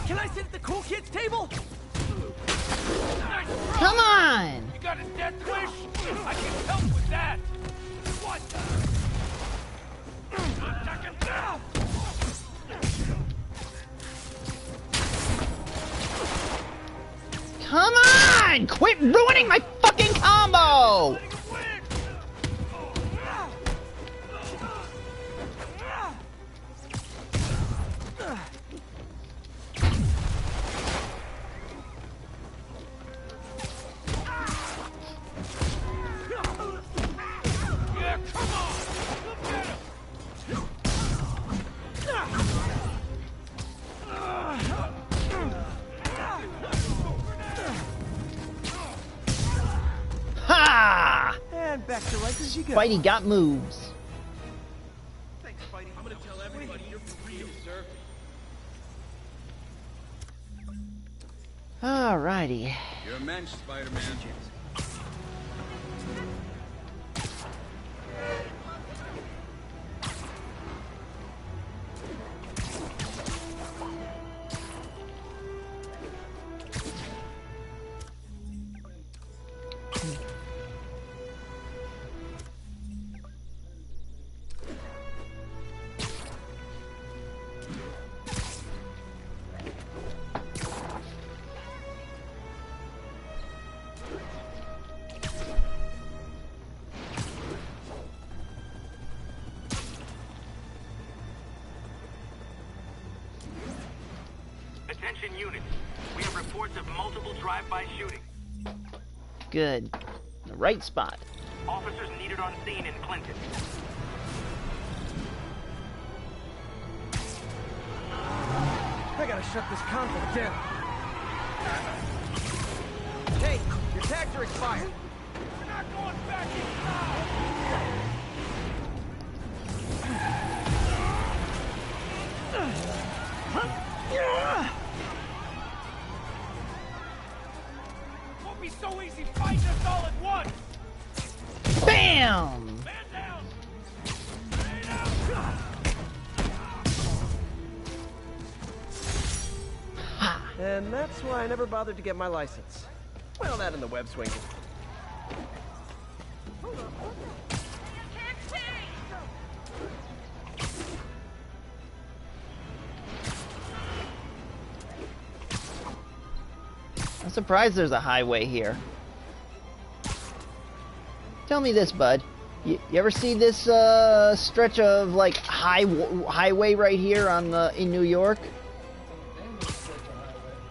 Can I sit at the cool kids table? Nice try. Come on! You got a death wish? I can help with that! What? Come on! Quit ruining my fucking combo! Yeah, come on! Look at him! Ha! And back to right as you go. Spidey got moves. Thanks, Spidey. I'm gonna tell everybody you're for real, sir. Alrighty. You're a mensch, Spider-Man. Attention units. We have reports of multiple drive-by shootings. Good. The right spot. Officers needed on scene in Clinton. I gotta shut this convo down. Hey, your tags are expired. We're not going back inside! Won't be so easy fighting us all at once! BAM! Man down! And that's why I never bothered to get my license. Well, that and the web swinging. I'm surprised there's a highway here. Tell me this, bud. You ever see this stretch of like highway right here on the in New York?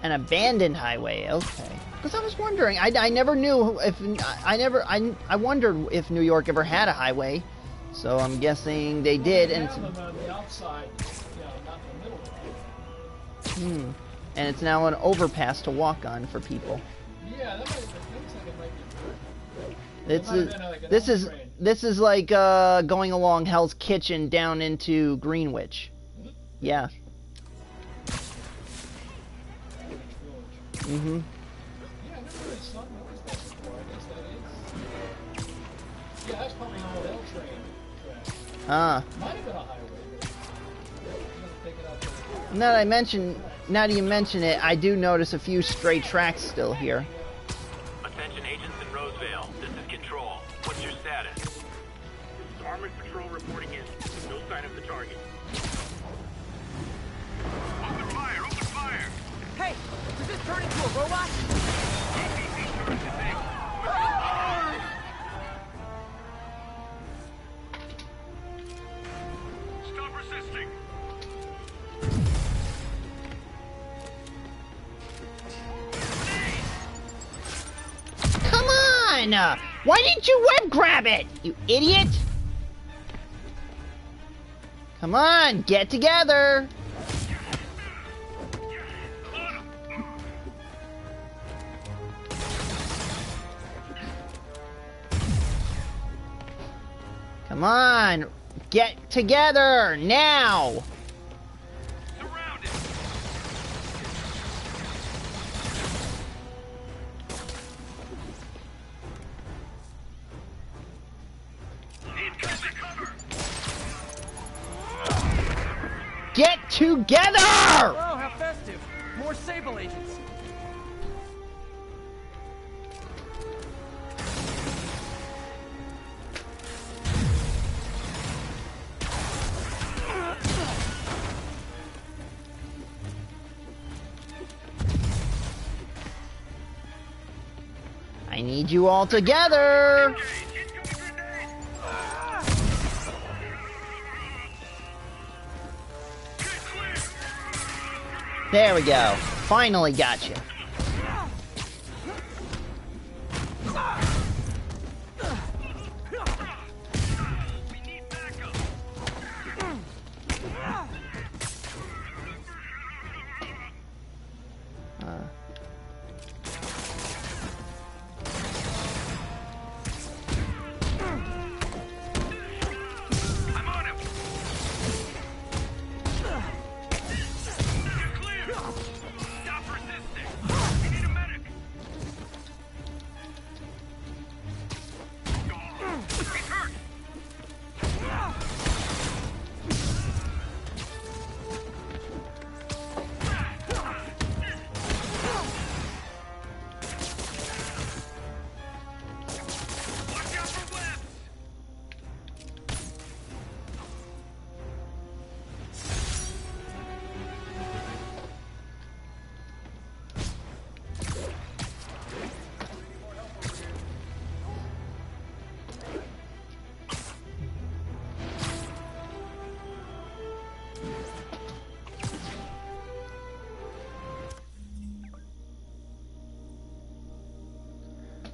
An abandoned highway. Okay. Because I was wondering. I never knew if I wondered if New York ever had a highway. So I'm guessing they did, and it's, on the outside, not in the middle. and it's now an overpass to walk on for people. Yeah, that looks like it might be. This is like going along Hell's Kitchen down into Greenwich. Yeah. Mm-hmm. Yeah, I never really saw noticed that before. I guess that is. Yeah, that's probably an old L train track. Ah. Might have been a highway, but it doesn't take it out there. Now that you mention it, I do notice a few stray tracks still here. Attention agents in Roseville. This is Control. What's your status? This is Armored Patrol reporting in. No sign of the target. Open fire! Open fire! Hey, does this turn into a robot? Stop resisting! Come on! Why didn't you web grab it, you idiot? Come on, get together! Come on, get together now! get together! Oh, how festive. More Sable agents. I need you all together! There we go. Finally got you.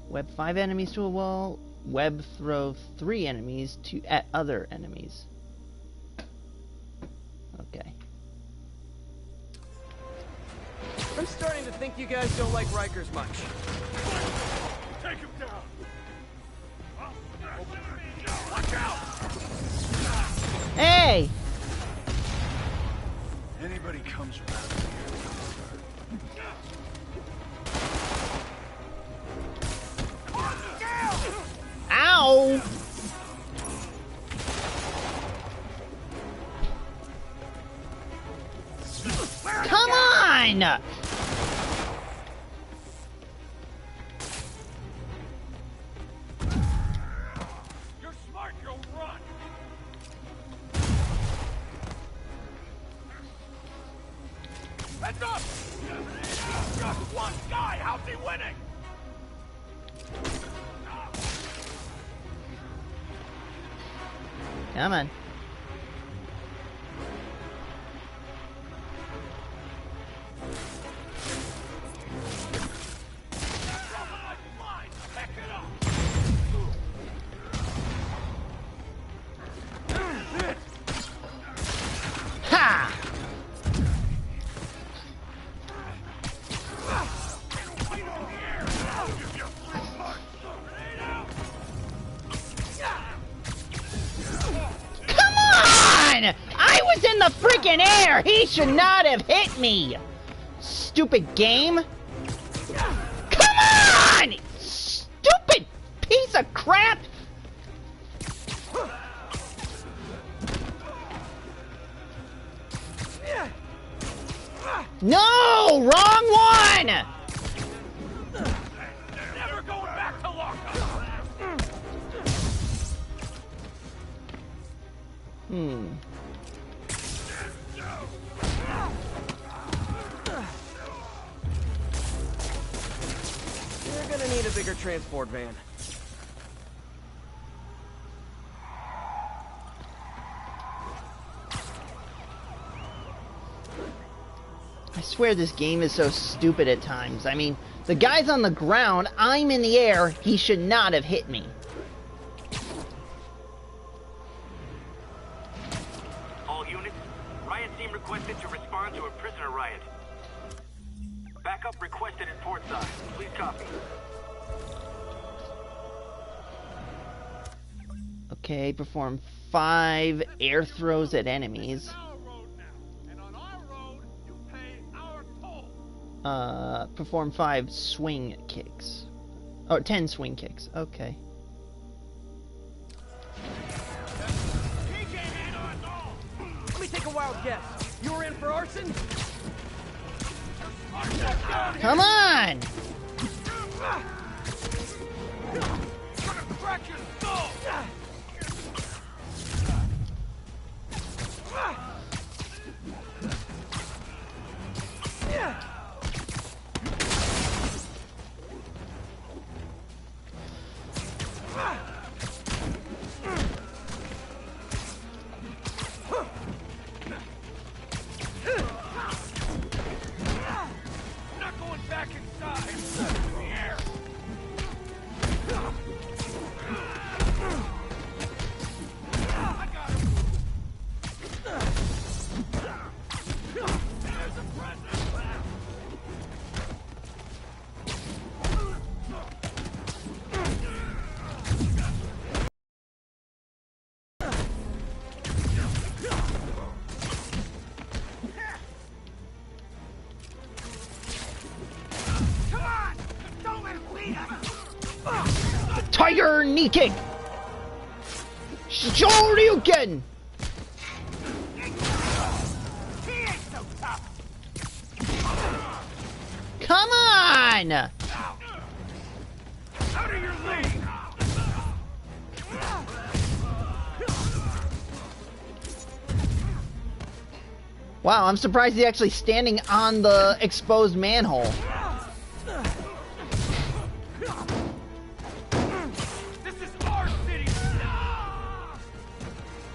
Web 5 enemies to a wall. Web throw 3 enemies at other enemies. Okay. I'm starting to think you guys don't like Rikers much. Take him down! Watch out! Hey! Anybody comes around here. Ow! Come on! You're smart, you'll run! Enough! Just one guy, how's he winning? Come on. Ha! I was in the freaking air! He should not have hit me! Stupid game! Come on! Stupid piece of crap! No! Wrong one! Never going back to lockup! You're gonna need a bigger transport van. I swear this game is so stupid at times. I mean, the guy's on the ground, I'm in the air, he should not have hit me. All units, riot team requested to respond to a prisoner riot. Backup requested at port side. Please copy. Okay, perform 5 air throws at enemies. Perform 5 swing kicks. Oh, 10 swing kicks. Okay. Let me take a wild guess. for arson? Come on! Crack your skull! Not going back inside! Here. I got him! There's a present! Come on! Don't let him lead us! Tiger knee kick! Shoryuken! He ain't so tough! Come on! Out of your league! Wow, I'm surprised he's actually standing on the exposed manhole. This is our city!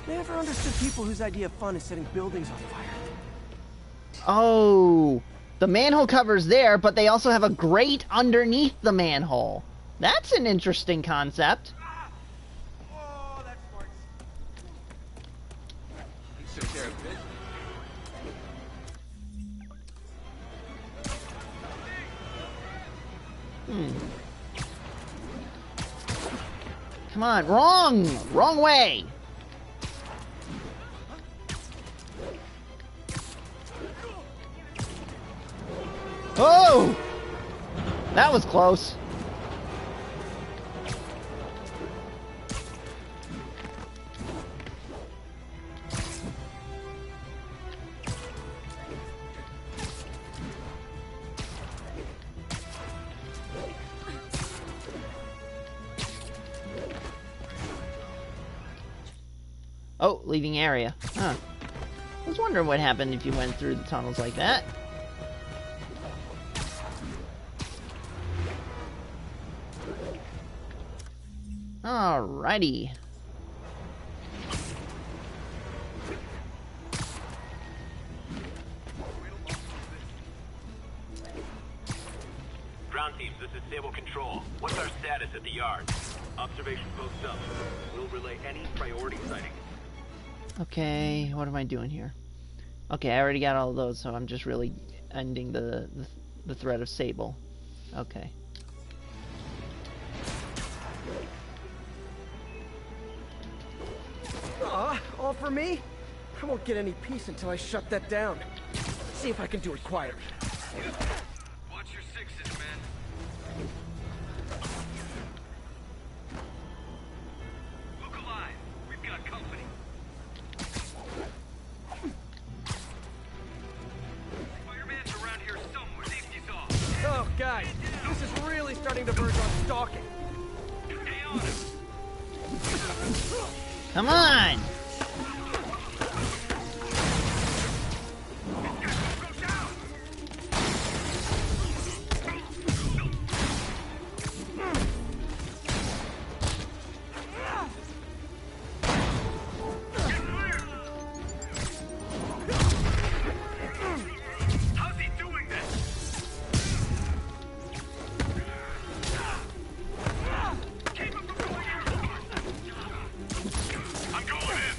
Never understood people whose idea of fun is setting buildings on fire. Oh, the manhole cover's there, but they also have a grate underneath the manhole. That's an interesting concept. Oh, that's smart. Come on, wrong way. Oh, that was close. Oh, leaving area. Huh. I was wondering what happened if you went through the tunnels like that. Alrighty. Ground teams, this is Sable Control. What's our status at the yard? Observation post up. We'll relay any priority sightings. Okay, what am I doing here? Okay, I already got all of those, so I'm just really ending the threat of Sable. Okay. All for me? I won't get any peace until I shut that down. See if I can do it quietly. Watch your sixes, man. Look alive. We've got company. Spider-Man's around here somewhere. Safety's off. Oh, guys, this is really starting to verge on stalking. Stay on him. Come on! How's he doing this? Keep him from going in. I'm going in.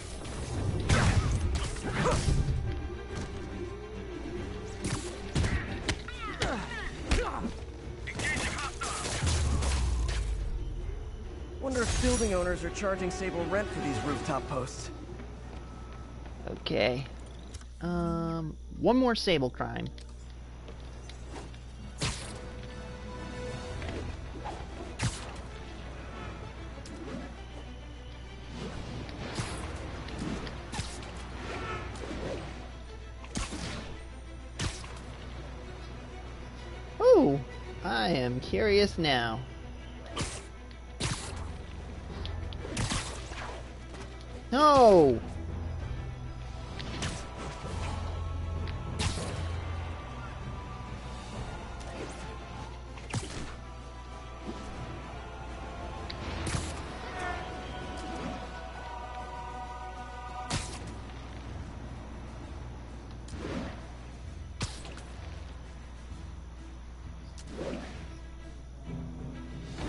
Wonder if building owners are charging Sable rent for these rooftop posts. Okay. One more Sable crime. Ooh, I am curious now. No!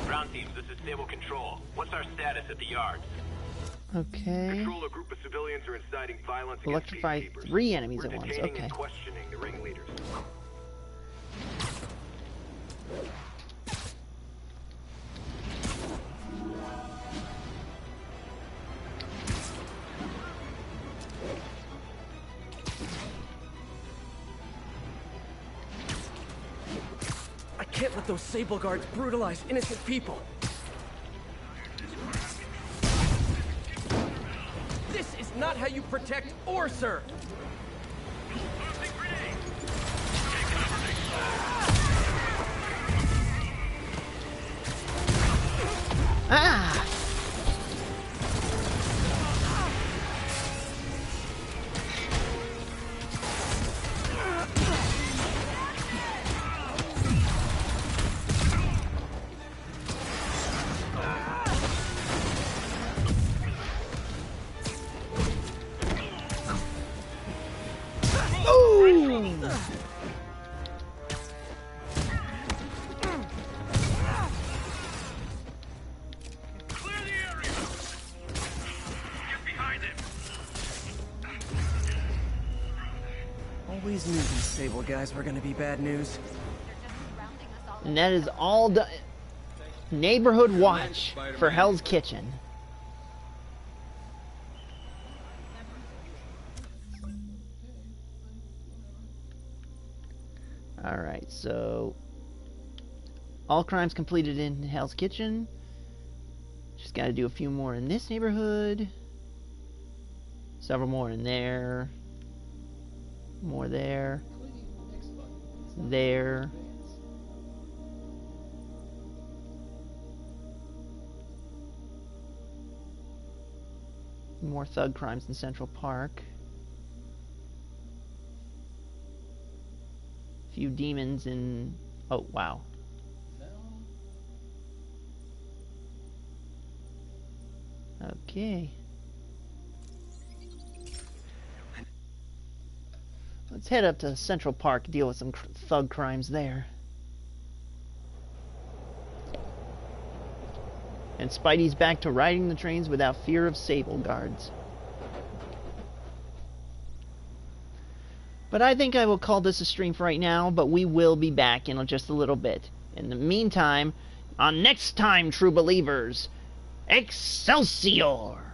Ground teams, this is Stable Control. What's our status at the yards? Okay. Control, a group of civilians are inciting violence Electrify against peacekeepers. 3 enemies We're at once. detaining Okay. and questioning the ringleaders. I can't let those Sable Guards brutalize innocent people. This is not how you protect or serve. Ah! Always knew these Sable guys were gonna be bad news. And that is all done. Neighborhood watch for Hell's Kitchen. Alright, so all crimes completed in Hell's Kitchen. Just gotta do a few more in this neighborhood. Several more in there. More there. There. More thug crimes in Central Park. A few demons in... Oh, wow. Okay. Let's head up to Central Park, deal with some thug crimes there. And Spidey's back to riding the trains without fear of Sable Guards. But I think I will call this a stream for right now, but we will be back in just a little bit. In the meantime, on next time, True Believers, Excelsior!